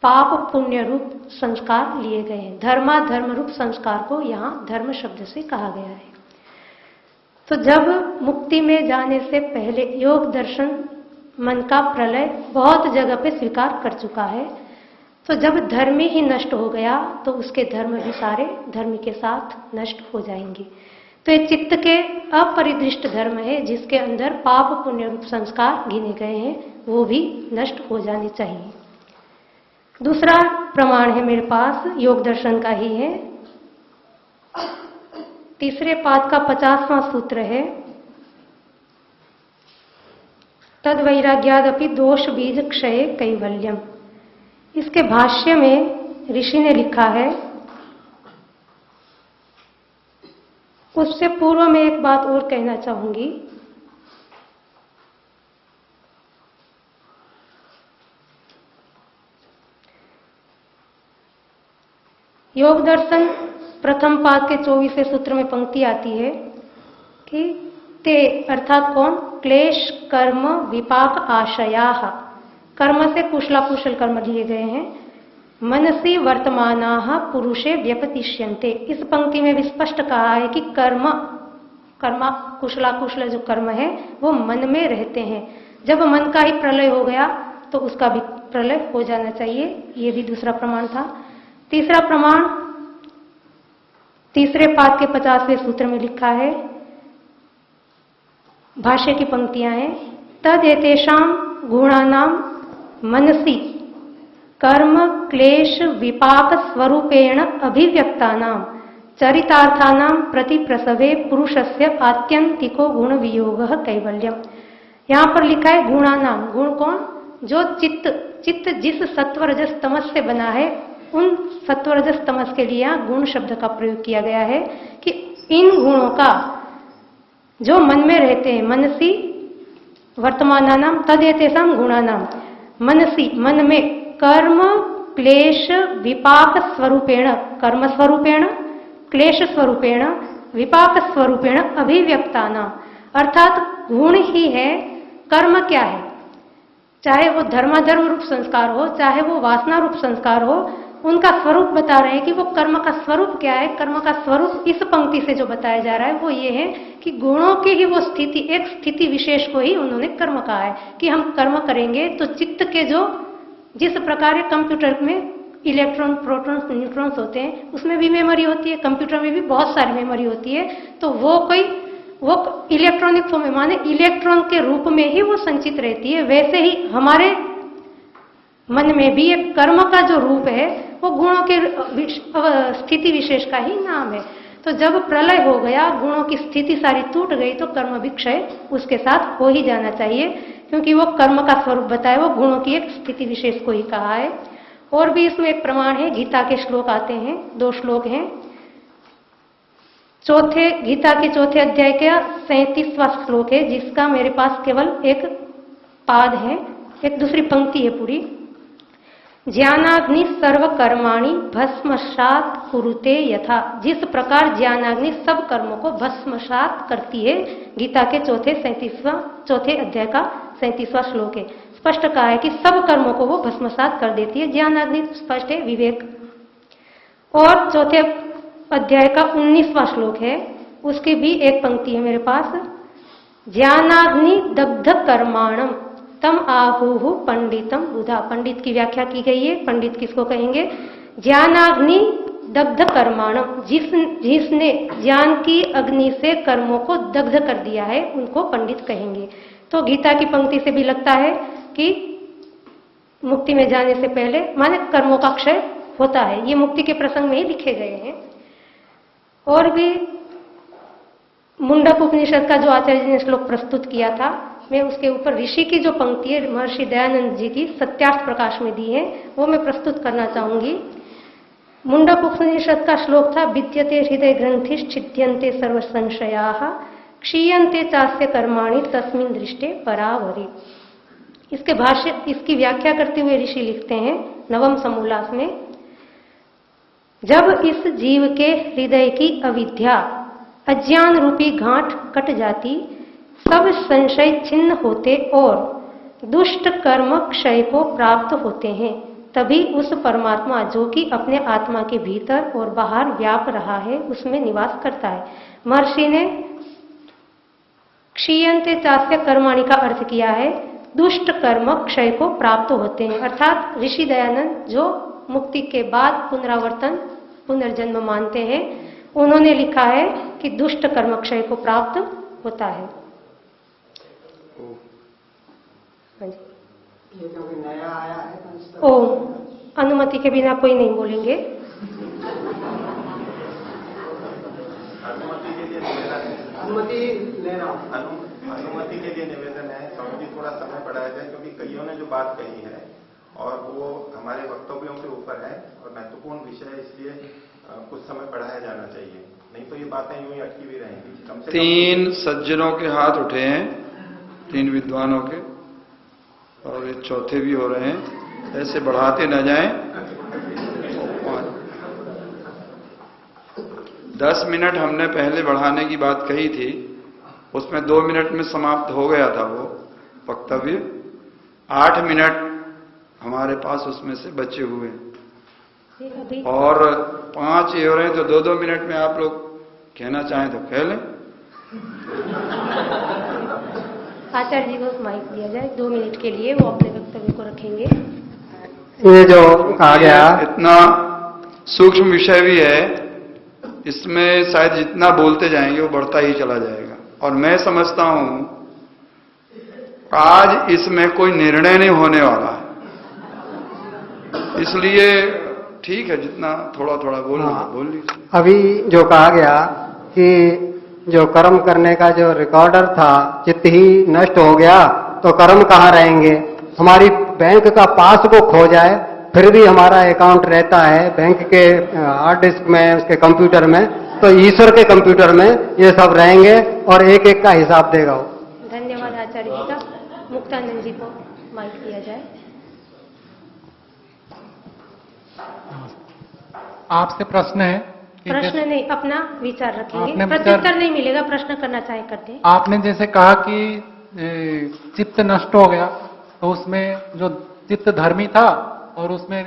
पाप पुण्य रूप संस्कार लिए गए हैं। धर्म रूप संस्कार को यहाँ धर्म शब्द से कहा गया है। तो जब मुक्ति में जाने से पहले योग दर्शन मन का प्रलय बहुत जगह पे स्वीकार कर चुका है, तो जब धर्म ही नष्ट हो गया तो उसके धर्म भी सारे धर्म के साथ नष्ट हो जाएंगे। तो ये चित्त के अपरिदृष्ट धर्म है, जिसके अंदर पाप पुण्य रूप संस्कार गिने गए हैं, वो भी नष्ट हो जाने चाहिए। दूसरा प्रमाण है मेरे पास, योग दर्शन का ही है। तीसरे पाद का 50वां सूत्र है, तद वैराग्यादपि दोष बीज क्षय कैवल्यम। इसके भाष्य में ऋषि ने लिखा है, उससे पूर्व में एक बात और कहना चाहूंगी। योग दर्शन प्रथम पाद के 24वें सूत्र में पंक्ति आती है कि ते अर्थात कौन, क्लेश कर्म विपाक आशयाः, कर्म से कुशलाकुशल कर्म लिए गए हैं, मनसी वर्तमानाः पुरुषे व्यपतिष्यन्ते। इस पंक्ति में भी स्पष्ट कहा है कि कर्म कुशलाकुशल जो कर्म है वो मन में रहते हैं। जब मन का ही प्रलय हो गया तो उसका भी प्रलय हो जाना चाहिए। ये भी दूसरा प्रमाण था। तीसरा प्रमाण तीसरे पाद के 50वें सूत्र में लिखा है, भाष्य की पंक्तियां हैं, तद एतेषां गुणानां मनसि कर्म क्लेश विपाक स्वरूपेण अभिव्यक्तानां चरितार्थानां प्रति प्रसवे पुरुषस्य आत्यंतिको गुण वियोगः कैवल्यम। यहाँ पर लिखा है गुणानाम, गुण कौन, जो चित्त जिस सत्वरजस तमस से बना है, उन सत्वरजस तमस के लिए गुण शब्द का प्रयोग किया गया है कि इन गुणों का जो मन में रहते हैं, मनसी वर्तमानानाम तदेतेषां गुणानाम, मनसी मन में कर्म क्लेश विपाक स्वरूपेण, कर्म स्वरूपेण क्लेश स्वरूपेण विपाक स्वरूपेण अभिव्यक्तानां, अर्थात गुण ही है। कर्म क्या है, चाहे वो धर्माधर्म रूप संस्कार हो, चाहे वो वासना रूप संस्कार हो, उनका स्वरूप बता रहे हैं कि वो कर्म का स्वरूप क्या है। कर्म का स्वरूप इस पंक्ति से जो बताया जा रहा है वो ये है कि गुणों की ही वो स्थिति, एक स्थिति विशेष को ही उन्होंने कर्म कहा है कि हम कर्म करेंगे तो चित्त के जो जिस प्रकार कंप्यूटर में इलेक्ट्रॉन, प्रोटॉन्स, न्यूट्रॉन्स होते हैं, उसमें भी मेमोरी होती है, कंप्यूटर में भी बहुत सारी मेमोरी होती है। तो वो इलेक्ट्रॉनिक फॉर्म में, माने इलेक्ट्रॉन के रूप में ही वो संचित रहती है। वैसे ही हमारे मन में भी एक कर्म का जो रूप है वो गुणों के स्थिति विशेष का ही नाम है। तो जब प्रलय हो गया, गुणों की स्थिति सारी टूट गई, तो कर्म भी क्षय उसके साथ हो ही जाना चाहिए, क्योंकि वो कर्म का स्वरूप बताए, वो गुणों की एक स्थिति विशेष को ही कहा है। और भी इसमें एक प्रमाण है, गीता के श्लोक आते हैं, 2 श्लोक हैं। गीता के 4थे अध्याय का 37वां श्लोक है, जिसका मेरे पास केवल एक पाद है, एक दूसरी पंक्ति है पूरी। ज्ञानाग्नि सर्व कर्माणि भस्मसात कुरुते यथा। जिस प्रकार ज्ञानाग्नि सब कर्मों को भस्मसात करती है, गीता के 4थे अध्याय का 37वां श्लोक है। स्पष्ट कहा है कि सब कर्मों को वो भस्मसात कर देती है। ज्ञानाग्नि स्पष्ट है, विवेक। और 4थे अध्याय का 19वां श्लोक है, उसकी भी एक पंक्ति है मेरे पास। ज्ञानाग्नि दग्ध कर्माणम तम आहूहु पंडितम बुधा। पंडित की व्याख्या की गई है। पंडित किसको कहेंगे? ज्ञानाग्नि दग्ध कर्माणम, जिसने ज्ञान की अग्नि से कर्मों को दग्ध कर दिया है, उनको पंडित कहेंगे। तो गीता की पंक्ति से भी लगता है कि मुक्ति में जाने से पहले माने कर्मों का क्षय होता है। ये मुक्ति के प्रसंग में ही लिखे गए हैं। और भी मुंडक उपनिषद का जो आचार्य जी ने श्लोक प्रस्तुत किया था, मैं उसके ऊपर ऋषि की जो पंक्ति है महर्षि दयानंद जी की सत्यार्थ प्रकाश में दी है, वो मैं प्रस्तुत करना चाहूंगी। मुंडक उपनिषद का श्लोक था, विद्यते हृदय ग्रंथिश्छिद्यन्ते सर्व संशयाः क्षीयन्ते चास्य कर्माणि तस्मिन् दृष्टे परावरी। इसके भाष्य, इसकी व्याख्या करते हुए ऋषि लिखते हैं नवम समूलास में, जब इस जीव के हृदय की अविद्या अज्ञान रूपी गांठ कट जाती, सब संशय छिन्न होते और दुष्ट कर्म क्षय को प्राप्त होते हैं, तभी उस परमात्मा जो कि अपने आत्मा के भीतर और बाहर व्याप रहा है, उसमें निवास करता है। महर्षि ने क्षीयन्ते चास्य कर्माणि का अर्थ किया है दुष्ट कर्म क्षय को प्राप्त होते हैं। अर्थात ऋषि दयानंद जो मुक्ति के बाद पुनरावर्तन, पुनर्जन्म मानते हैं, उन्होंने लिखा है कि दुष्ट कर्म क्षय को प्राप्त होता है। नया आया है, ओ, अनुमति के बिना कोई नहीं बोलेंगे। अनुमति ले रहा हूँ। अनुमति के लिए निवेदन है, स्वामी जी थोड़ा समय बढ़ाया जाए, क्योंकि कईयों ने जो बात कही है और वो हमारे वक्तव्यों के ऊपर है और महत्वपूर्ण विषय है, इसलिए कुछ समय बढ़ाया जाना चाहिए, नहीं तो ये बातें यूं ही अटकी भी रहेंगी। कम से 3 सज्जनों के हाथ उठे हैं, 3 विद्वानों के, और ये चौथे भी हो रहे हैं, ऐसे बढ़ाते न जाएं। 10 मिनट हमने पहले बढ़ाने की बात कही थी, उसमें 2 मिनट में समाप्त हो गया था वो वक्तव्य। 8 मिनट हमारे पास उसमें से बचे हुए हैं और 5 ये हो रहे हैं, तो 2-2 मिनट में आप लोग कहना चाहें तो कह लें। आचार्य जी को माइक दिया जाए 2 मिनट के लिए, वो अपने वक्तव्य को रखेंगे। ये जो कहा गया, इतना सूक्ष्म विषय भी है, इसमें शायद जितना बोलते जाएंगे वो बढ़ता ही चला जाएगा। और मैं समझता हूं आज इसमें कोई निर्णय नहीं होने वाला है, इसलिए ठीक है, जितना थोड़ा थोड़ा बोलना बोल लीजिए। अभी जो कहा गया कि जो कर्म करने का जो रिकॉर्डर था, चित्त ही नष्ट हो गया तो कर्म कहाँ रहेंगे। हमारी बैंक का पासबुक खो जाए फिर भी हमारा अकाउंट रहता है बैंक के हार्ड डिस्क में, उसके कंप्यूटर में, तो ईश्वर के कंप्यूटर में ये सब रहेंगे और एक एक का हिसाब देगा वो। धन्यवाद आचार्य जी का। मुक्तानंद जी को माइक दिया जाए। आपसे प्रश्न है। प्रश्न नहीं, अपना विचार रखेंगे, आपने प्रत्युत्तर नहीं मिलेगा, प्रश्न करना चाहे करते हैं। आपने जैसे कहा कि चित्त नष्ट हो गया, तो उसमें जो चित्त धर्मी था और उसमें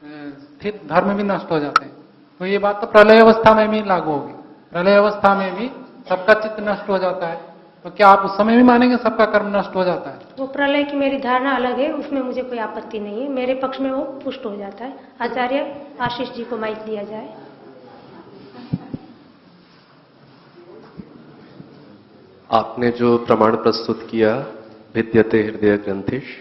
स्थित धर्म भी नष्ट हो जाते हैं, तो ये बात तो प्रलय अवस्था में भी लागू होगी। प्रलय अवस्था में भी सबका चित्त नष्ट हो जाता है, तो तो क्या आप उस समय भी मानेंगे सबका कर्म नष्ट हो जाता है? वो प्रलय की मेरी धारणा अलग है, उसमें मुझे कोई आपत्ति नहीं है, मेरे पक्ष में वो पुष्ट हो जाता है। आचार्य आशीष जी को माइक दिया जाए। आपने जो प्रमाण प्रस्तुत किया, भिद्यते हृदय ग्रंथिश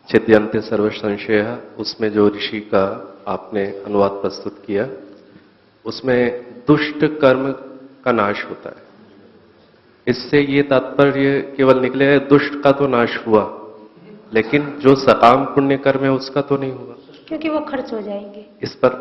छिद्यन्ते सर्व संशय, उसमें जो ऋषि का आपने अनुवाद प्रस्तुत किया, उसमें दुष्ट कर्म का नाश होता है। इससे ये तात्पर्य केवल निकले है दुष्ट का तो नाश हुआ, लेकिन जो सकाम पुण्य कर्म है उसका तो नहीं हुआ, क्योंकि वो खर्च हो जाएंगे। इस पर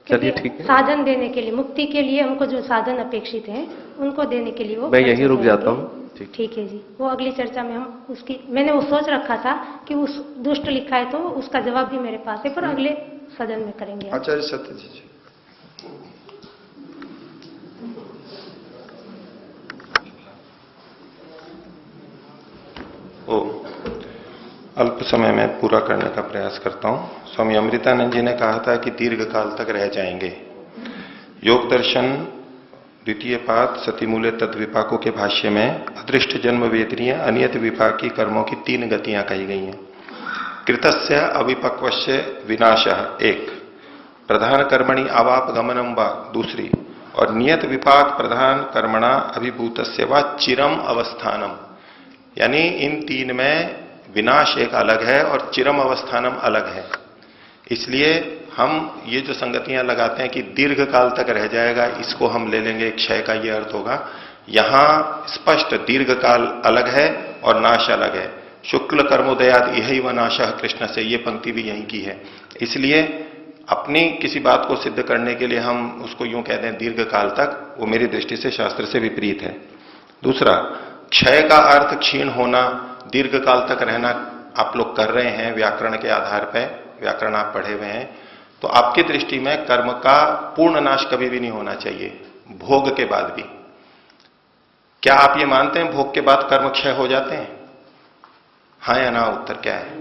चलिए ठीक है। साधन देने के लिए, मुक्ति के लिए हमको जो साधन अपेक्षित हैं उनको देने के लिए वो मैं यहीं रुक जाता हूँ। ठीक है जी, वो अगली चर्चा में हम उसकी, मैंने वो सोच रखा था कि उस दुष्ट लिखा है तो उसका जवाब भी मेरे पास है, पर अगले सदन में करेंगे। आचार्य सत्य जी। अल्प समय में पूरा करने का प्रयास करता हूं। स्वामी अमृतानंद जी ने कहा था कि दीर्घ काल तक रह जाएंगे। योग दर्शन द्वितीय पाद सतिमूल्य तद्विपाकों के भाष्य में अदृष्ट जन्म वेदनीय अनियत विपाकी कर्मों की 3 गतियां कही गई हैं। कृतस्य अविपक्वस्य विनाशः एक, प्रधान कर्मणि अवाप गमनम व दूसरी, और नियत विपाक प्रधान कर्मणा अभिभूतस्य व चिरम अवस्थानम। यानी इन 3 में विनाश एक अलग है और चिरम अवस्थानम अलग है। इसलिए हम ये जो संगतियां लगाते हैं कि दीर्घ काल तक रह जाएगा, इसको हम ले लेंगे क्षय का ये अर्थ होगा। यहां स्पष्ट दीर्घ काल अलग है और नाश अलग है। शुक्ल कर्मोदयाद यही व नाशः कृष्ण से, ये पंक्ति भी यहीं की है। इसलिए अपनी किसी बात को सिद्ध करने के लिए हम उसको यूं कहते हैं दीर्घ काल तक, वो मेरी दृष्टि से शास्त्र से विपरीत है। दूसरा, क्षय का अर्थ क्षीण होना, दीर्घ काल तक रहना आप लोग कर रहे हैं व्याकरण के आधार पर, व्याकरण आप पढ़े हुए हैं, तो आपकी दृष्टि में कर्म का पूर्ण नाश कभी भी नहीं होना चाहिए, भोग के बाद भी। क्या आप ये मानते हैं भोग के बाद कर्म क्षय हो जाते हैं? हाँ या ना? उत्तर क्या है?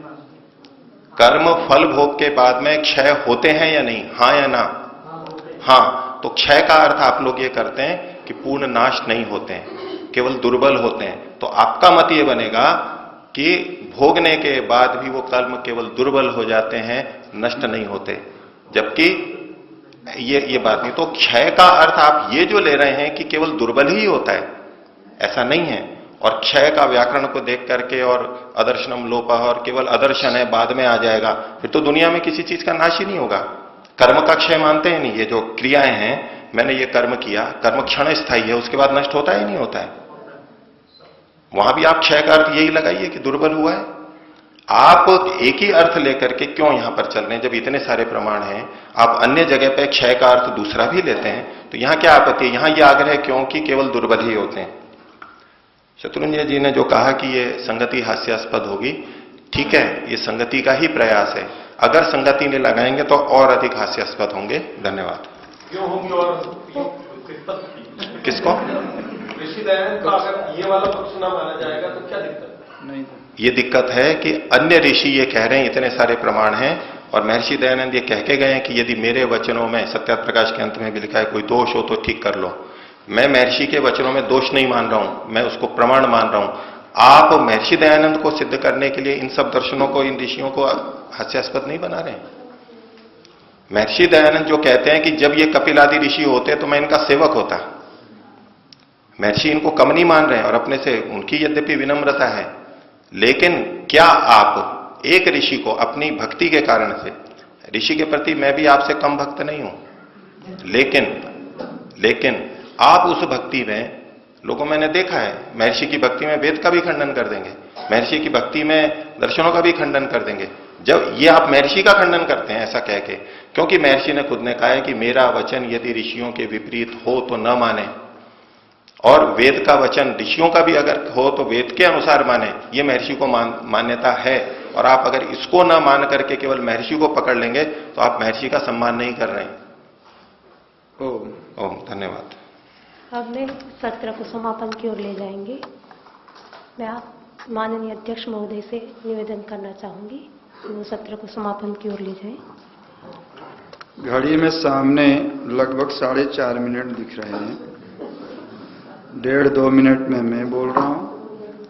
कर्म फल भोग के बाद में क्षय होते हैं या नहीं? हाँ या ना? हाँ। तो क्षय का अर्थ आप लोग ये करते हैं कि पूर्ण नाश नहीं होते हैं, केवल दुर्बल होते हैं। तो आपका मत ये बनेगा कि भोगने के बाद भी वो कर्म केवल दुर्बल हो जाते हैं, नष्ट नहीं होते, जबकि ये बात नहीं। तो क्षय का अर्थ आप ये जो ले रहे हैं कि केवल दुर्बल ही होता है, ऐसा नहीं है। और क्षय का व्याकरण को देख करके और अदर्शनम लोपः और केवल अदर्शन है बाद में आ जाएगा, फिर तो दुनिया में किसी चीज का नाश ही नहीं होगा। कर्म का क्षय मानते हैं नहीं, ये जो क्रियाएं हैं, मैंने ये कर्म किया, कर्म क्षण स्थायी है, उसके बाद नष्ट होता है नहीं होता है। वहां भी आप क्षय का अर्थ यही लगाइए कि दुर्बल हुआ है। आप एक ही अर्थ लेकर के क्यों यहां पर चल रहे हैं? जब इतने सारे प्रमाण हैं, आप अन्य जगह पे क्षय का अर्थ दूसरा भी लेते हैं, तो यहां क्या आपत्ति है? यहां यह आग्रह क्यों कि केवल दुर्बल ही होते हैं? शत्रुंजय जी ने जो कहा कि ये संगति हास्यास्पद होगी, ठीक है, ये संगति का ही प्रयास है। अगर संगति ने लगाएंगे तो और अधिक हास्यास्पद होंगे। धन्यवाद। क्यों होंगे? और किसको? ऋषि दयानंद का अगर ये वाला पक्ष ना माना जाएगा तो क्या दिक्कत? नहीं, ये दिक्कत है कि अन्य ऋषि ये कह रहे हैं, इतने सारे प्रमाण हैं, और महर्षि दयानंद ये कह के गए हैं कि यदि मेरे वचनों में, सत्यार्थ प्रकाश के अंत में भी लिखा है, कोई दोष हो तो ठीक कर लो। मैं महर्षि के वचनों में दोष नहीं मान रहा हूं, मैं उसको प्रमाण मान रहा हूं। आप महर्षि दयानंद को सिद्ध करने के लिए इन सब दर्शनों को, इन ऋषियों को हास्यास्पद नहीं बना रहे हैं। महर्षि दयानंद जो कहते हैं कि जब ये कपिल आदि ऋषि होते तो मैं इनका सेवक होता, महर्षि इनको कम नहीं मान रहे हैं, और अपने से उनकी यद्यपि विनम्रता है, लेकिन क्या आप एक ऋषि को अपनी भक्ति के कारण से, ऋषि के प्रति मैं भी आपसे कम भक्त नहीं हूं, लेकिन आप उस भक्ति में, लोगों मैंने देखा है, महर्षि की भक्ति में वेद का भी खंडन कर देंगे, महर्षि की भक्ति में दर्शनों का भी खंडन कर देंगे। जब ये आप महर्षि का खंडन करते हैं ऐसा कह के, क्योंकि महर्षि ने खुद ने कहा है कि मेरा वचन यदि ऋषियों के विपरीत हो तो न माने, और वेद का वचन ऋषियों का भी अगर हो तो वेद के अनुसार माने, ये महर्षि को मान्यता है। और आप अगर इसको न मान करके केवल महर्षि को पकड़ लेंगे तो आप महर्षि का सम्मान नहीं कर रहे हैं। ओम धन्यवाद। अब मैं सत्र को समापन की ओर ले जाएंगे। मैं आप माननीय अध्यक्ष महोदय से निवेदन करना चाहूंगी कि वो सत्र को समापन की ओर ले जाएं। घड़ी में सामने लगभग 4.5 मिनट दिख रहे हैं। 1.5-2 मिनट में मैं बोल रहा हूं,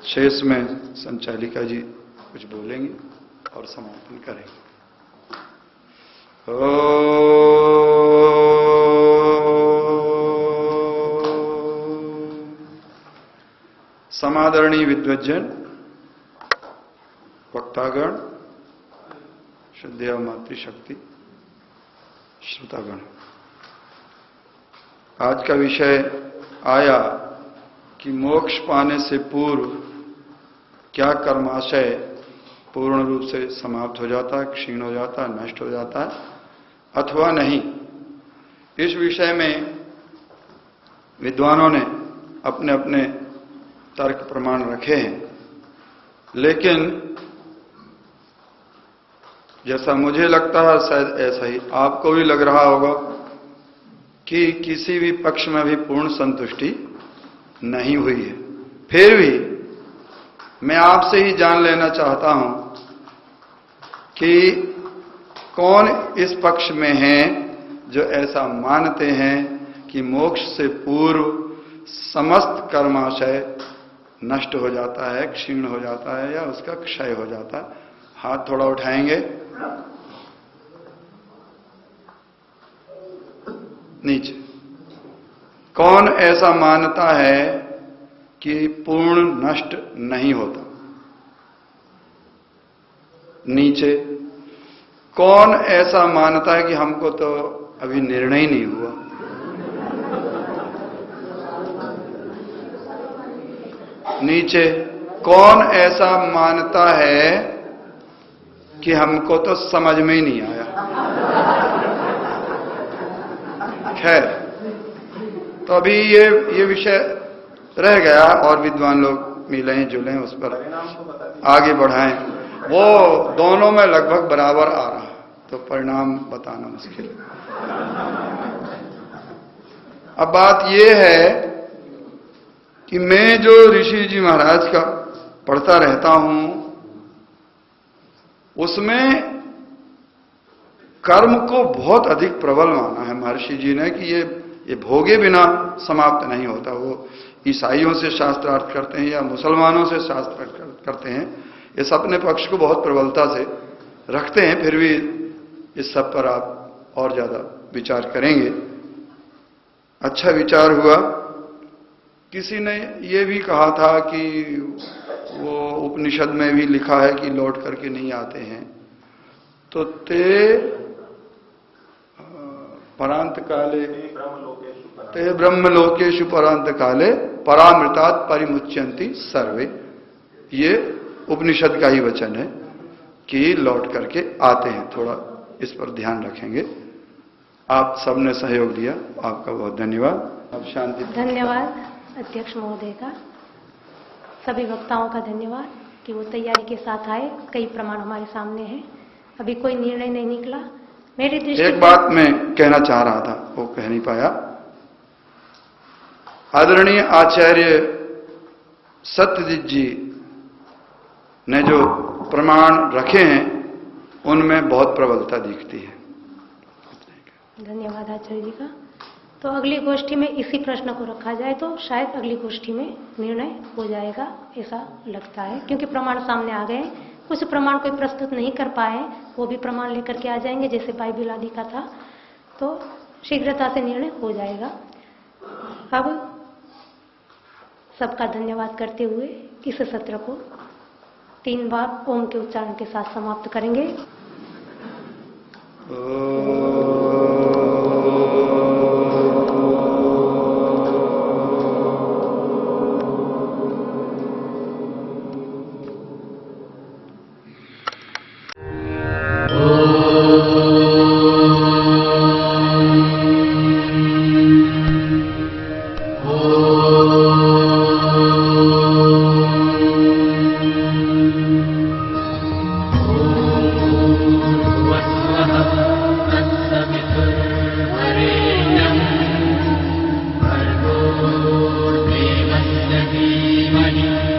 शेष में संचालिका जी कुछ बोलेंगे और समापन करेंगे। समादरणीय विद्वज्जन, वक्तागण, श्रद्धेय मातृशक्ति, श्रोतागण, आज का विषय आया कि मोक्ष पाने से पूर्व क्या कर्माशय पूर्ण रूप से समाप्त हो जाता है, क्षीण हो जाता है, नष्ट हो जाता है अथवा नहीं। इस विषय में विद्वानों ने अपने अपने तर्क प्रमाण रखे हैं, लेकिन जैसा मुझे लगता है शायद ऐसा ही आपको भी लग रहा होगा कि किसी भी पक्ष में भी पूर्ण संतुष्टि नहीं हुई है। फिर भी मैं आपसे ही जान लेना चाहता हूं कि कौन इस पक्ष में हैं जो ऐसा मानते हैं कि मोक्ष से पूर्व समस्त कर्माशय नष्ट हो जाता है, क्षीण हो जाता है या उसका क्षय हो जाता है। हाथ थोड़ा उठाएंगे नीचे। कौन ऐसा मानता है कि पूर्ण नष्ट नहीं होता? नीचे। कौन ऐसा मानता है कि हमको तो अभी निर्णय ही नहीं हुआ? नीचे। कौन ऐसा मानता है कि हमको तो समझ में ही नहीं आया? खैर, तो अभी ये विषय रह गया और विद्वान लोग मिलें जुलें उस पर आगे बढ़ाएं। वो दोनों में लगभग बराबर आ रहा, तो परिणाम बताना मुश्किल है। अब बात ये है कि मैं जो ऋषि जी महाराज का पढ़ता रहता हूं, उसमें कर्म को बहुत अधिक प्रबल माना है महर्षि जी ने कि ये भोगे बिना समाप्त नहीं होता। वो ईसाइयों से शास्त्रार्थ करते हैं या मुसलमानों से शास्त्रार्थ करते हैं, इस अपने पक्ष को बहुत प्रबलता से रखते हैं। फिर भी इस सब पर आप और ज्यादा विचार करेंगे। अच्छा विचार हुआ। किसी ने ये भी कहा था कि वो उपनिषद में भी लिखा है कि लौट करके नहीं आते हैं, तो ते परांत काले ते ब्रह्मलोकेषु परांत काले परामृतात् परिमुच्यन्ति सर्वे। ये उपनिषद का ही वचन है कि लौट करके आते हैं। थोड़ा इस पर ध्यान रखेंगे। आप सबने सहयोग दिया, आपका बहुत धन्यवाद। अब शांति। धन्यवाद अध्यक्ष महोदय का, सभी वक्ताओं का धन्यवाद कि वो तैयारी के साथ आए। कई प्रमाण हमारे सामने हैं, अभी कोई निर्णय नहीं निकला। मेरी दृष्टि एक बात मैं कहना चाह रहा था, वो कह नहीं पाया। आदरणीय आचार्य सत्यजित जी ने जो प्रमाण रखे हैं उनमें बहुत प्रबलता दिखती है। धन्यवाद आचार्य जी का। तो अगली गोष्ठी में इसी प्रश्न को रखा जाए तो शायद अगली गोष्ठी में निर्णय हो जाएगा, ऐसा लगता है, क्योंकि प्रमाण सामने आ गए। कुछ प्रमाण कोई प्रस्तुत नहीं कर पाए, वो भी प्रमाण लेकर के आ जाएंगे, जैसे बाइबिल आदि का था, तो शीघ्रता से निर्णय हो जाएगा। अब सबका धन्यवाद करते हुए इस सत्र को 3 बार ओम के उच्चारण के साथ समाप्त करेंगे। धीमहि